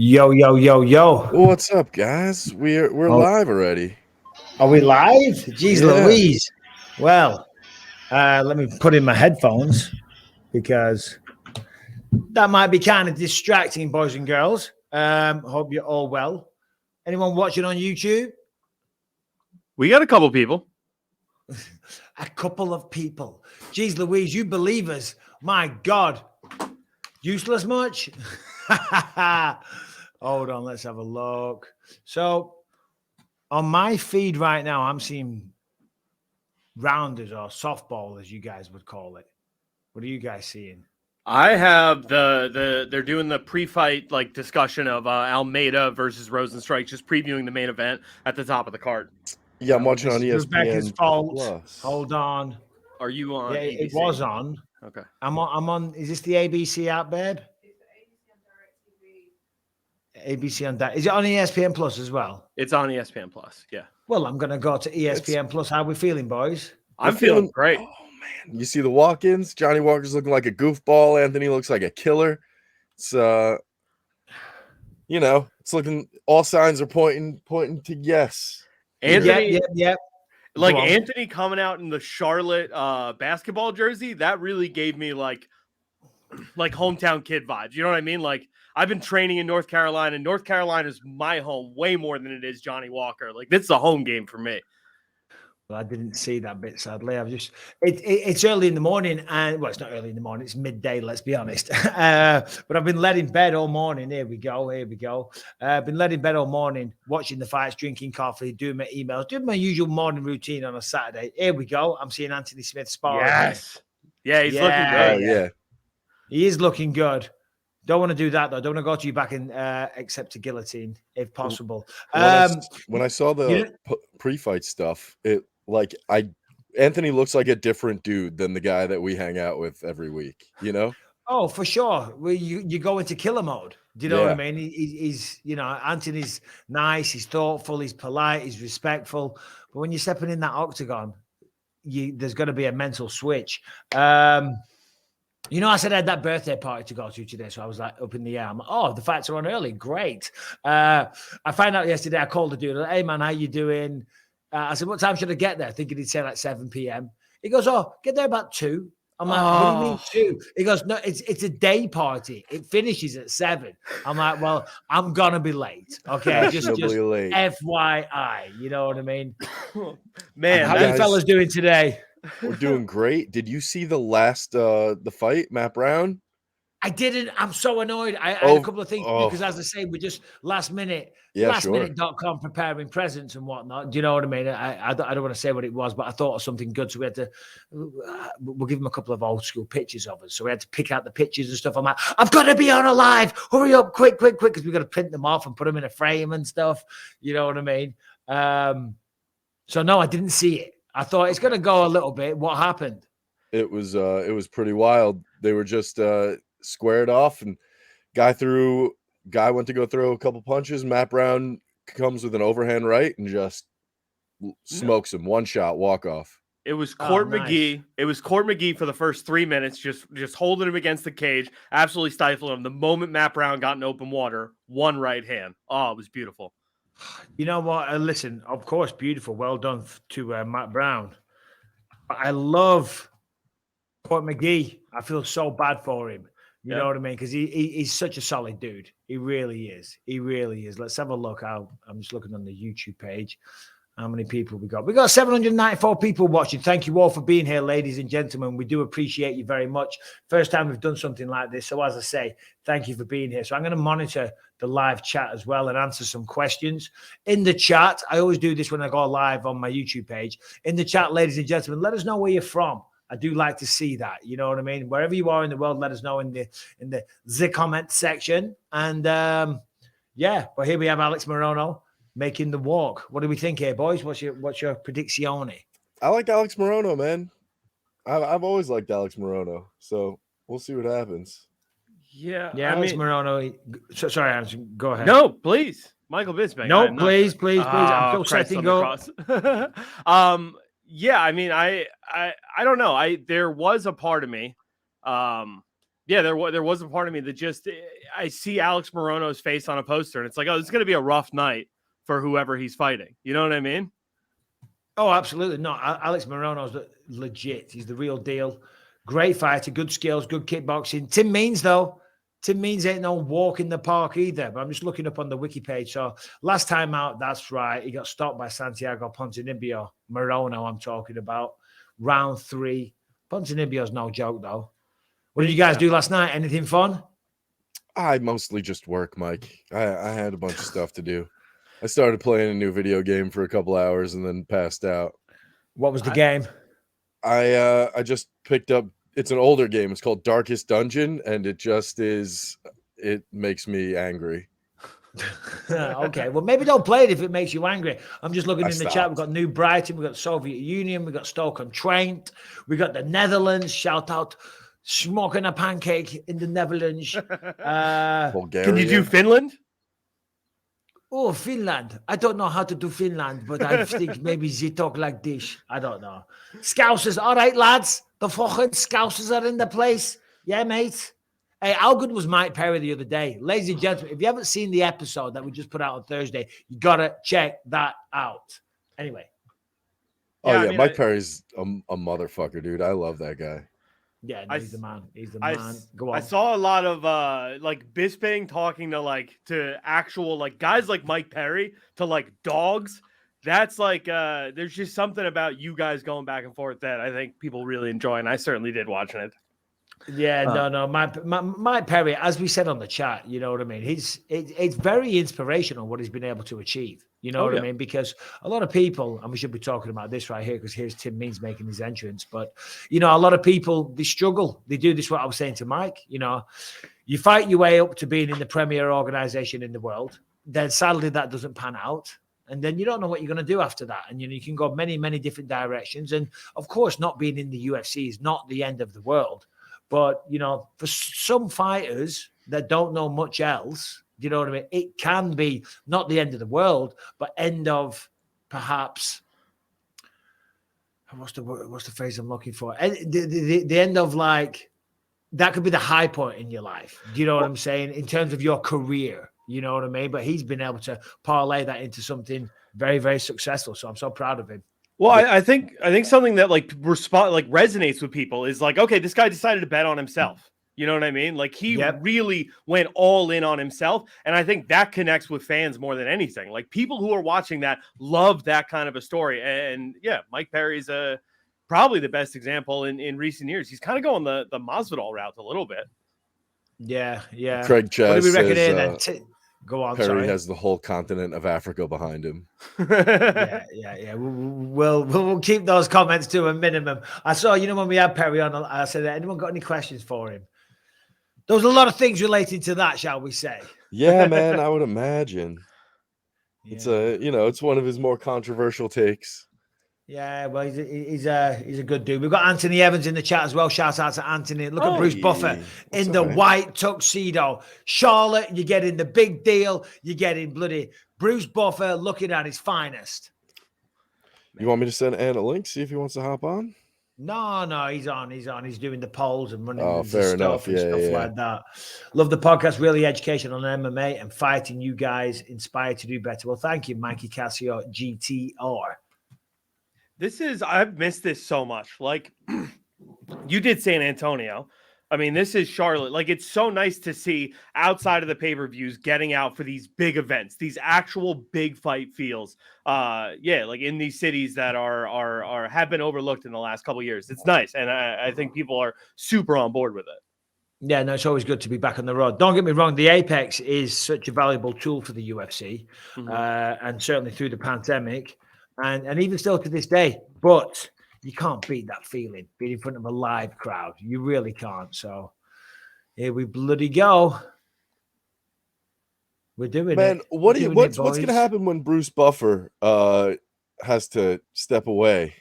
Yo, yo, yo, yo. What's up, guys? We're Oh, live already. are we live? Jeez Yeah. Louise. Well, let me put in my headphones because that might be kind of distracting, boys and girls. Hope you're all well. Anyone watching on YouTube? We got a couple people. A couple of people. Jeez Louise, you believers. My God. Useless much? Hold on, let's have a look. So on my feed right now, I'm seeing rounders or softball, as you guys would call it. What are you guys seeing? I have they're doing the pre-fight discussion of Almeida versus Rosenstrike, just previewing the main event at the top of the card. Yeah, I'm watching on Rebecca's ESPN fault. Plus. Hold on. Are you on? Yeah, ABC? it was on. Okay. I'm on. Is this the ABC app, babe? ABC on that. Is it on ESPN Plus as well? It's on ESPN Plus. Yeah. Well, I'm gonna go to ESPN Plus. How we feeling, boys? I'm feeling great. Oh man, you see the walk-ins? Johnny Walker's looking like a goofball. Anthony looks like a killer. It's it's looking. All signs are pointing to yes. Anthony, Yep. Anthony coming out in the Charlotte basketball jersey, that really gave me like hometown kid vibes. You know what I mean? Like, I've been training in North Carolina. North Carolina is my home way more than it is Johnny Walker. Like, this is a home game for me. Well, I didn't see that bit, sadly. It's early in the morning, and well, it's not early in the morning, it's midday, let's be honest. But I've been led in bed all morning. Here we go. I've been led in bed all morning, watching the fights, drinking coffee, doing my emails, doing my usual morning routine on a Saturday. Here we go. I'm seeing Anthony Smith sparring. Yes. Yeah, he's looking good. Yeah. He is looking good. Don't want to do that though. Don't want to go to you back and accept a guillotine if possible. When I saw the pre-fight stuff, Anthony looks like a different dude than the guy that we hang out with every week. You know? Oh, for sure. Well, you go into killer mode. Do you know what I mean? He's Anthony's nice, he's thoughtful, he's polite, he's respectful. But when you're stepping in that octagon, there's got to be a mental switch. I said I had that birthday party to go to today, so I was like up in the air. I'm like, oh, the fights are on early. Great. I found out yesterday, I called the dude. Like, hey, man, how you doing? I said, what time should I get there? Thinking he'd say like 7 p.m. He goes, oh, get there about 2. I'm like, what do you mean 2? He goes, no, it's a day party. It finishes at 7. I'm like, well, I'm going to be late. Okay, just late. FYI. You know what I mean? Man, how you fellas doing today? We're doing great. Did you see the last the fight, Matt Brown? I didn't. I'm so annoyed. I had a couple of things because, as I say, we're just lastminute.com preparing presents and whatnot. Do you know what I mean? I don't want to say what it was, but I thought of something good. So we had to, we'll give them a couple of old school pictures of us. So we had to pick out the pictures and stuff. I'm like, I've got to be on a live. Hurry up, quick, because we've got to print them off and put them in a frame and stuff. You know what I mean? So no, I didn't see it. I thought it's going to go a little bit. What happened? It was pretty wild. They were just squared off, and guy went to go throw a couple punches. Matt Brown comes with an overhand right and just smokes him. One shot, walk off. It was Court McGee. It was Court McGee for the first 3 minutes, just holding him against the cage, absolutely stifling him. The moment Matt Brown got in open water, one right hand. Oh, it was beautiful. You know what? Listen, of course, beautiful. Well done to Matt Brown. I love Court McGee. I feel so bad for him. You know what I mean? Because he's such a solid dude. He really is. Let's have a look. I'm just looking on the YouTube page. How many people we got? We got 794 people watching. Thank you all for being here, ladies and gentlemen. We do appreciate you very much. First time we've done something like this. So as I say, thank you for being here. So I'm going to monitor the live chat as well and answer some questions. In the chat, I always do this when I go live on my YouTube page. In the chat, ladies and gentlemen, let us know where you're from. I do like to see that. You know what I mean? Wherever you are in the world, let us know in the comment section. And but here we have Alex Morono making the walk. What do we think here, boys? What's your predizione? I like Alex Morono, man. I've always liked Alex Morono, so we'll see what happens. Yeah, Alex Morono. Sorry, Alex, go ahead. No, please, Michael Bisping. No, please. I'm still setting up. Yeah, I mean, I don't know. There was a part of me. Yeah, there was a part of me that just I see Alex Morono's face on a poster, and it's like, oh, this is going to be a rough night for whoever he's fighting. You know what I mean? Oh, absolutely. No, Alex Morono's legit. He's the real deal. Great fighter, good skills, good kickboxing. Tim Means, though, Tim Means ain't no walk in the park either. But I'm just looking up on the wiki page. So last time out, that's right. He got stopped by Santiago Ponzinibbio. Morono, I'm talking about. Round 3. Ponzinibbio's no joke, though. What did you guys do last night? Anything fun? I mostly just work, Mike. I had a bunch of stuff to do. I started playing a new video game for a couple hours and then passed out. What was the game? I just picked up. It's an older game. It's called Darkest Dungeon, and it just is. It makes me angry. Okay, well, maybe don't play it if it makes you angry. I'm just looking in the chat. stopped. We've got New Brighton, we've got Soviet Union, we've got Stoke-on-Trent, we've got the Netherlands. Shout out, smoking a pancake in the Netherlands. Bulgaria. Can you do Finland? Oh, Finland. I don't know how to do Finland, but I think maybe they talk like this. I don't know. Scousers. All right, lads. The fucking Scousers are in the place. Yeah, mate. Hey, how good was Mike Perry the other day? Ladies and gentlemen, if you haven't seen the episode that we just put out on Thursday, you got to check that out. Anyway. Oh, Yeah, yeah. I mean, Mike Perry's a motherfucker, dude. I love that guy. Yeah, no, he's the man. He's the I man. Go on. I saw a lot of like Bisping talking to actual like guys like Mike Perry to like dogs. That's like there's just something about you guys going back and forth that I think people really enjoy, and I certainly did watching it. Yeah, no. Mike Perry, as we said on the chat, you know what I mean? It's very inspirational what he's been able to achieve. You know what I mean? Because a lot of people, and we should be talking about this right here, because here's Tim Means making his entrance. But, you know, a lot of people, they struggle. They do this, what I was saying to Mike, you know, you fight your way up to being in the premier organization in the world. Then sadly, that doesn't pan out. And then you don't know what you're going to do after that. And, you know, you can go many, many different directions. And, of course, not being in the UFC is not the end of the world. But, you know, for some fighters that don't know much else, you know what I mean? It can be not the end of the world, but end of perhaps, what's the phrase I'm looking for? The end of, like, that could be the high point in your life. Do you know what I'm saying? In terms of your career, you know what I mean? But he's been able to parlay that into something very, very successful. So I'm so proud of him. Well, I think something that like resonates with people is like, okay, this guy decided to bet on himself. You know what I mean? Like he really went all in on himself. And I think that connects with fans more than anything. Like people who are watching that love that kind of a story. And yeah, Mike Perry's probably the best example in recent years. He's kind of going the Masvidal route a little bit. Yeah. Craig Chess What do we reckon says, here then? Go on, Perry sorry. has the whole continent of Africa behind him. Yeah. We'll keep those comments to a minimum. I saw, you know, when we had Perry on, I said, anyone got any questions for him? There was a lot of things relating to that, shall we say? Yeah, man, I would imagine. Yeah. It's one of his more controversial takes. Yeah, well, he's a good dude. We've got Anthony Evans in the chat as well. Shout out to Anthony. Look at Bruce Buffer in the white tuxedo. Charlotte, you're getting the big deal. You're getting bloody Bruce Buffer looking at his finest. You want me to send Ann a link, see if he wants to hop on? No, he's on. He's doing the polls and running the fair stuff enough. and Yeah, stuff like that. Love the podcast, really educational on MMA and fighting. You guys inspired to do better. Well, thank you, Mikey Cassio, GTR. I've missed this so much. Like you did San Antonio. I mean, this is Charlotte. Like it's so nice to see outside of the pay-per-views getting out for these big events, these actual big fight feels. Like in these cities that are have been overlooked in the last couple of years. It's nice. And I think people are super on board with it. Yeah, no, it's always good to be back on the road. Don't get me wrong, the Apex is such a valuable tool for the UFC, and certainly through the pandemic. And even still to this day, but you can't beat that feeling, being in front of a live crowd. You really can't. So here we bloody go. We're doing it. What's going to happen when Bruce Buffer has to step away?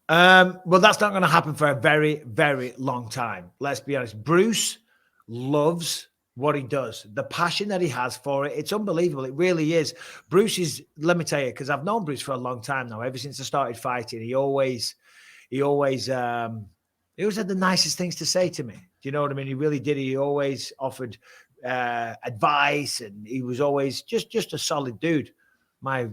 Well, that's not going to happen for a very, very long time. Let's be honest. Bruce loves what he does, the passion that he has for it. It's unbelievable. It really is. Bruce is, let me tell you, because I've known Bruce for a long time now, ever since I started fighting. He always He always had the nicest things to say to me. Do you know what I mean? He really did. He always offered advice, and he was always just a solid dude. My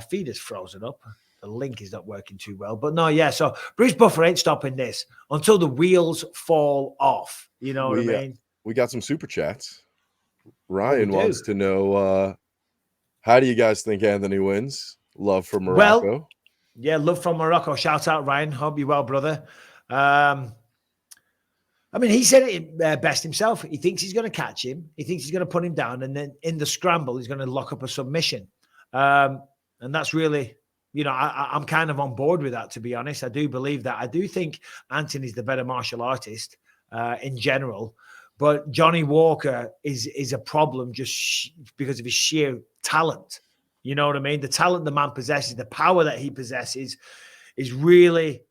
feed is frozen up. The link is not working too well. But no, yeah. So Bruce Buffer ain't stopping this until the wheels fall off. You know what I mean? We got some super chats. Ryan wants to know, how do you guys think Anthony wins? Love from Morocco. Well, yeah, love from Morocco. Shout out, Ryan. Hope you're well, brother. I mean, he said it best himself. He thinks he's going to catch him. He thinks he's going to put him down. And then in the scramble, he's going to lock up a submission. And that's really, you know, I'm kind of on board with that, to be honest. I do believe that. I do think Anthony's the better martial artist in general. But Johnny Walker is a problem just because of his sheer talent. You know what I mean? The talent the man possesses, the power that he possesses is really,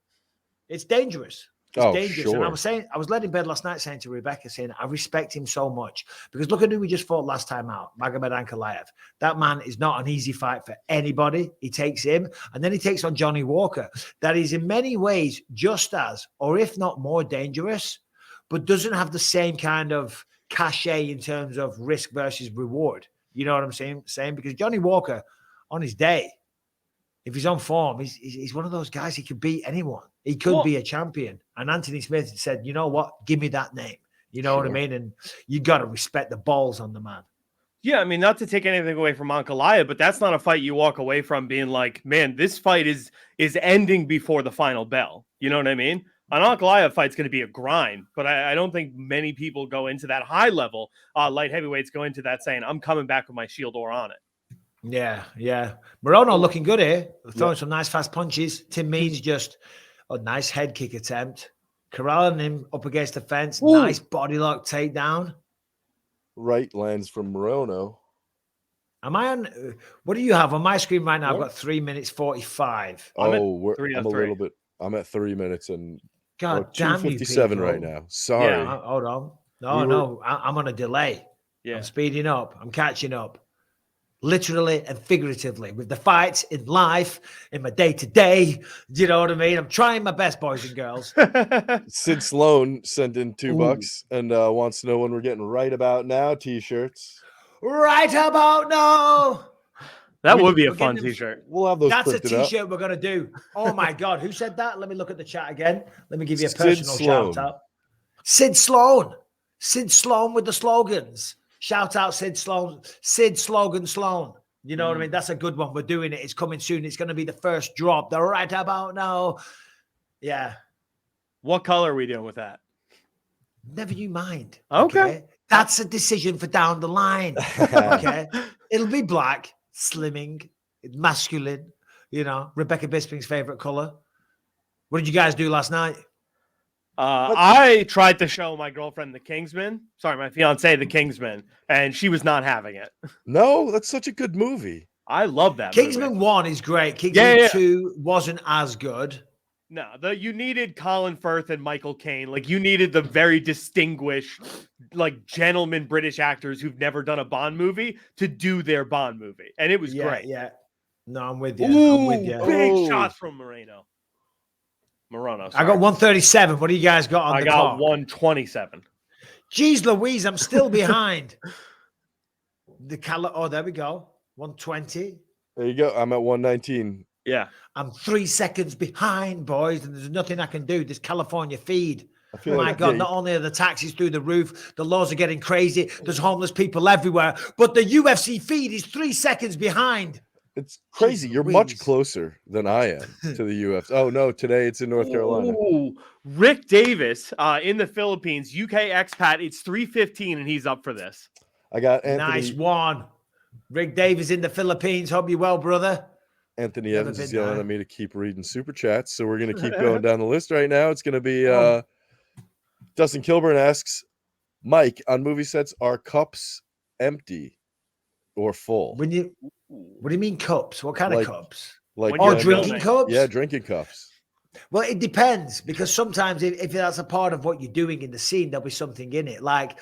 it's dangerous. It's dangerous. Sure. And I was led in bed last night saying to Rebecca, saying, I respect him so much because look at who we just fought last time out, Magomed Ankalaev. That man is not an easy fight for anybody. He takes him and then he takes on Johnny Walker. That is in many ways just as, or if not more dangerous, but doesn't have the same kind of cachet in terms of risk versus reward. You know what I'm saying? Because Johnny Walker, on his day, if he's on form, he's one of those guys, he could beat anyone. He could be a champion. And Anthony Smith said, you know what? Give me that name. You know what I mean? And you got to respect the balls on the man. Yeah, I mean, not to take anything away from Ankalaev, but that's not a fight you walk away from being like, man, this fight is ending before the final bell. You know what I mean? An Ankalaev fight's going to be a grind, but I don't think many people go into that high level. Light heavyweights go into that saying, I'm coming back with my shield or on it. Yeah. Morono looking good here. Throwing some nice fast punches. Tim Means just a nice head kick attempt. Corralling him up against the fence. Ooh. Nice body lock takedown. Right lands from Morono. Am I on? What do you have on my screen right now? I've got 3 minutes 45. I'm at 3 minutes and God damn you, 2:57 right now. Sorry. Yeah, hold on. No, I'm on a delay. Yeah. I'm speeding up. I'm catching up. Literally and figuratively with the fights in life, in my day-to-day. Do you know what I mean? I'm trying my best, boys and girls. Sid Sloan sent in $2 and wants to know when we're getting Right About Now t-shirts. Right about now. That would be a fun t-shirt. We'll have those. That's a t-shirt we're going to do. Oh my God. Who said that? Let me look at the chat again. Let me give you a personal shout out. Sid Sloan. Sid Sloan with the slogans. Shout out Sid Sloan. Sid Slogan Sloan. You know what I mean? That's a good one. We're doing it. It's coming soon. It's going to be the first drop. The Right About Now. Yeah. What color are we doing with that? Never you mind. Okay. That's a decision for down the line. Okay. It'll be black, slimming, masculine, you know, Rebecca Bisping's favorite color. What did you guys do last night? I tried to show my girlfriend The Kingsman. Sorry, my fiance The Kingsman, and she was not having it. No, that's such a good movie. I love that Kingsman movie. 1 is great. Kingsman 2 wasn't as good. No, you needed Colin Firth and Michael Caine. Like, you needed the very distinguished, like, gentleman British actors who've never done a Bond movie to do their Bond movie. And it was great. Yeah. No, I'm with you. Ooh, I'm with you. Big shots from Morono. I got 137. What do you guys got on the clock? I got 127. Jeez Louise, I'm still behind. Oh, there we go. 120. There you go. I'm at 119. Yeah. I'm 3 seconds behind, boys, and there's nothing I can do. This California feed. Oh my God, not only are the taxes through the roof, the laws are getting crazy, there's homeless people everywhere, but the UFC feed is 3 seconds behind. It's crazy. You're much closer than I am to the UFC. Oh, no, today it's in North Carolina. Ooh. Rick Davis in the Philippines, UK expat. It's 3:15, and he's up for this. I got Anthony. Nice one. Rick Davis in the Philippines. Hope you're well, brother. Anthony Evans is yelling at me to keep reading super chats, so we're going to keep going down the list right now. It's going to be Dustin Kilburn asks, Mike, on movie sets, are cups empty or full? What do you mean cups? What kind of cups? Like drinking cups? Yeah, drinking cups. Well, it depends, because sometimes if that's a part of what you're doing in the scene, there'll be something in it. Like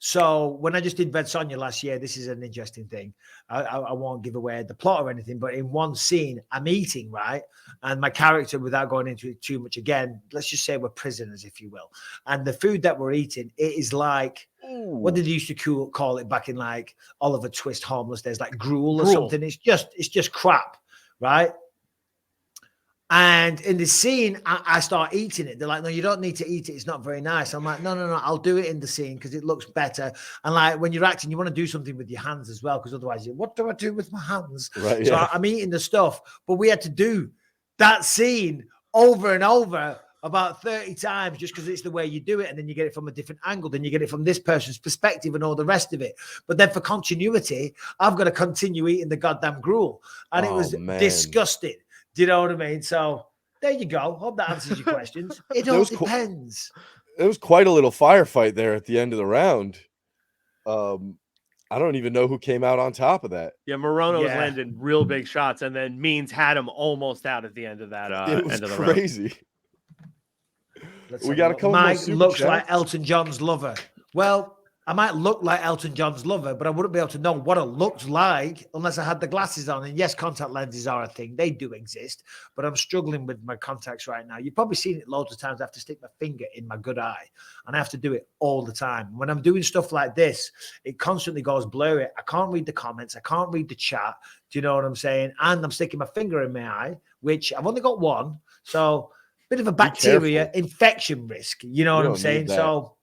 So when I just did Red Sonja last year, this is an interesting thing. I won't give away the plot or anything, but in one scene, I'm eating, right? And my character, without going into it too much, again, let's just say we're prisoners, if you will. And the food that we're eating, it is like, what did they used to call it back in like Oliver Twist Homeless Days, like gruel or something? It's just crap, right? And in the scene, I start eating it. They're like, no, you don't need to eat it. It's not very nice. I'm like, no, I'll do it in the scene because it looks better. And like when you're acting, you want to do something with your hands as well, because otherwise, what do I do with my hands? Right, so yeah. I'm eating the stuff, but we had to do that scene over and over about 30 times just because it's the way you do it. And then you get it from a different angle. Then you get it from this person's perspective and all the rest of it. But then for continuity, I've got to continue eating the goddamn gruel. And it was disgusting. Do you know what I mean? So there you go. Hope that answers your questions. It all depends. It was quite a little firefight there at the end of the round. I don't even know who came out on top of that. Yeah, Morono was landing real big shots, and then Means had him almost out at the end of that. It was end of the crazy. Round. We got a couple Mike more looks chats. like Elton John's lover. Well, I might look like Elton John's lover, but I wouldn't be able to know what it looked like unless I had the glasses on. And yes, contact lenses are a thing. They do exist, but I'm struggling with my contacts right now. You've probably seen it loads of times. I have to stick my finger in my good eye, and I have to do it all the time. When I'm doing stuff like this, it constantly goes blurry. I can't read the comments. I can't read the chat. Do you know what I'm saying? And I'm sticking my finger in my eye, which I've only got one. So bit of a bacteria infection risk. You know what I'm saying? So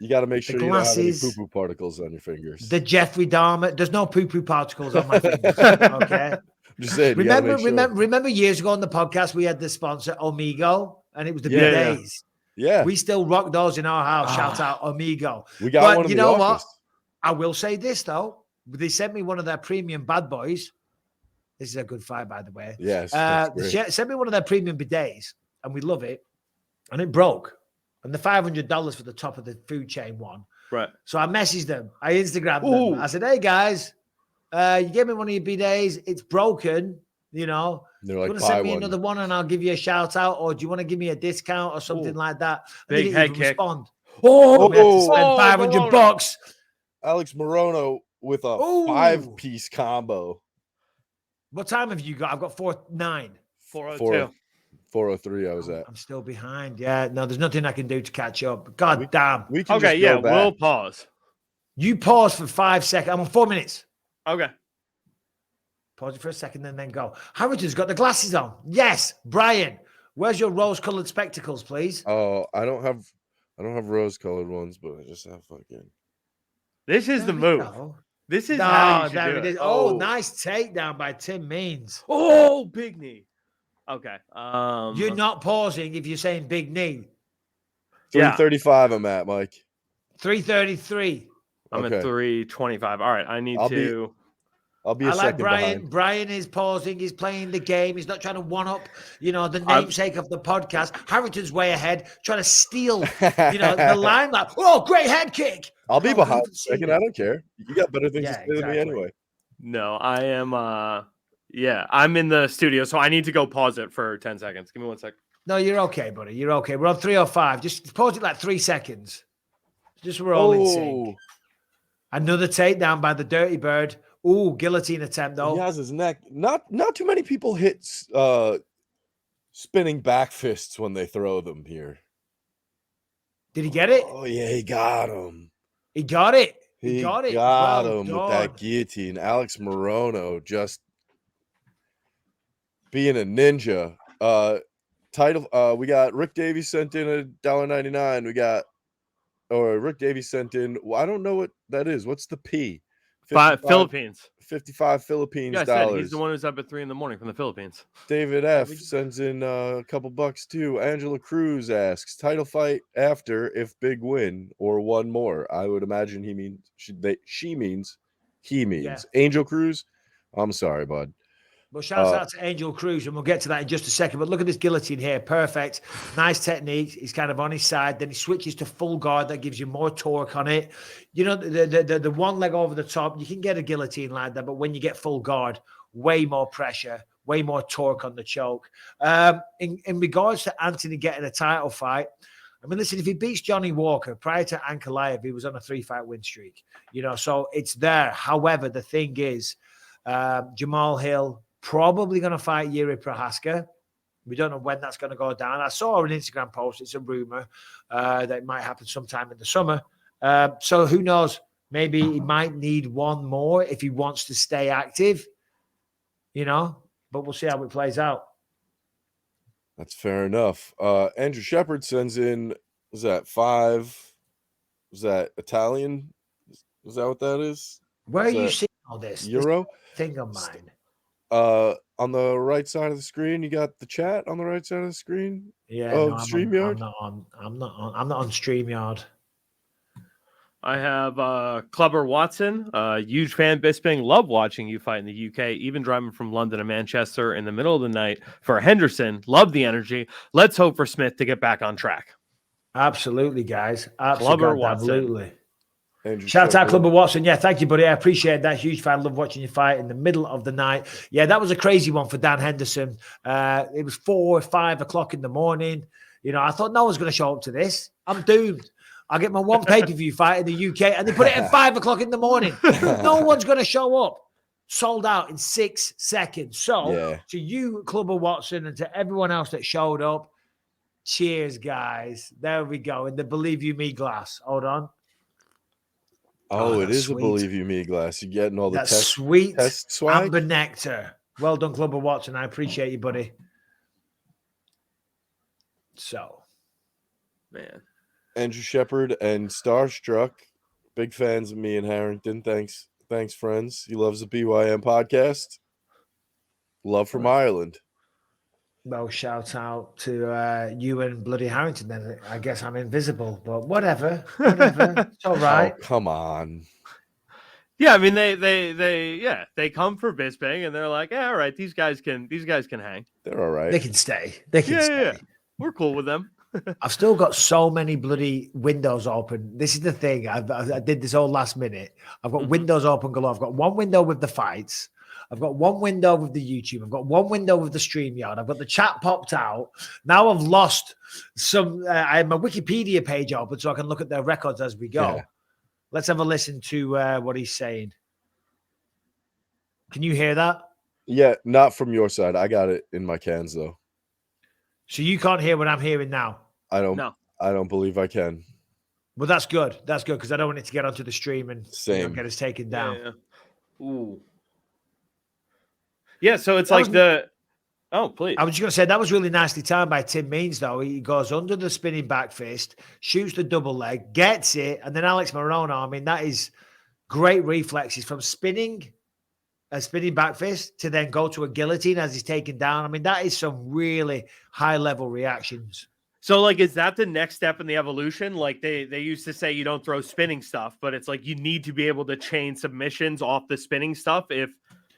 you got to make sure you don't have any poo-poo particles on your fingers. The Jeffrey Dahmer. There's no poo-poo particles on my fingers. Okay. Just saying. Remember years ago on the podcast we had the sponsor Omigo, and it was the bidets. Yeah. We still rock those in our house. Shout out Omigo. We got one in the office. What? I will say this though. They sent me one of their premium bad boys. This is a good fight, by the way. Yes. They sent me one of their premium bidets, and we love it. And it broke. And the $500 for the top of the food chain one. Right. So I messaged them. I Instagrammed them. I said, hey, guys, you gave me one of your bidets. It's broken, you know. They're like, you want to send me another one and I'll give you a shout out? Or do you want to give me a discount or something like that? Big head kick. Respond. We had to spend $500. Alex Morono with a 5-piece combo. What time have you got? I've got 4:09. 4:02. 4:03 I was at. I'm still behind. Yeah, no, there's nothing I can do to catch up. God damn. We can just go back. We'll pause. You pause for 5 seconds. I'm on 4 minutes. Okay. Pause it for a second and then go. Harrington's got the glasses on. Yes. Brian, where's your rose-colored spectacles, please? Oh, I don't have rose-colored ones, but I just have fucking. This is the move. Go. This is how you should do it. Oh, nice takedown by Tim Means. Oh, big knee. Okay. You're not pausing if you're saying big knee. 335 I'm at, Mike. 333. I'm at 325. All right. I need to. I'll be a like second Brian. behind. Brian is pausing. He's playing the game. He's not trying to one-up, the namesake of the podcast. Harrington's way ahead, trying to steal, the limelight. Oh, great head kick. I'll be behind a second. I don't care. You got better things to say than me anyway. No, I am. I'm in the studio, so I need to go pause it for 10 seconds. Give me 1 sec. No, you're okay, buddy. You're okay. We're on 305. Just pause it like 3 seconds. Just we're all in sync. Another takedown by the Dirty Bird. Ooh, guillotine attempt though. He has his neck. Not too many people hit spinning back fists when they throw them here. Did he get it? Oh yeah, he got him. He got it. He got it. Got him with that guillotine. Alex Morono just being a ninja. Title. We got Rick Davies sent in $1.99. Rick Davies sent in. Well, I don't know what that is. What's the P? Philippines. 55 Philippines yeah, dollars. He's the one who's up at 3 a.m. from the Philippines. David F sends in a couple bucks too. Angela Cruz asks, title fight after if big win or one more. I would imagine he means he means. Yeah. Angel Cruz. I'm sorry, bud. Well, shout out to Angel Cruz, and we'll get to that in just a second. But look at this guillotine here. Perfect. Nice technique. He's kind of on his side. Then he switches to full guard. That gives you more torque on it. The one leg over the top, you can get a guillotine like that. But when you get full guard, way more pressure, way more torque on the choke. In regards to Anthony getting a title fight, I mean, listen, if he beats Johnny Walker prior to Ankalaev, he was on a 3-fight win streak, so it's there. However, the thing is, Jamal Hill probably going to fight Yuri Prohaska. We don't know when that's going to go down. I saw an Instagram post. It's a rumor that it might happen sometime in the summer. So who knows? Maybe he might need one more if he wants to stay active, but we'll see how it plays out. That's fair enough. Andrew Shepard sends in, was that 5? Was that Italian? Is that what that is? Where are you seeing all this? Euro? This thing on mine. On the right side of the screen, you got the chat on the right side of the screen. Yeah, of no, StreamYard. I'm not on StreamYard. I have Clubber Watson, huge fan, Bisping. Love watching you fight in the UK, even driving from London to Manchester in the middle of the night for Henderson. Love the energy. Let's hope for Smith to get back on track. Absolutely, guys. Clubber Watson. Absolutely. Andrew Shout out Shepard. Clubber Watson. Yeah, thank you, buddy. I appreciate that. Huge fan. Love watching you fight in the middle of the night. Yeah, that was a crazy one for Dan Henderson. It was 4 or 5 o'clock in the morning. I thought no one's going to show up to this. I'm doomed. I'll get my one pay-per-view fight in the UK, and they put it at 5 o'clock in the morning. No one's going to show up. Sold out in 6 seconds. So, to you, Clubber Watson, and to everyone else that showed up, cheers, guys. There we go. In the Believe You Me glass. Hold on. Oh, it is sweet. a Believe You Me glass. You're getting all the sweet test swag. amber nectar. Well done, Clubber Watson. I appreciate you, buddy. So, man. Andrew Shepard and Starstruck, big fans of me and Harrington. Thanks, friends. He loves the BYM podcast. Love from Ireland. Well, shout out to you and Bloody Harrington. Then I guess I'm invisible, but whatever. It's all right. Oh, come on. Yeah, I mean they come for Bisping and they're like, all right, these guys can hang. They're all right. They can stay. They can stay. Yeah. We're cool with them. I've still got so many bloody windows open. This is the thing. I did this all last minute. I've got windows open galore. I've got one window with the fights. I've got one window with the YouTube. I've got one window with the StreamYard. I've got the chat popped out. Now I've lost some. I have my Wikipedia page open so I can look at their records as we go. Yeah. Let's have a listen to what he's saying. Can you hear that? Yeah, not from your side. I got it in my cans though. So you can't hear what I'm hearing now? I don't believe I can. Well, that's good. That's good because I don't want it to get onto the stream and get us taken down. Yeah. Ooh. Yeah, so it's Oh, please. I was just going to say that was really nicely timed by Tim Means, though. He goes under the spinning back fist, shoots the double leg, gets it, and then Alex Morono. I mean, that is great reflexes from spinning a spinning back fist to then go to a guillotine as he's taken down. I mean, that is some really high-level reactions. So, is that the next step in the evolution? They used to say you don't throw spinning stuff, but it's you need to be able to chain submissions off the spinning stuff if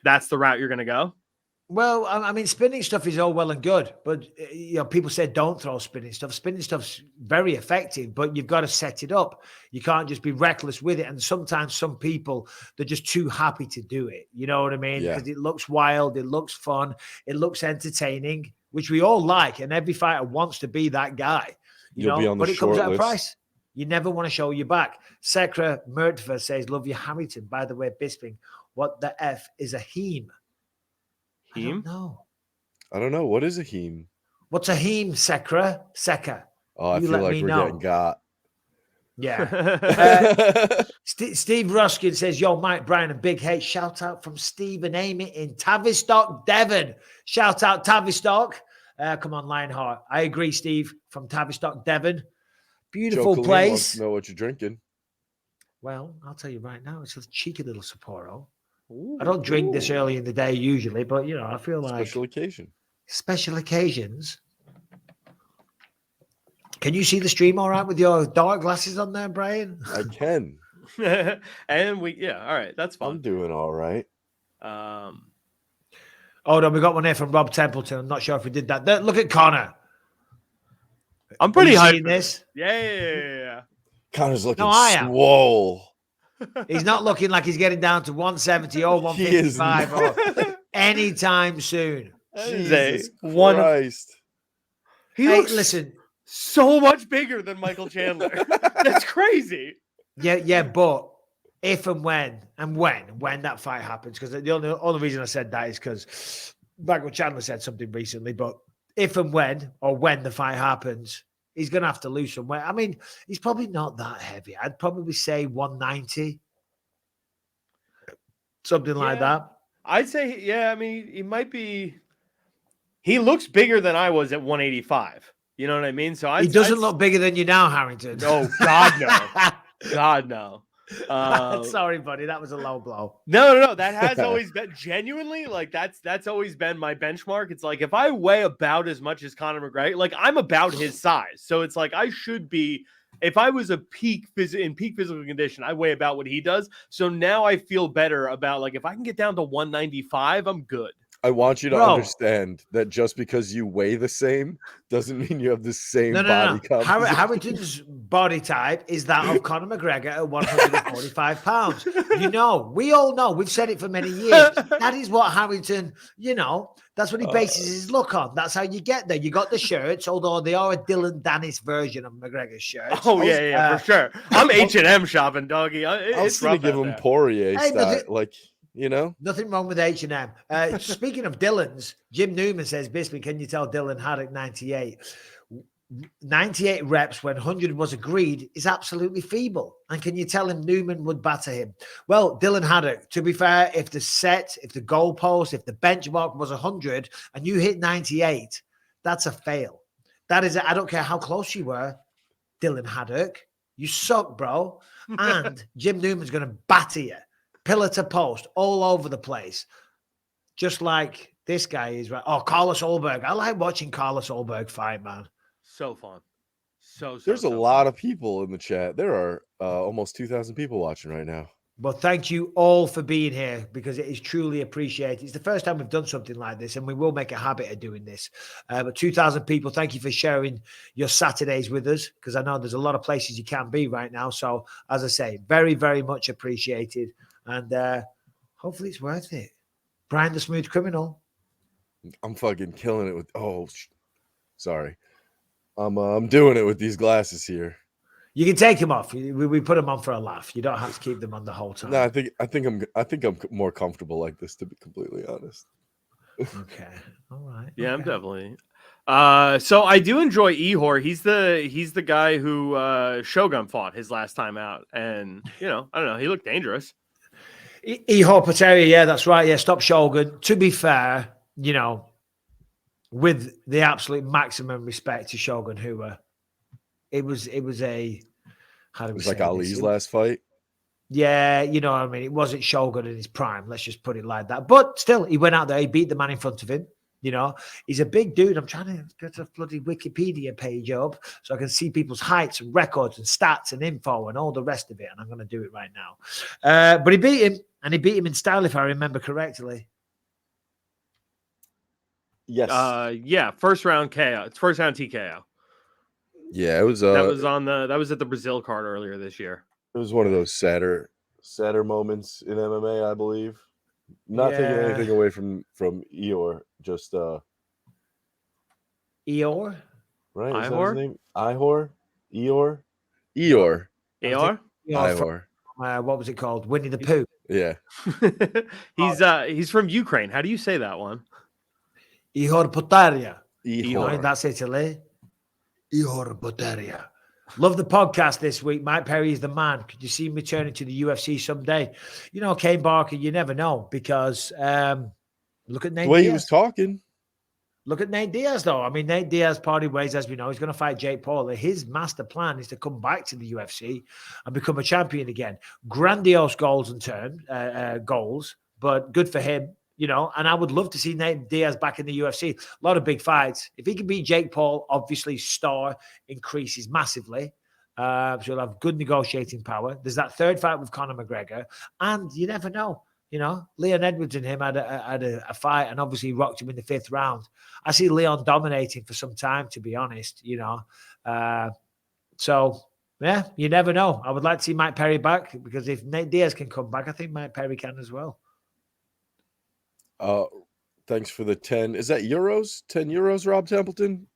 that's the route you're going to go. Well, I mean, spinning stuff is all well and good, but people say don't throw spinning stuff. Spinning stuff's very effective, but you've got to set it up. You can't just be reckless with it. And sometimes some people, they're just too happy to do it. You know what I mean? Because it looks wild, it looks fun, it looks entertaining, which we all like, and every fighter wants to be that guy. You'll be on the but it comes at a list. price. You never want to show your back. Sekra Murtva says, "Love you, Hamilton." By the way, Bisping, what the F is a heme? I don't know. I don't know. What is a heme? What's a heme, Sekra? Seka. Oh, I feel like we're getting got. Yeah. Steve Ruskin says, "Yo, Mike Bryan and Big H." Shout out from Steve and Amy in Tavistock, Devon. Shout out Tavistock. Come on, Lionheart. I agree, Steve, from Tavistock, Devon. Beautiful Joe place. Wants to know what you're drinking. Well, I'll tell you right now, it's a cheeky little Sapporo. I don't drink this early in the day usually, but I feel like special occasions. Can you see the stream all right with your dark glasses on there, Brian? I can. And all right, that's fine. I'm doing all right. Oh no, we got one here from Rob Templeton. I'm not sure if we did that. Look at Connor. I'm pretty hyped. This? Yeah. Connor's looking swole. He's not looking like he's getting down to 170 or 155 or anytime soon. Jesus Christ. He looks listen, so much bigger than Michael Chandler. That's crazy. Yeah, but if and when that fight happens, because the only reason I said that is because Michael Chandler said something recently, but if and when the fight happens, he's going to have to lose some weight. I mean, he's probably not that heavy. I'd probably say 190, something like that. I'd say, yeah, I mean, he might be, he looks bigger than I was at 185. You know what I mean? So he doesn't look bigger than you now, Harrington. No, God, no. God, no. Sorry, buddy. That was a low blow. No. That has always been genuinely like that's always been my benchmark. It's like if I weigh about as much as Conor McGregor, like I'm about his size. So it's like I should be, if I was in peak physical condition, I weigh about what he does. So now I feel better about like if I can get down to 195, I'm good. I want you to understand that just because you weigh the same doesn't mean you have the same body composition. Harrington's body type is that of Conor McGregor at 145 pounds. We all know. We've said it for many years. That is what Harrington, that's what he bases his look on. That's how you get there. You got the shirts, although they are a Dylan Dennis version of McGregor's shirts. Oh, yeah, for sure. I'm H&M shopping, doggy. I was going to give him Poirier style, nothing wrong with H&M. Speaking of Dylan's, Jim Newman says, Bisping, can you tell Dylan Haddock 98 reps when 100 was agreed is absolutely feeble? And can you tell him Newman would batter him? Well, Dylan Haddock, to be fair, if the goalpost, if the benchmark was 100 and you hit 98, that's a fail. That is, I don't care how close you were, Dylan Haddock, you suck, bro. And Jim Newman's going to batter you. Pillar to post, all over the place. Just like this guy is, right? Oh, Carlos Ulberg. I like watching Carlos Ulberg fight, man. So fun. There's a lot of people in the chat. There are almost 2,000 people watching right now. Well, thank you all for being here because it is truly appreciated. It's the first time we've done something like this, and we will make a habit of doing this. But 2,000 people, thank you for sharing your Saturdays with us because I know there's a lot of places you can't be right now. So, as I say, very, very much appreciated. And hopefully it's worth it. Brian the Smooth Criminal. I'm fucking killing it with. Sorry. I'm doing it with these glasses here. You can take them off. We put them on for a laugh. You don't have to keep them on the whole time. No, I think I'm more comfortable like this, to be completely honest. Okay. All right. Yeah, okay. I'm definitely. So I do enjoy Ihor. He's the guy who Shogun fought his last time out, and I don't know. He looked dangerous. Ihor Potieria, yeah, that's right. Yeah, stop Shogun. To be fair, with the absolute maximum respect to Shogun, who it was a how do we it was say like Ali's last fight. Yeah, you know what I mean. It wasn't Shogun in his prime. Let's just put it like that. But still, he went out there. He beat the man in front of him. He's a big dude. I'm trying to get a bloody Wikipedia page up so I can see people's heights and records and stats and info and all the rest of it. And I'm going to do it right now. But he beat him, and he beat him in style, if I remember correctly. Yes. Yeah. First round KO. It's first round TKO. Yeah, it was. That was at the Brazil card earlier this year. It was one of those sadder moments in MMA, I believe. Not taking anything away from Ihor, just Ihor, right? Is Ihor? that his name? Ihor. What was it called? Winnie the Pooh. Yeah. He's from Ukraine. How do you say that one? Ihor Potieria. Ihor. That's Italy. Ihor Potieria. Love the podcast this week. Mike Perry is the man. Could you see him returning to the UFC someday? Kane Barker, you never know because look at Nate the way Diaz. he was talking. Look at Nate Diaz, though. I mean, Nate Diaz parted ways, as we know. He's going to fight Jake Paul. His master plan is to come back to the UFC and become a champion again. Grandiose goals goals, but good for him. And I would love to see Nate Diaz back in the UFC. A lot of big fights. If he can beat Jake Paul, obviously star increases massively. So he'll have good negotiating power. There's that third fight with Conor McGregor. And you never know. Leon Edwards and him had a fight and obviously rocked him in the 5th round. I see Leon dominating for some time, to be honest, So, yeah, you never know. I would like to see Mike Perry back because if Nate Diaz can come back, I think Mike Perry can as well. Thanks for the 10. Is that euros? 10 euros, Rob Templeton?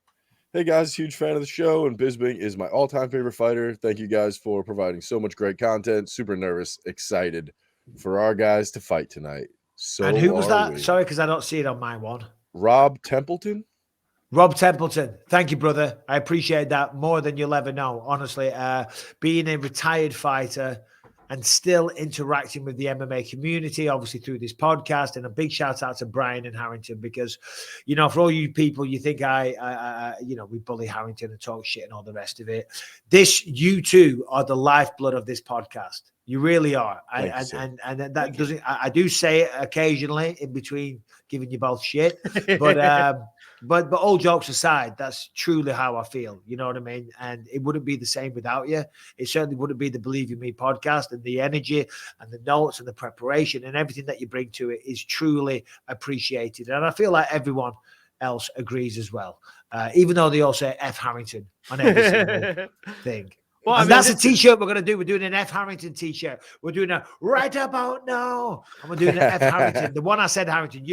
Hey guys, huge fan of the show, and Bisping is my all-time favorite fighter. Thank you guys for providing so much great content. Super nervous, excited for our guys to fight tonight. So And who was that? we. Sorry, because I don't see it on my one. Rob Templeton. Rob Templeton, thank you, brother. I appreciate that more than you'll ever know. Honestly, being a retired fighter and still interacting with the MMA community, obviously through this podcast, and a big shout out to Brian and Harrington, because, you know, for all you people, you think we bully Harrington and talk shit and all the rest of it. You two are the lifeblood of this podcast. You really are. I do say it occasionally in between giving you both shit, but all jokes aside, that's truly how I feel. You know what I mean? And it wouldn't be the same without you. It certainly wouldn't be the Believe in Me podcast, and the energy and the notes and the preparation and everything that you bring to it is truly appreciated. And I feel like everyone else agrees as well, even though they all say F Harrington on every single thing. Well, that's a t-shirt we're going to do. We're doing an F Harrington t-shirt. We're doing a right about now. And we're doing an F Harrington. The one I said Harrington,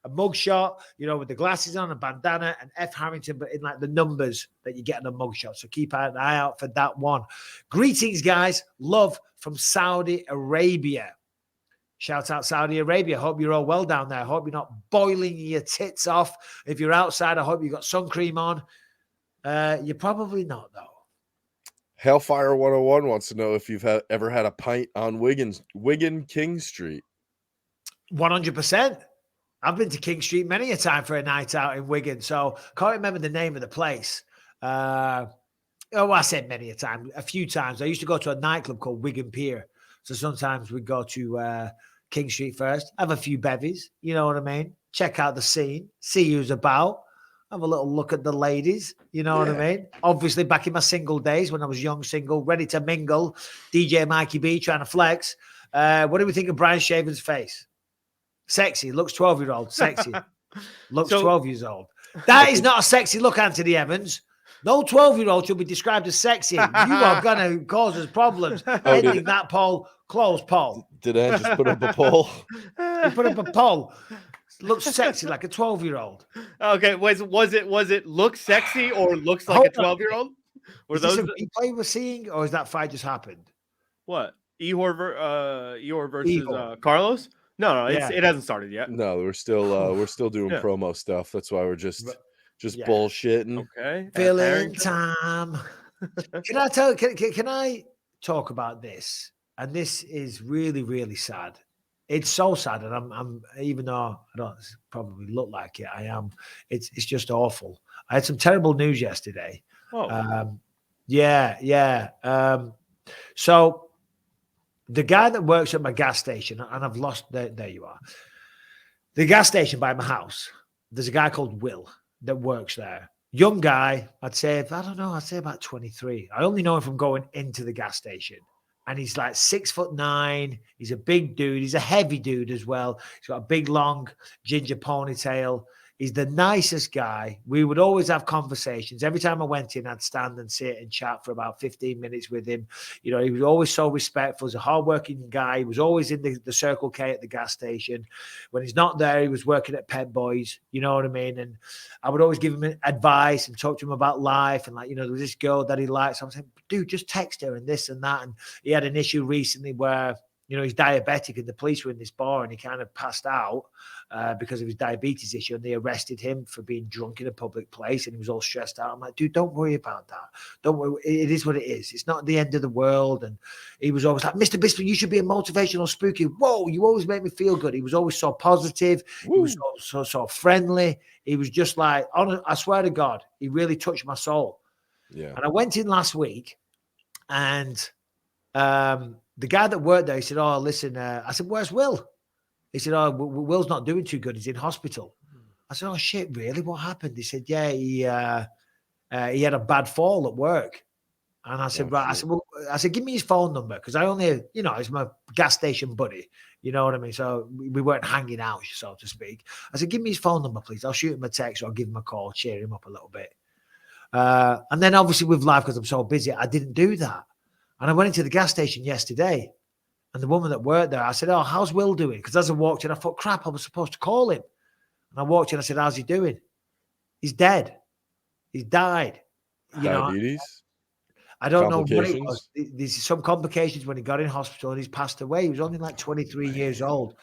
a mugshot, with the glasses on, a bandana, and F Harrington, but in like the numbers that you get on a mugshot. So keep an eye out for that one. Greetings, guys. Love from Saudi Arabia. Shout out Saudi Arabia. Hope you're all well down there. I hope you're not boiling your tits off. If you're outside, I hope you've got sun cream on. You're probably not, though. Hellfire 101 wants to know if you've ever had a pint on Wigan King Street. 100%. I've been to King Street many a time for a night out in Wigan, so can't remember the name of the place. I said many a time, a few times. I used to go to a nightclub called Wigan Pier, so sometimes we'd go to King Street first, have a few bevies, you know what I mean? Check out the scene, see who's about. Have a little look at the ladies, you know what I mean? Obviously, back in my single days when I was young, single, ready to mingle, DJ Mikey B trying to flex. What do we think of Brian Shaven's face? Sexy, looks 12-year-old, sexy. Looks 12 years old. That is not a sexy look, Anthony Evans. No 12-year-old should be described as sexy. You are going to cause us problems. Ending that poll, close poll. Did I just put up a poll? You put up a poll. Looks sexy like a 12-year-old. Okay, was it look sexy or looks like a 12-year-old? Is this a replay we're seeing, or is that fight just happened? What? Ihor versus Carlos? No, it hasn't started yet. No, we're still doing promo stuff. That's why we're just bullshitting. Okay, filling time. Can I talk about this? And this is really, really sad. It's so sad, and I'm even though I don't probably look like it, I am. It's just awful. I had some terrible news yesterday. Oh. So the guy that works at my gas station, and I've lost there you are. The gas station by my house. There's a guy called Will that works there. Young guy, I'd say about 23. I only know him from going into the gas station. And he's like 6'9". He's a big dude. He's a heavy dude as well. He's got a big, long ginger ponytail. He's the nicest guy. We would always have conversations. Every time I went in, I'd stand and sit and chat for about 15 minutes with him. He was always so respectful. He's a hardworking guy. He was always in the Circle K at the gas station. When he's not there, he was working at Pet Boys. You know what I mean? And I would always give him advice and talk to him about life. And there was this girl that he liked. So I'm saying, dude, just text her and this and that. And he had an issue recently where he's diabetic, and the police were in this bar, and he kind of passed out because of his diabetes issue, and they arrested him for being drunk in a public place, and he was all stressed out. I'm like, dude, don't worry about that. Don't worry. It is what it is. It's not the end of the world. And he was always like, Mr. Bisping, you should be a motivational spooky. Whoa, you always make me feel good. He was always so positive. Woo. He was so friendly. He was just like, I swear to God, he really touched my soul. Yeah. And I went in last week, and the guy that worked there, he said, oh, listen, I said, where's Will? He said, oh, Will's not doing too good. He's in hospital. I said, oh, shit, really? What happened? He said, yeah, he had a bad fall at work. And I said, right. I said, give me his phone number, because I only, he's my gas station buddy. You know what I mean? So we weren't hanging out, so to speak. I said, give me his phone number, please. I'll shoot him a text, or I'll give him a call, cheer him up a little bit. And then obviously with life, because I'm so busy, I didn't do that. And I went into the gas station yesterday, and the woman that worked there, I said, oh, how's Will doing? Because as I walked in, I thought, crap, I was supposed to call him. And I walked in, I said, how's he doing? He's dead. He's died. You know, Diabetes, I don't know what it was. complications. There's some complications when he got in hospital and he's passed away. He was only like 23 years old.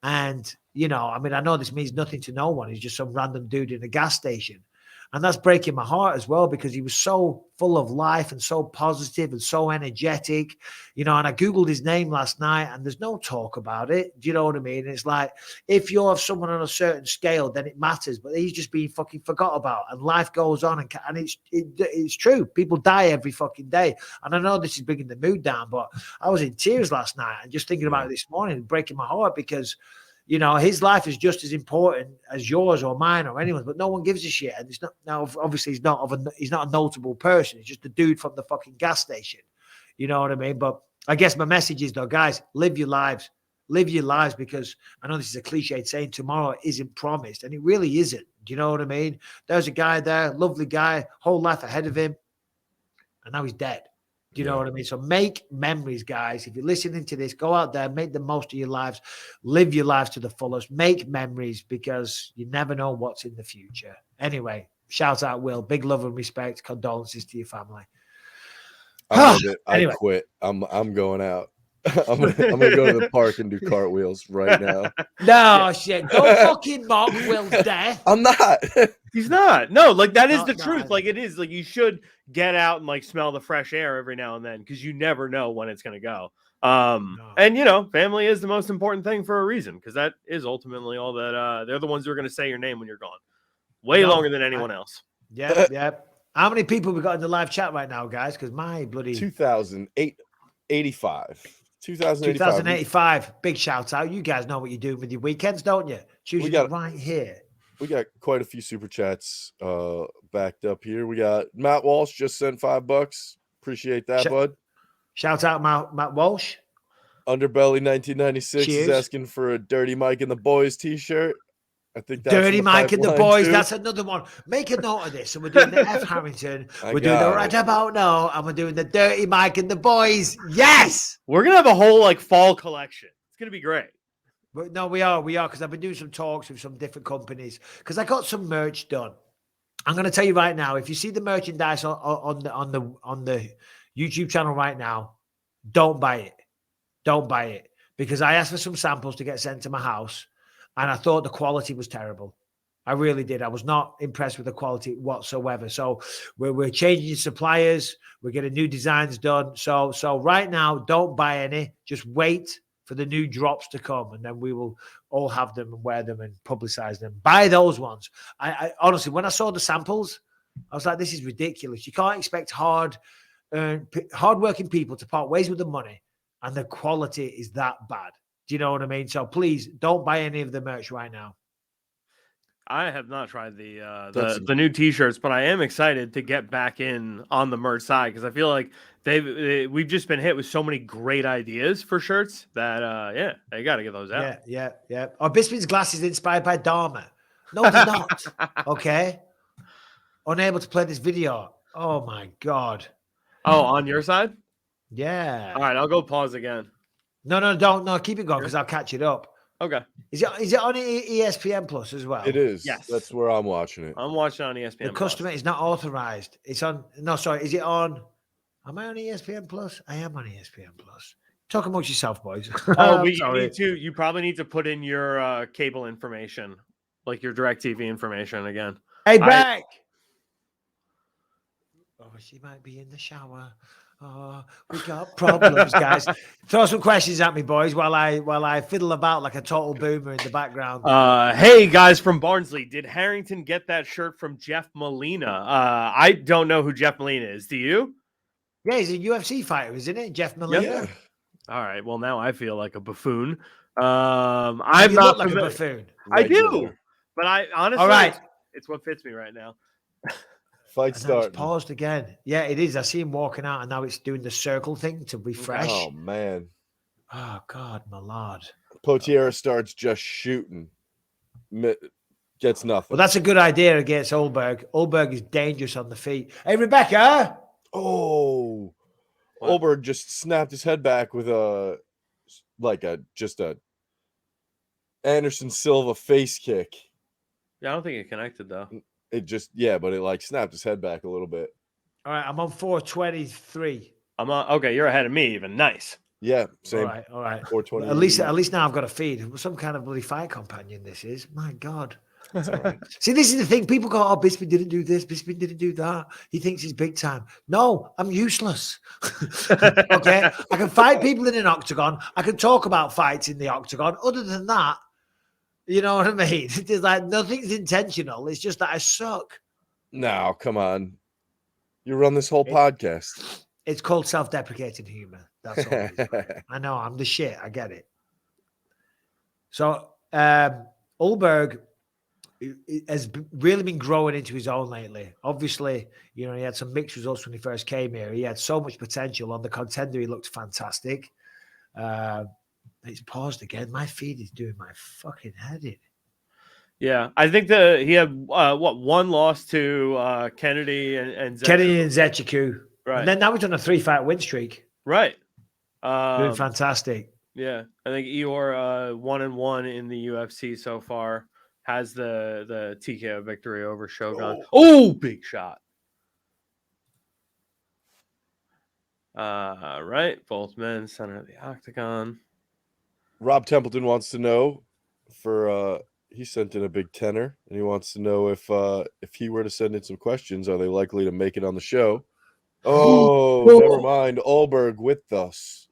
And, you know, I mean, I know this means nothing to no one. He's just some random dude in a gas station. And that's breaking my heart as well, because he was so full of life and so positive and so energetic, you know. And I Googled his name last night and there's no talk about it. Do you know what I mean? It's like, if you're someone on a certain scale, then it matters. But he's just being fucking forgot about, and life goes on. And it's true. People die every fucking day. And I know this is bringing the mood down, but I was in tears last night and just thinking about it this morning, breaking my heart, because you know, his life is just as important as yours or mine or anyone's, but no one gives a shit. And it's not, now, obviously, he's not a notable person. He's just a dude from the fucking gas station. You know what I mean? But I guess my message is, though, guys, live your lives. Live your lives, because I know this is a cliched saying tomorrow isn't promised, and it really isn't. Do you know what I mean? There's a guy there, lovely guy, whole life ahead of him, and now he's dead. Do you know what I mean? So make memories, guys. If you're listening to this, go out there, make the most of your lives, live your lives to the fullest, make memories, because you never know what's in the future. Anyway, shout out, Will. Big love and respect. Condolences to your family. I love it. Anyway. I quit. I'm going out. I'm gonna go to the park and do cartwheels right now. No shit. Don't fucking mock Will's death. I'm not. He's not. No, like that is Not the that. truth. Like it is. Like you should get out and like smell the fresh air every now and then, because you never know when it's gonna go. And you know, family is the most important thing for a reason, because that is ultimately all that they're the ones who are gonna say your name when you're gone. Way longer than anyone else. Yep. How many people we got in the live chat right now, guys? Because my bloody 2085. 2085. Big shout out. You guys know what you're doing with your weekends, don't you? Choosing it right here. We got quite a few super chats backed up here. We got Matt Walsh just sent $5. Appreciate that, bud. Shout out Matt Walsh. Underbelly 1996 is asking for a Dirty Mike and the Boys t-shirt. I think that's Dirty Mike and the Boys. Too. That's another one. Make a note of this. So we're doing the F Harrington. We're doing the Right About Now, and we're doing the Dirty Mike and the Boys. Yes, we're gonna have a whole like fall collection. It's gonna be great. But no, we are, because I've been doing some talks with some different companies, because I got some merch done. I'm going to tell you right now, if you see the merchandise on the YouTube channel right now, don't buy it. Don't buy it, because I asked for some samples to get sent to my house, and I thought the quality was terrible. I really did. I was not impressed with the quality whatsoever. So we're changing suppliers. We're getting new designs done. So right now, don't buy any. Just wait for the new drops to come, and then we will all have them and wear them and publicize them. Buy those ones. I honestly, when I saw the samples, I was like, this is ridiculous. You can't expect hardworking people to part ways with the money, and the quality is that bad. Do you know what I mean? So please don't buy any of the merch right now. I have not tried the new t-shirts, but I am excited to get back in on the merch side, because I feel like we've just been hit with so many great ideas for shirts that they got to get those out. Yeah. Oh, Bisping's glasses inspired by Dharma. No, they're not. Okay. Unable to play this video. Oh my God. Oh, on your side? Yeah. All right, I'll go pause again. No, don't. No, keep it going, because I'll catch it up. Okay. Is it on ESPN Plus as well? It is. Yes. That's where I'm watching it. I'm watching on ESPN. The customer is not authorized. It's on. No, sorry. Is it on? Am I on ESPN Plus? I am on ESPN Plus. Talk amongst yourself, boys. Oh, you probably need to put in your cable information, like your DirecTV information again. Hey, back. Oh, she might be in the shower. Oh, we got problems, guys. Throw some questions at me, boys, while I fiddle about like a total boomer in the background. Hey, guys from Barnsley, did Harrington get that shirt from Jeff Molina? I don't know who Jeff Molina is. Do you? Yeah, he's a UFC fighter, isn't it? Jeff Molina. Yeah. All right. Well, now I feel like a buffoon. You I'm look not like a buffoon. I do, but I honestly, all right, it's what fits me right now. Fight starting. It's paused again. Yeah, it is. I see him walking out, and now it's doing the circle thing to refresh. Oh man. Oh God, my lord. Potiera starts just shooting. Gets nothing. Well, that's a good idea against Olberg. Olberg is dangerous on the feet. Hey, Rebecca. Oh. Olberg just snapped his head back with a Anderson Silva face kick. Yeah, I don't think it connected though. It just, but it like snapped his head back a little bit. All right, I'm on 423. I'm on. Okay, you're ahead of me. Even nice. Yeah, same. All right. 420. At least now I've got a feed. Some kind of bloody fight companion. This is, my God. That's all right. See, this is the thing. People go, "Oh, Bisping didn't do this. Bisping didn't do that. He thinks he's big time." No, I'm useless. Okay, I can fight people in an octagon. I can talk about fights in the octagon. Other than that, you know what I mean? It's like nothing's intentional. It's just that I suck. No, come on. You run this whole podcast. It's called self-deprecating humor. That's all it is. I know I'm the shit. I get it. So Ulberg has really been growing into his own lately. Obviously, he had some mixed results when he first came here. He had so much potential. On the Contender, he looked fantastic. It's paused again. My feed is doing my fucking head in. Yeah, I think he had one loss to Kennedy and Zechiku. Right. And then now he's on a 3-fight win streak. Right. Doing fantastic. Yeah, I think Eeyore 1-1 in the UFC so far. Has the TKO victory over Shogun. Oh, big shot. Right. Both men center of the octagon. Rob Templeton wants to know he sent in a big tenor, and he wants to know if he were to send in some questions, are they likely to make it on the show? Oh, never mind. Ulberg with us.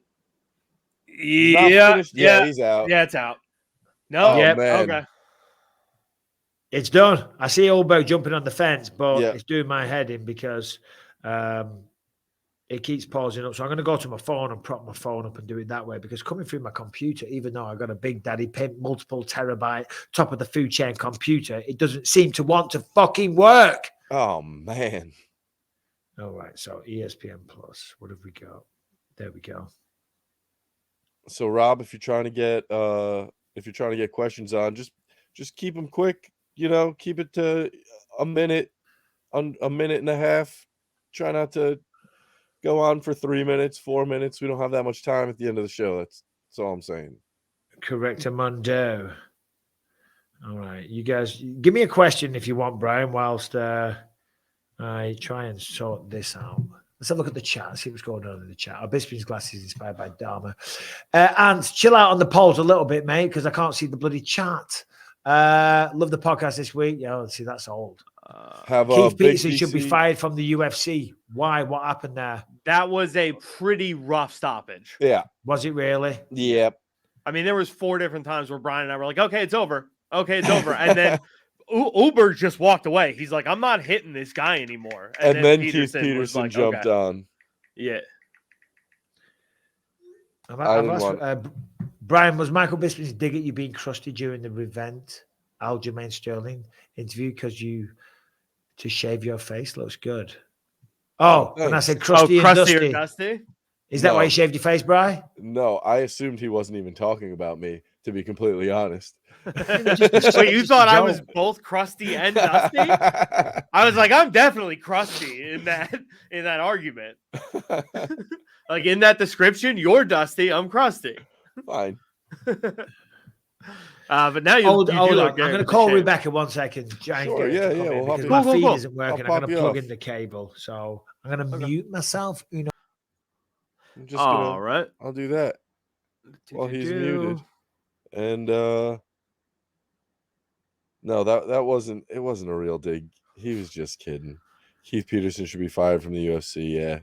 Yeah, he's out. Yeah, it's out. No, man. Okay. It's done. I see Ulberg jumping on the fence, but Yeah. it's doing my head in because it keeps pausing up. So I'm going to go to my phone and prop my phone up and do it that way, because coming through my computer, even though I've got a big daddy pimp, multiple terabyte, top of the food chain computer, it doesn't seem to want to fucking work. Oh, man. All right. So ESPN Plus. What have we got? There we go. So Rob, if you're trying to get questions on, just keep them quick. Keep it to a minute and a half. Try not to go on for 3 minutes, 4 minutes. We don't have that much time at the end of the show. That's all I'm saying. Correct, Amundo. All right. You guys, give me a question if you want, Brian, whilst I try and sort this out. Let's have a look at the chat, see what's going on in the chat. Our Bisping's glasses inspired by Dharma. And chill out on the polls a little bit, mate, because I can't see the bloody chat. Love the podcast this week. Yeah, see, that's old. Keith Peterson should be fired from the UFC. Why? What happened there? That was a pretty rough stoppage. Yeah. Was it really? Yep. I mean, there was 4 different times where Brian and I were like, okay, it's over. Okay, it's over. And then Ulberg just walked away. He's like, I'm not hitting this guy anymore. And then Keith Peterson jumped on. Yeah. Brian, was Michael Bisping's dig at you being crusty during the event, Aljamain Sterling interview, because to shave your face looks good? Oh, when I said crusty and dusty. Is that why you shaved your face, Brian? No, I assumed he wasn't even talking about me, to be completely honest. Wait, you thought I was both crusty and dusty? I was like, I'm definitely crusty in that argument. Like in that description, you're dusty, I'm crusty. Fine. But now you do look good. I'm going to call Rebecca 1 second. Sure, yeah. Because my feed isn't working. I'm going to plug in the cable. So I'm going to mute myself. All right. I'll do that while he's muted. And no, that wasn't a real dig. He was just kidding. Keith Peterson should be fired from the UFC. Yeah,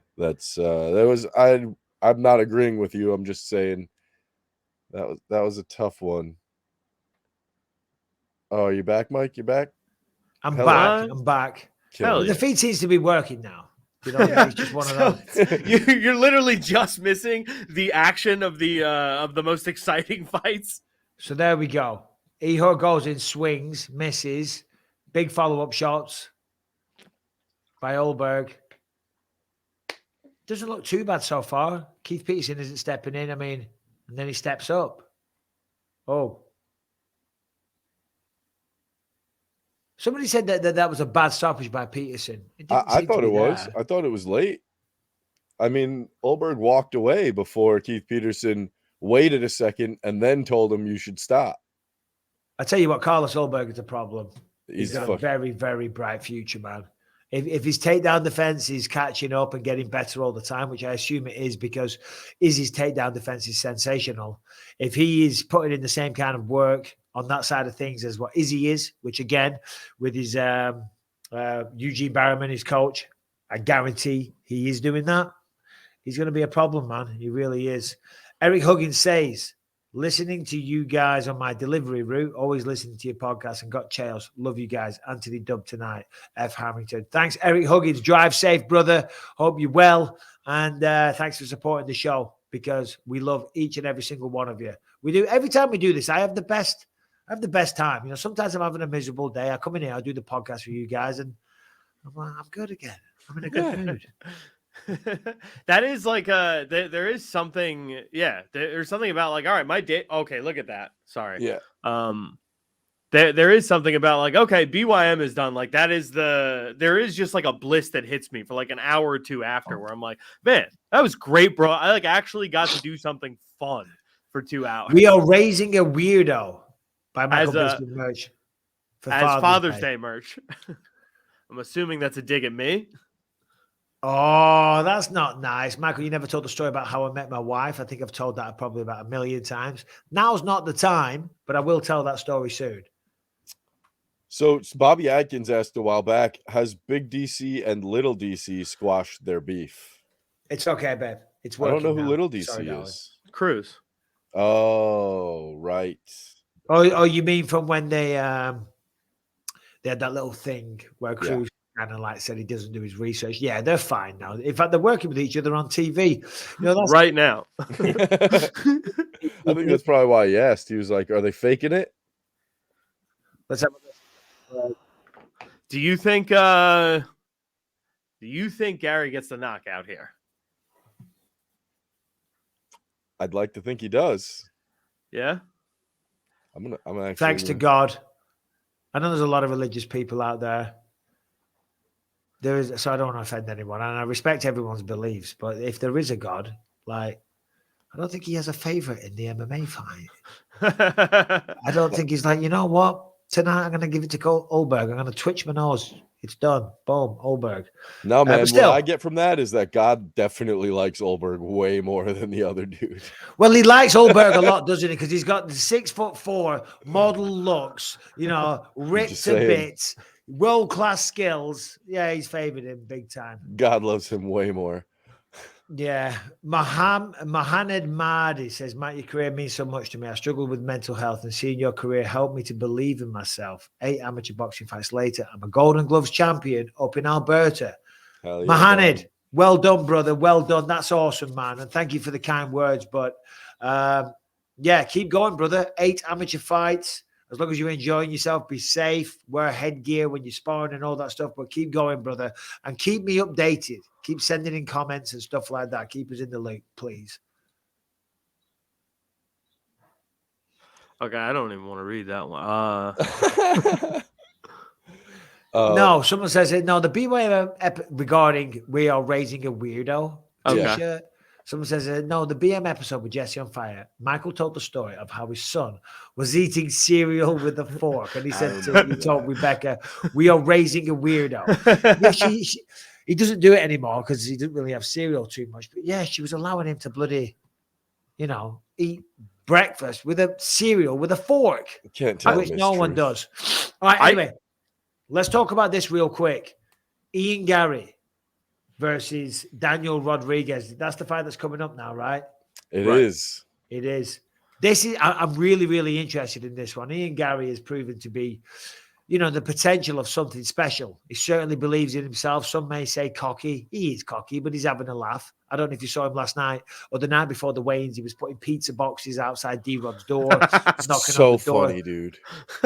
I'm not agreeing with you. I'm just saying that was a tough one. Oh, are you back, Mike? You back? I'm back. The feed seems to be working now. It's just one of those. You're literally just missing the action of the most exciting fights. So there we go. Ehor goes in, swings, misses, big follow-up shots by Ulberg. Doesn't look too bad so far. Keith Peterson isn't stepping in. And then he steps up. Oh. Somebody said that was a bad stoppage by Peterson. I thought it was. I thought it was late. Ulberg walked away before Keith Peterson waited a second and then told him you should stop. I tell you what, Carlos Ulberg is a problem. He's got a very, very bright future, man. If his takedown defense is catching up and getting better all the time, which I assume it is because Izzy's takedown defense is sensational. If he is putting in the same kind of work on that side of things as what Izzy is, which again, with his Eugene Barrowman, his coach, I guarantee he is doing that. He's going to be a problem, man. He really is. Eric Huggins says, listening to you guys on my delivery route, always listening to your podcast and got chills. Love you guys. Anthony Dubb tonight. F. Harrington. Thanks, Eric Huggins. Drive safe, brother. Hope you're well. And thanks for supporting the show because we love each and every single one of you. We do. Every time we do this, I have the best time. You know, sometimes I'm having a miserable day. I come in here, I do the podcast for you guys, and I'm like, I'm good again. I'm in a good mood. That is like there is something, there's something about like, all right, my day, okay, look at that, sorry, there is something about like, okay, BYM is done, like there is just like a bliss that hits me for like an hour or two after where I'm like, man, that was great, bro. I like actually got to do something fun for 2 hours. We are raising a weirdo by Michael Bisping merch for Father's Day merch. I'm assuming that's a dig at me. Oh, that's not nice. Michael, you never told the story about how I met my wife. I think I've told that probably about 1 million times. Now's not the time, but I will tell that story soon. So Bobby Atkins asked a while back, has Big DC and Little DC squashed their beef? It's okay, babe. It's working. I don't know who now. Little DC Sorry, is. Cruz. Oh, right. Oh, you mean from when they had that little thing where Cruz kind of like said he doesn't do his research. Yeah, they're fine now. In fact, they're working with each other on TV. You know, that's right now. I think that's probably why he asked. He was like, "Are they faking it?" Let's have a Do you think Gary gets the knockout here? I'd like to think he does. Yeah. I'm actually thanks to God. I know there's a lot of religious people out there. There is, so I don't want to offend anyone, and I respect everyone's beliefs. But if there is a God, like, I don't think he has a favorite in the MMA fight. I don't think he's like, you know what? Tonight I'm going to give it to Oldberg. I'm going to twitch my nose. It's done. Boom, Oldberg. No, man. What I get from that is that God definitely likes Oldberg way more than the other dude. Well, he likes Oldberg a lot, doesn't he? Because he's got the 6'4" model looks, you know, ripped to bits, world-class skills. Yeah, he's favored him big time. God loves him way more. Yeah. Mohamed Mahdi says, Matt, your career means so much to me. I struggled with mental health, and seeing your career helped me to believe in myself. 8 amateur boxing fights later, I'm a Golden Gloves champion up in Alberta. Hell yeah, Mohamed, well done, brother. Well done. That's awesome, man. And thank you for the kind words. But yeah, keep going, brother. 8 amateur fights. As long as you're enjoying yourself, be safe, wear headgear when you're sparring and all that stuff. But keep going, brother. And keep me updated. Keep sending in comments and stuff like that. Keep us in the loop, please. Okay, I don't even want to read that one. No, someone says it. No, the BYM regarding we are raising a weirdo t-shirt. Okay. Someone says, no, the BM episode with Jesse on Fire, Michael told the story of how his son was eating cereal with a fork. And he said, he told Rebecca, we are raising a weirdo. Yeah, he doesn't do it anymore because he didn't really have cereal too much. But yeah, she was allowing him to bloody, you know, eat breakfast with a cereal with a fork. Can't tell which no one does. All right, anyway, let's talk about this real quick. Ian Gary versus Daniel Rodriguez. That's the fight that's coming up now, right? It is. It is. This is. I'm really, really interested in this one. Ian Gary has proven to be, you know, the potential of something special. He certainly believes in himself. Some may say cocky. He is cocky, but he's having a laugh. I don't know if you saw him last night or the night before the weigh-ins. He was putting pizza boxes outside D-Rod's door. knocking so on the door. funny, dude.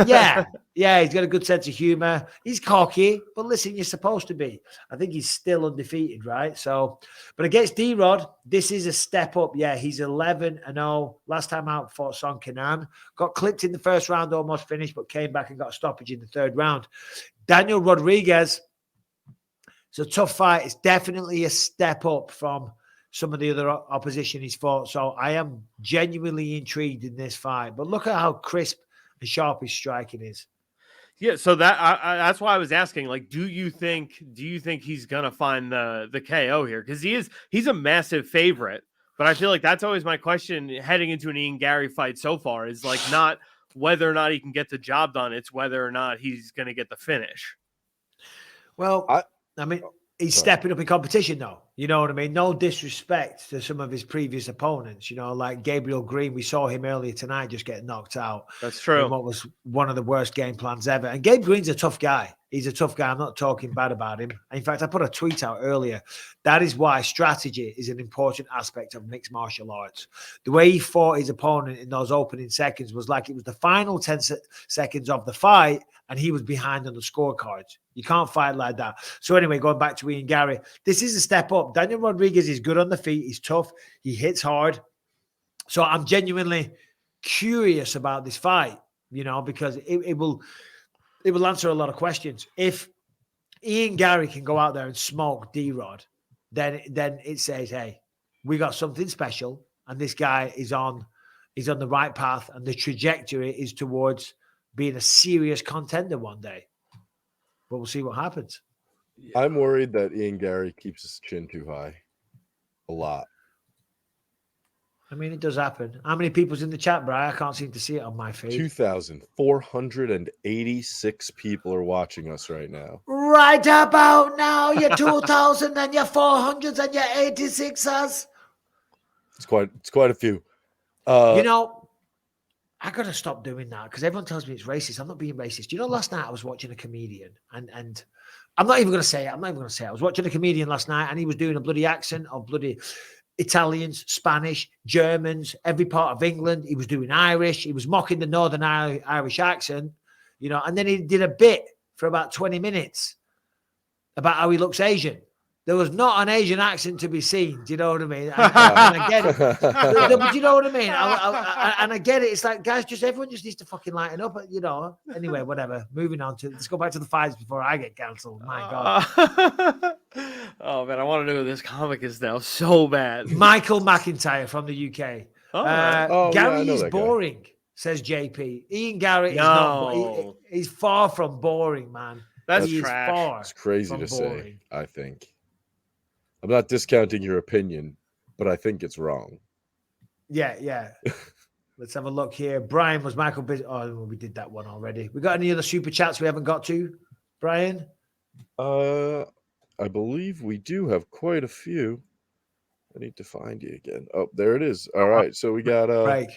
Yeah. He's got a good sense of humor. He's cocky, but listen, you're supposed to be. I think he's still undefeated, right? So, but against D-Rod, this is a step up. Yeah, he's 11-0. Last time out, fought Son Kenan. Got clipped in the first round, almost finished, but came back and got a stoppage in the third round. Daniel Rodriguez, it's a tough fight. It's definitely a step up from some of the other opposition he's fought. So I am genuinely intrigued in this fight. But look at how crisp and sharp his striking is. Yeah, so that's why I was asking. Like, do you think he's gonna find the KO here? Because he's a massive favorite. But I feel like that's always my question heading into an Ian Gary fight so far is like not whether or not he can get the job done, it's whether or not he's gonna get the finish. Well, I mean, he's Sorry. stepping up in competition, though. You know what I mean? No disrespect to some of his previous opponents. You know, like Gabriel Green, we saw him earlier tonight just get knocked out. That's true. In what was one of the worst game plans ever. And Gabe Green's a tough guy. He's a tough guy. I'm not talking bad about him. In fact, I put a tweet out earlier. That is why strategy is an important aspect of mixed martial arts. The way he fought his opponent in those opening seconds was like it was the final 10 seconds of the fight and he was behind on the scorecards. You can't fight like that. So anyway, going back to Ian Gary, this is a step up. Daniel Rodriguez is good on the feet. He's tough. He hits hard. So I'm genuinely curious about this fight, you know, because it will answer a lot of questions. If Ian Gary can go out there and smoke D-Rod, then it says, hey, we got something special, and this guy is on the right path, and the trajectory is towards being a serious contender one day. But we'll see what happens. I'm worried that Ian Gary keeps his chin too high. A lot. I mean, it does happen. How many people's in the chat, Brian? I can't seem to see it on my feed. 2,486 people are watching us right now. Right about now, your 2,000 and your 400s and your 86ers. It's quite a few. You know, I got to stop doing that because everyone tells me it's racist. I'm not being racist. You know, last night I was watching a comedian and I'm not even going to say it. I was watching a comedian last night and he was doing a bloody accent of bloody Italians, Spanish, Germans, every part of England. He was doing Irish. He was mocking the Northern Irish accent, you know, and then he did a bit for about 20 minutes about how he looks Asian. There was not an Asian accent to be seen. Do you know what I mean? And I get it. Do you know what I mean? And I get it. It's like, guys, everyone just needs to fucking lighten up, you know. Anyway, whatever. Moving on let's go back to the fights before I get cancelled. My God. Oh, man, I want to know who this comic is now so bad. Michael McIntyre from the UK. Gary is boring, says JP. Ian Gary is not. He's far from boring, man. That's trash. It's crazy to say, I think. I'm not discounting your opinion, but I think it's wrong. Yeah. Let's have a look here. Brian was Michael. Oh, we did that one already. We got any other super chats we haven't got to, Brian? I believe we do have quite a few. I need to find you again. Oh, there it is. All right. So we got Craig.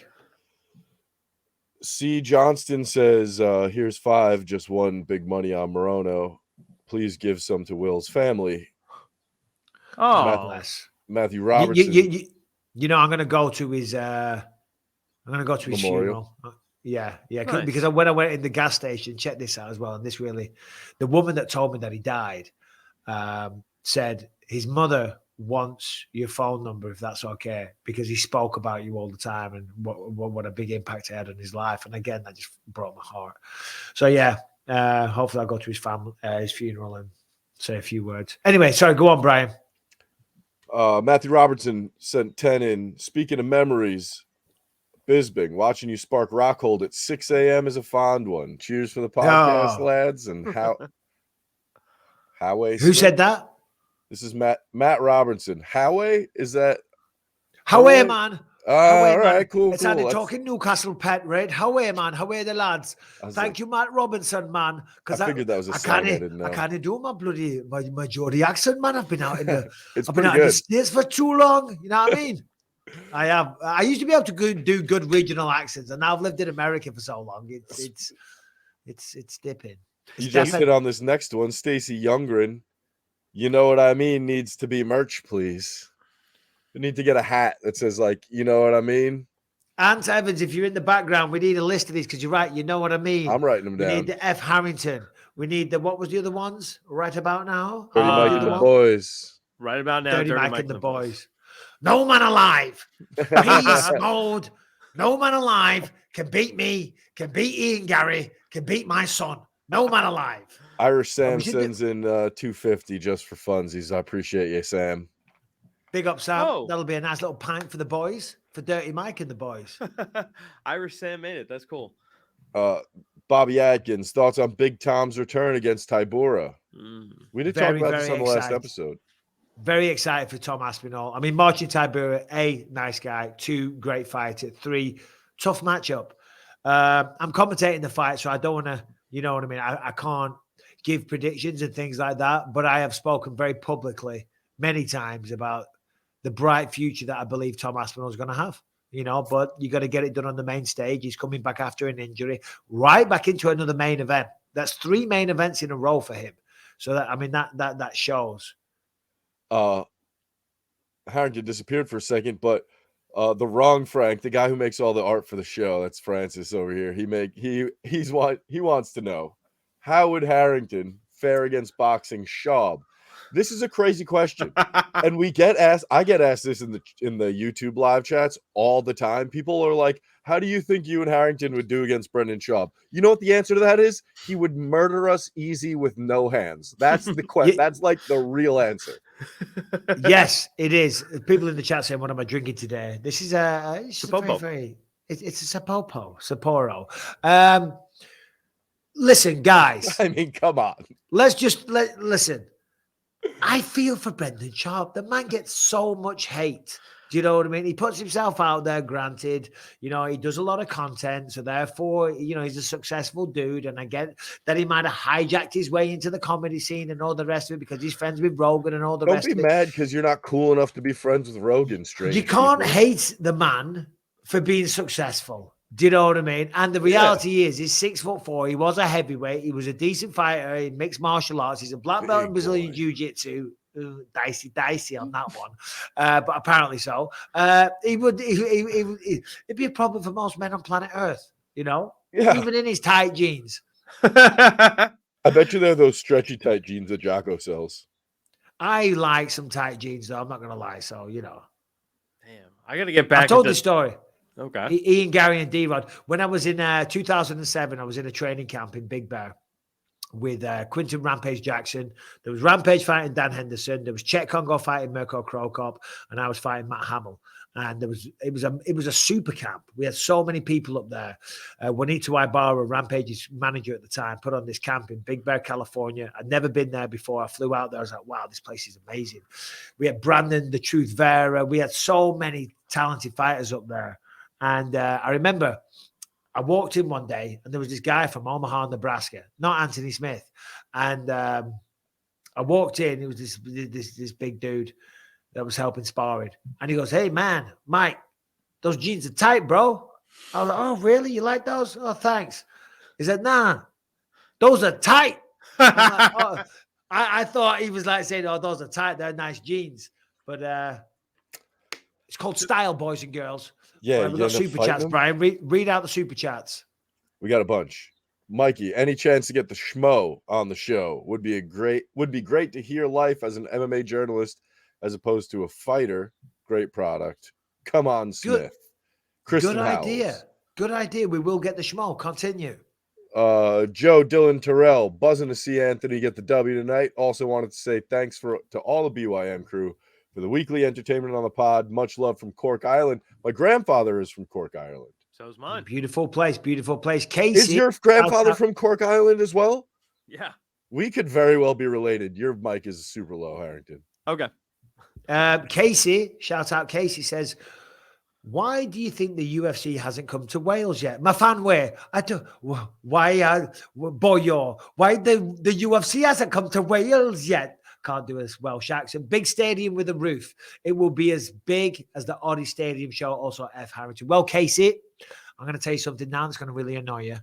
C. Johnston says, here's 5, just won big money on Morono. Please give some to Will's family. Oh, Matthew Robertson. You know, I'm going to go to his funeral. Yeah, nice. Because when I went in the gas station, check this out as well. And the woman that told me that he died said his mother wants your phone number if that's okay, because he spoke about you all the time and what a big impact it had on his life. And again, that just broke my heart. So yeah, hopefully I'll go to his family, his funeral and say a few words. Anyway, sorry, go on, Brian. Matthew Robertson sent 10 in. Speaking of memories, Bisping, watching you spark Rockhold at 6 a.m. is a fond one. Cheers for the podcast, lads. And Howie. Who said that? This is Matt Robertson. Howie? Is that Howie, man? All right, cool. It's Andy talking Newcastle pet red. Howie, man? Howie, the lads? Thank you, Matt Robinson, man. Because I figured that was a sign I didn't know. I can't do my Geordie accent, man. I've been out in the the States for too long. You know what I mean? I have. I used to be able to do good regional accents, and now I've lived in America for so long. It's dipping. You just hit on this next one, Stacey Youngren. You know what I mean? Needs to be merch, please. We need to get a hat that says, like, you know what I mean? Ant Evans, if you're in the background, we need a list of these because you're right. You know what I mean? I'm writing them down. We need the F. Harrington. We need what was the other ones right about now? Dirty Mike and the Boys. Right about now, Dirty Mike and the Boys. No man alive. Peace mode. No man alive can beat me, can beat Ian Gary, can beat my son. No man alive. Irish Sam sends in 250 just for funsies. I appreciate you, Sam. Big up, Sam. Oh. That'll be a nice little pint for the boys, for Dirty Mike and the Boys. Irish Sam made it. That's cool. Bobby Atkins, thoughts on Big Tom's return against Tybura. We did talk Very, about this very on the last excited. episode. Very excited for Tom Aspinall. I mean, Marcin Tybura, A, nice guy. 2, great fighter. 3, tough matchup. I'm commentating the fight, so I don't want to, you know what I mean? I can't give predictions and things like that, but I have spoken very publicly many times about the bright future that I believe Tom Aspinall is going to have. You know, but you got to get it done on the main stage. He's coming back after an injury, right back into another main event. That's 3 main events in a row for him. So that, I mean, that shows. Harrington disappeared for a second, but the wrong Frank, the guy who makes all the art for the show, that's Francis over here. He wants to know, how would Harrington fare against boxing Schaub? This is a crazy question. And I get asked this in the YouTube live chats all the time. People are like, how do you think you and Harrington would do against Brendan Schaub? You know what the answer to that is? He would murder us easy with no hands. That's the question. That's like the real answer. Yes, it is. People in the chat saying, what am I drinking today? This is it's a Sapporo. Listen, guys. I mean, come on. Listen. I feel for Brendan Schaub. The man gets so much hate. Do you know what I mean? He puts himself out there, granted. You know, he does a lot of content. So therefore, you know, he's a successful dude. And I get that he might have hijacked his way into the comedy scene and all the rest of it because he's friends with Rogan and all the rest of it. Don't be mad because you're not cool enough to be friends with Rogan, strange. You can't hate the man for being successful. Do you know what I mean? And the reality is, he's 6'4". He was a heavyweight. He was a decent fighter in mixed martial arts. He's a black belt in Brazilian Jiu-Jitsu. Dicey on that one, but apparently so. It'd be a problem for most men on planet Earth, you know, even in his tight jeans. I bet you they're those stretchy tight jeans that Jocko sells. I like some tight jeans, though. I'm not gonna lie. So you know, damn, I gotta get back. I told the story. Okay. Ian, Gary, and D-Rod. When I was in 2007, I was in a training camp in Big Bear with Quinton Rampage Jackson. There was Rampage fighting Dan Henderson. There was Chet Congo fighting Mirko Krokop, and I was fighting Matt Hamill. And it was a super camp. We had so many people up there. Juanito Ibarra, Rampage's manager at the time, put on this camp in Big Bear, California. I'd never been there before. I flew out there. I was like, wow, this place is amazing. We had Brandon, the Truth Vera. We had so many talented fighters up there. And I remember I walked in one day and there was this guy from Omaha, Nebraska, not Anthony Smith. And I walked in, it was this big dude that was helping sparring. And he goes, hey, man, Mike, those jeans are tight, bro. I was like, oh, really? You like those? Oh, thanks. He said, nah, those are tight. Like, oh. I thought he was like saying, oh, those are tight. They're nice jeans. But it's called style, boys and girls. Yeah, we got super chats, Brian. Read out the super chats. We got a bunch. Mikey, any chance to get the schmo on the show would be great to hear life as an MMA journalist as opposed to a fighter. Great product. Come on, Smith. Kristen Howells. Good idea. We will get the schmo. Continue. Joe Dylan Terrell, buzzing to see Anthony get the W tonight. Also wanted to say thanks to all the BYM crew for the weekly entertainment on the pod. Much love from Cork Island. My grandfather is from Cork Island. So is mine. Beautiful place. Beautiful place. Casey. Is your grandfather from Cork Island as well? Yeah. We could very well be related. Your mic is super low, Harrington. Okay. Casey, shout out Casey, says, why do you think the UFC hasn't come to Wales yet? My fan way. Why the UFC hasn't come to Wales yet? Can't do a Welsh accent. Big stadium with a roof. It will be as big as the Audi Stadium show. Also, F. Harrington. Well, Casey, I'm going to tell you something now that's going to really annoy you.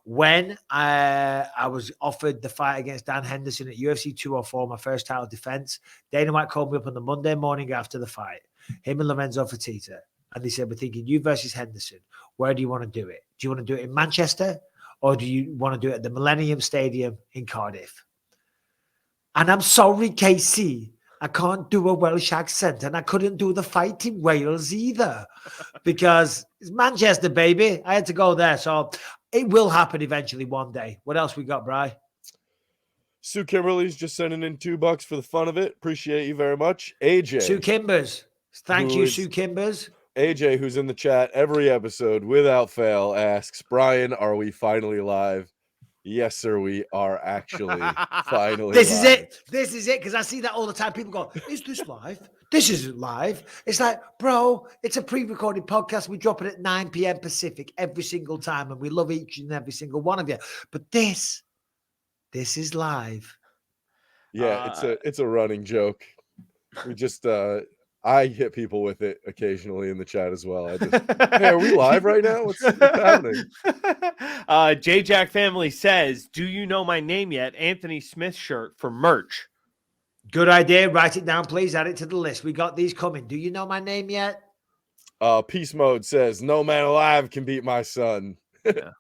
When I was offered the fight against Dan Henderson at UFC 204, my first title defense, Dana White called me up on the Monday morning after the fight, him and Lorenzo Fertitta, and they said, we're thinking you versus Henderson. Where do you want to do it? Do you want to do it in Manchester or do you want to do it at the Millennium Stadium in Cardiff? And I'm sorry, Casey, I can't do a Welsh accent and I couldn't do the fight in Wales either because it's Manchester, baby. I had to go there. So it will happen eventually one day. What else we got, Bri? Sue Kimberly's just sending in $2 for the fun of it. Appreciate you very much. AJ. Sue Kimbers. Thank you, Sue Kimbers. AJ, who's in the chat every episode without fail, asks, Brian, are we finally live? Yes, sir, we are actually finally This live. is it. This is it. Because I see that all the time. People go, is this live? This isn't live. It's like, bro, it's a pre-recorded podcast. We drop it at 9 p.m. Pacific every single time. And we love each and every single one of you. But this is live. Yeah, it's a running joke. We just I hit people with it occasionally in the chat as well. I just, hey, are we live right now? What's happening? J Jack family says, do you know my name yet? Anthony Smith shirt for merch. Good idea. Write it down, please. Add it to the list. We got these coming. Do you know my name yet? Peace Mode says, no man alive can beat my son.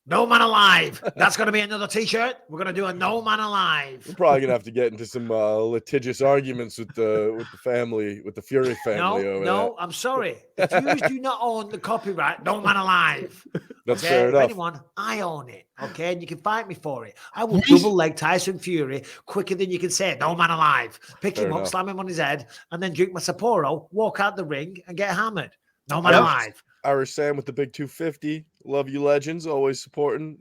No man alive. That's going to be another t-shirt. We're going to do a no man alive. We're probably gonna have to get into some litigious arguments with the family, with the Fury family over No, that. I'm sorry. The Furies do not own the copyright. No man alive. That's okay? fair If enough. anyone, I own it. Okay, and you can fight me for it. I will double leg Tyson Fury quicker than you can say no man alive. Pick Fair him up, enough. slam him on his head, and then drink my Sapporo, walk out the ring, and get hammered. No man alive. Irish Sam with the big 250. Love you, legends. Always supporting.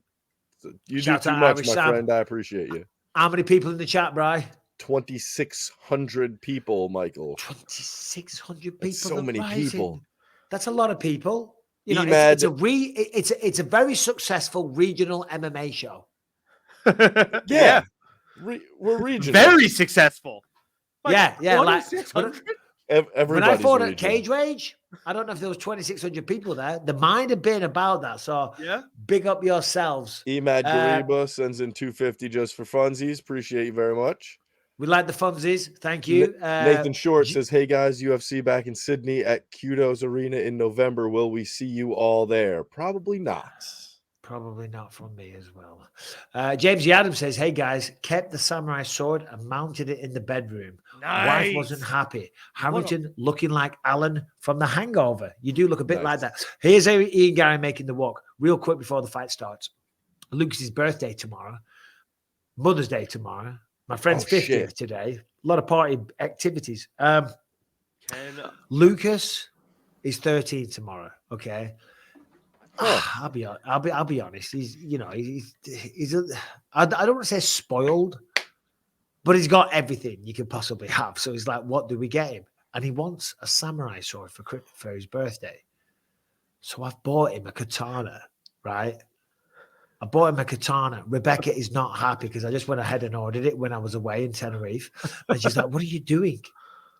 You Shout do too out much, Irish my Sam. friend. I appreciate you. How many people in the chat, Bri? 2,600 people, Michael. 2,600 people. That's so many rising. people. That's a lot of people. You know, Emad- it's a very successful regional MMA show. Yeah. We're regional. Very successful. Yeah. Like, 2,600? when I Everybody's fought at regional. Cage Rage, I don't know if there was 2,600 people there. There might have been about that. So Yeah. big up yourselves. Emad Gariba sends in 250 just for funsies. Appreciate you very much. We like the funsies. Thank you. Nathan Short says, hey guys, UFC back in Sydney at Kudos Arena in November. Will we see you all there? Probably not. Probably not from me as well. James Adams says, hey guys, kept the samurai sword and mounted it in the bedroom. Nice. Wife wasn't happy. Harrington looking like Alan from The Hangover. You do look a bit like that. Here's Ian Gary making the walk real quick before the fight starts. Lucas's birthday tomorrow. Mother's Day tomorrow. My friend's 50th today. A lot of party activities. Lucas is 13 tomorrow. Okay. I'll be honest. He's I don't want to say spoiled, but he's got everything you can possibly have. So he's like, what do we get him? And he wants a samurai sword for his birthday. So I've bought him a katana, right? I bought him a katana. Rebecca is not happy because I just went ahead and ordered it when I was away in Tenerife. And she's like, what are you doing?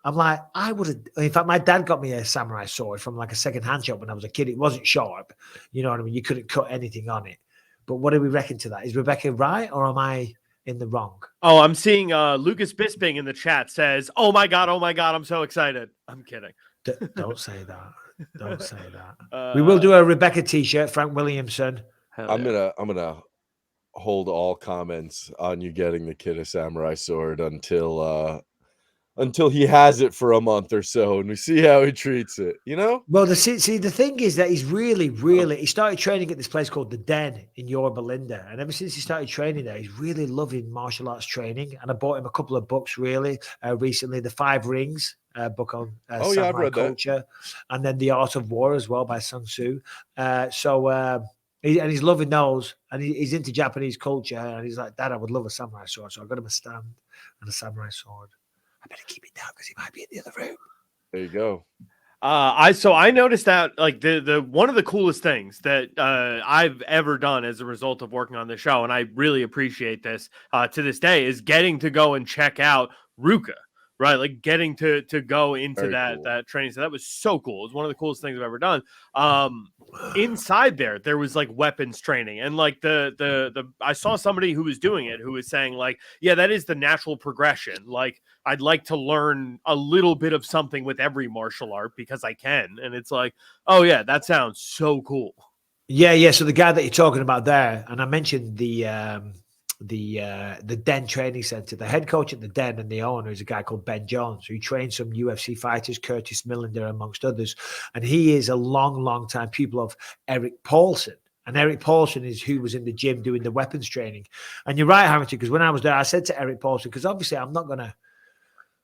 I'm like, I would have. In fact, my dad got me a samurai sword from like a second-hand shop when I was a kid. It wasn't sharp. You know what I mean? You couldn't cut anything on it. But what do we reckon to that? Is Rebecca right or am I in the wrong? Oh, I'm seeing Lucas Bisping in the chat says, oh my God, I'm so excited. I'm kidding. Don't say that. Don't say that. We will do a Rebecca t-shirt, Frank Williamson. I'm gonna hold all comments on you getting the kid a samurai sword until he has it for a month or so and we see how he treats it, you know? Well, the thing is that he's really, he started training at this place called The Den in Yorba Linda. And ever since he started training there, he's really loving martial arts training. And I bought him a couple of books really recently, The Five Rings book on samurai culture, and then The Art of War as well by Sun Tzu. And he's loving those, and he's into Japanese culture. And he's like, Dad, I would love a samurai sword. So I got him a stand and a samurai sword. I better keep it down because he might be in the other room. There you go. I noticed that like the one of the coolest things that I've ever done as a result of working on the show, and I really appreciate this to this day, is getting to go and check out Ruka. Right, like getting to go into that training. So that was so cool. It was one of the coolest things I've ever done. Inside there was like weapons training, and like the I saw somebody who was doing it who was saying like, yeah, that is the natural progression. Like I'd like to learn a little bit of something with every martial art because I can, and it's like, oh yeah, that sounds so cool. Yeah. So the guy that you're talking about there, and I mentioned the Den training center. The head coach at the Den and the owner is a guy called Ben Jones, who trains some UFC fighters, Curtis Millender amongst others, and he is a long time pupil of Eric Paulson. And Eric Paulson is who was in the gym doing the weapons training. And you're right, Harrington, because when I was there, I said to Eric Paulson, because obviously I'm not going to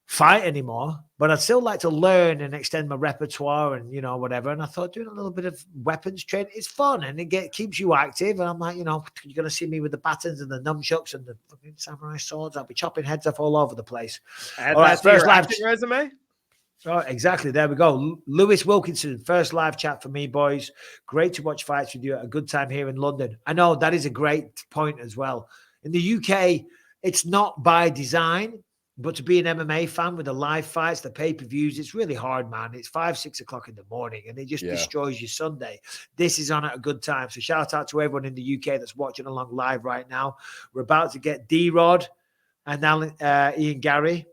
fight anymore, but I'd still like to learn and extend my repertoire and, you know, whatever. And I thought doing a little bit of weapons training is fun and it keeps you active. And I'm like, you know, you're going to see me with the batons and the nunchucks and the fucking samurai swords. I'll be chopping heads off all over the place. Add All that right, to first your live acting resume. Oh, exactly. There we go. Lewis Wilkinson, first live chat for me, boys. Great to watch fights with you at a good time here in London. I know that is a great point as well. In the UK, it's not by design, but to be an MMA fan with the live fights, the pay-per-views, it's really hard, man. It's 5, 6 o'clock in the morning, and it just destroys your Sunday. This is on at a good time. So shout out to everyone in the UK that's watching along live right now. We're about to get D-Rod and now Ian Gary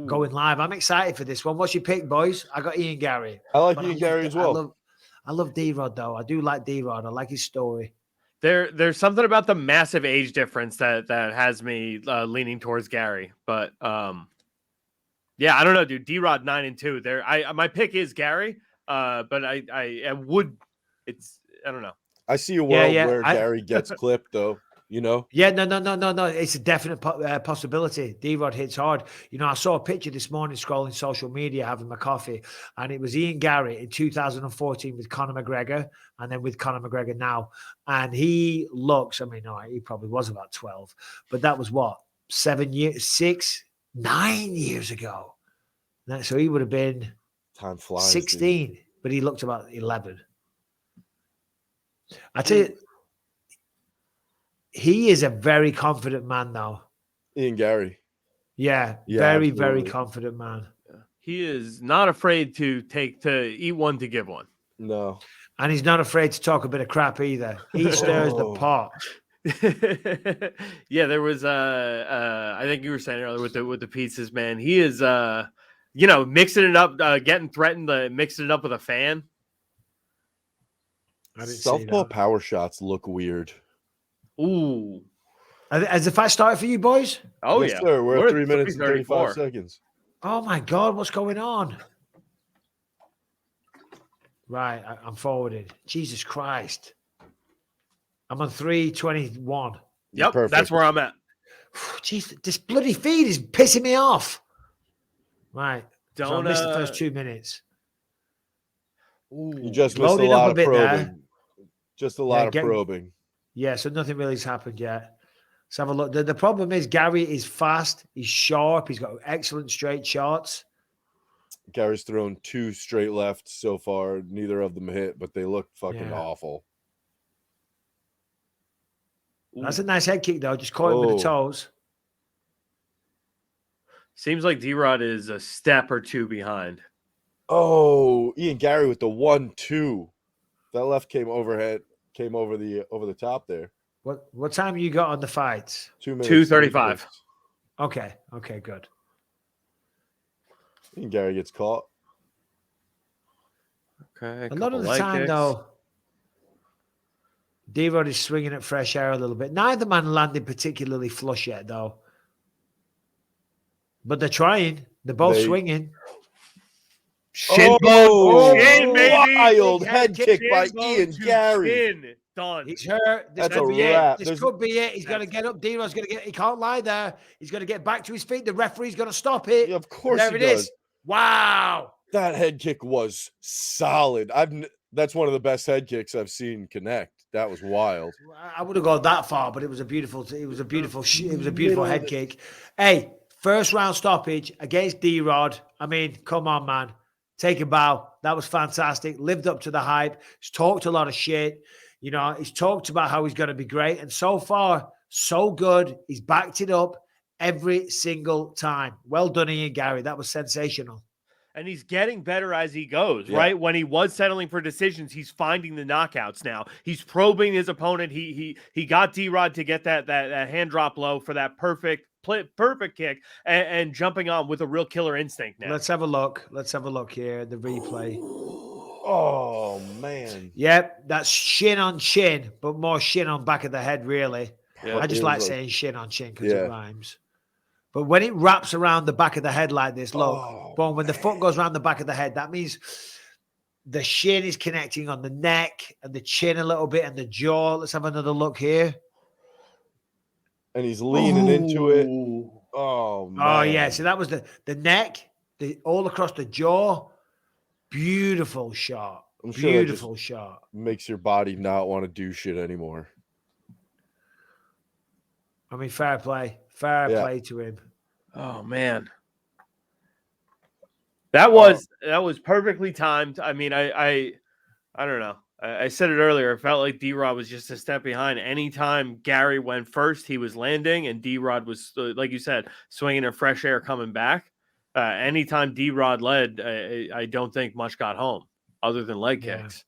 going live. I'm excited for this one. What's your pick, boys? I got Ian Gary. I like Ian Gary as well. I love D-Rod, though. I do like D-Rod. I like his story. There's something about the massive age difference that has me leaning towards Gary. But yeah, I don't know, dude. D-Rod 9-2. My pick is Gary. But I would. I don't know. I see a world where Gary gets clipped, though. You know? Yeah, no. It's a definite possibility. D-Rod hits hard. You know, I saw a picture this morning scrolling social media, having my coffee, and it was Ian Gary in 2014 with Conor McGregor, and then with Conor McGregor now. And he looks, I mean, no, he probably was about 12, but that was what, 9 years ago. So he would have been time flies, 16, dude. But he looked about 11. I tell you, he is a very confident man now. Ian Gary. Yeah, very, absolutely. Very confident man. He is not afraid to eat one to give one. No. And he's not afraid to talk a bit of crap either. He stirs the pot. Yeah, there was I think you were saying earlier with the pizzas, man. He is you know, mixing it up, getting threatened, mixing it up with a fan. Southpaw power shots look weird. Ooh. Has the fight started for you boys? Oh, yes, sir. We're at 3 minutes and 35 seconds. Oh, my God. What's going on? Right. I'm forwarded. Jesus Christ. I'm on 3:21. Yep. Perfect. That's where I'm at. Jeez, this bloody feed is pissing me off. Right. So I missed the first 2 minutes. Ooh. You just missed a lot of probing. There. Just a lot of probing. Yeah, so nothing really has happened yet. Let's have a look. The problem is Gary is fast. He's sharp. He's got excellent straight shots. Gary's thrown 2 straight lefts so far. Neither of them hit, but they look fucking awful. That's a nice head kick, though. Just caught him with the toes. Seems like D-Rod is a step or 2 behind. Oh, Ian Gary with the 1-2. That left came overhead. Came over the top there. What time you got on the fights? 2 minutes. 2:35. Okay, good. And Gary gets caught. Okay. A lot of the time, though, D-Rod is swinging at fresh air a little bit. Neither man landed particularly flush yet, though. But they're trying. They're both swinging. Shin, baby. Wild head kick by Ian Gary. Done. He's hurt. This could be it. This could be it. He's going to get up. D-Rod's going to get. He can't lie there. He's going to get back to his feet. The referee's going to stop it. Yeah, of course, there it is. Wow. That head kick was solid. That's one of the best head kicks I've seen connect. That was wild. I would have gone that far, but it was a beautiful head kick. Hey, first round stoppage against D-Rod. I mean, come on, man. Take a bow. That was fantastic. Lived up to the hype. He's talked a lot of shit. You know, he's talked about how he's going to be great. And so far, so good. He's backed it up every single time. Well done, Ian Gary. That was sensational. And he's getting better as he goes, right? When he was settling for decisions, he's finding the knockouts now. He's probing his opponent. He got D-Rod to get that hand drop low for that perfect kick and jumping on with a real killer instinct now. Let's have a look. Here, the replay. Oh, man. Yep, that's shin on chin, but more shin on back of the head, really. Yeah, I just like saying shin on chin because it rhymes. But when it wraps around the back of the head like this, look, boom, when the foot goes around the back of the head, that means the shin is connecting on the neck and the chin a little bit and the jaw. Let's have another look here. And he's leaning into it. Oh man. Oh yeah, so that was the neck, all across the jaw. Beautiful shot. I'm sure that just Beautiful shot. makes your body not want to do shit anymore. I mean, fair play. Fair Yeah. play to him. Oh man. That was perfectly timed. I mean, I don't know. I said it earlier. It felt like D-Rod was just a step behind. Anytime Gary went first, he was landing, and D-Rod was, like you said, swinging in fresh air coming back. Anytime D-Rod led, I don't think much got home other than leg kicks.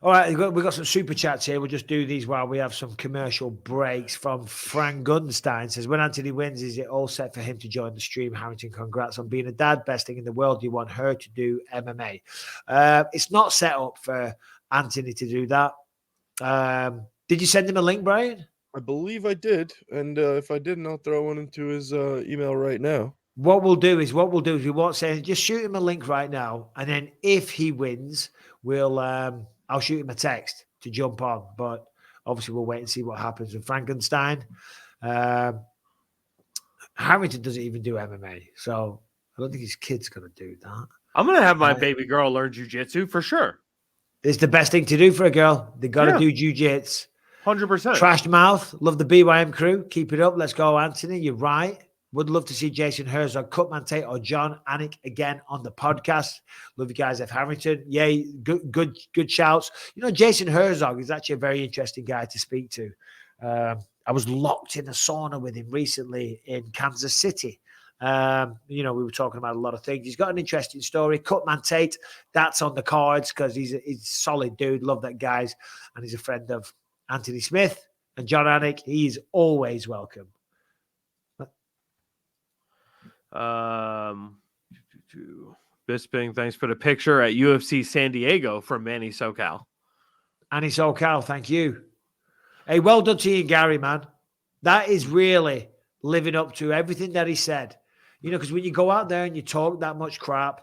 All right, we've got some super chats here. We'll just do these while we have some commercial breaks. From Frank Gunstein says, when Anthony wins, is it all set for him to join the stream? Harrington, congrats on being a dad. Best thing in the world. You want her to do MMA. It's not set up for Anthony to do that. Did you send him a link, Brian? I believe I did. And if I didn't, I'll throw one into his email right now. What we'll do is we won't say, just shoot him a link right now. And then if he wins, we'll I'll shoot him a text to jump on. But obviously we'll wait and see what happens with Frankenstein. Harrington doesn't even do MMA. So I don't think his kid's going to do that. I'm going to have my baby girl learn jiu-jitsu for sure. It's the best thing to do for a girl. They got to do jiu-jitsu. 100%. Trashed mouth. Love the BYM crew. Keep it up. Let's go, Anthony. You're right. Would love to see Jason Herzog, Cutman Tate, or John Anik again on the podcast. Love you guys, F. Harrington. Yay, good shouts. You know, Jason Herzog is actually a very interesting guy to speak to. I was locked in a sauna with him recently in Kansas City. We were talking about a lot of things. He's got an interesting story. Cutman Tate, that's on the cards because he's a solid dude. Love that guys. And he's a friend of Anthony Smith and John Anik. He's always welcome. Bisping, thanks for the picture at UFC San Diego from Manny SoCal. Annie SoCal, thank you. Hey, well done to you, Gary, man. That is really living up to everything that he said. You know, because when you go out there and you talk that much crap,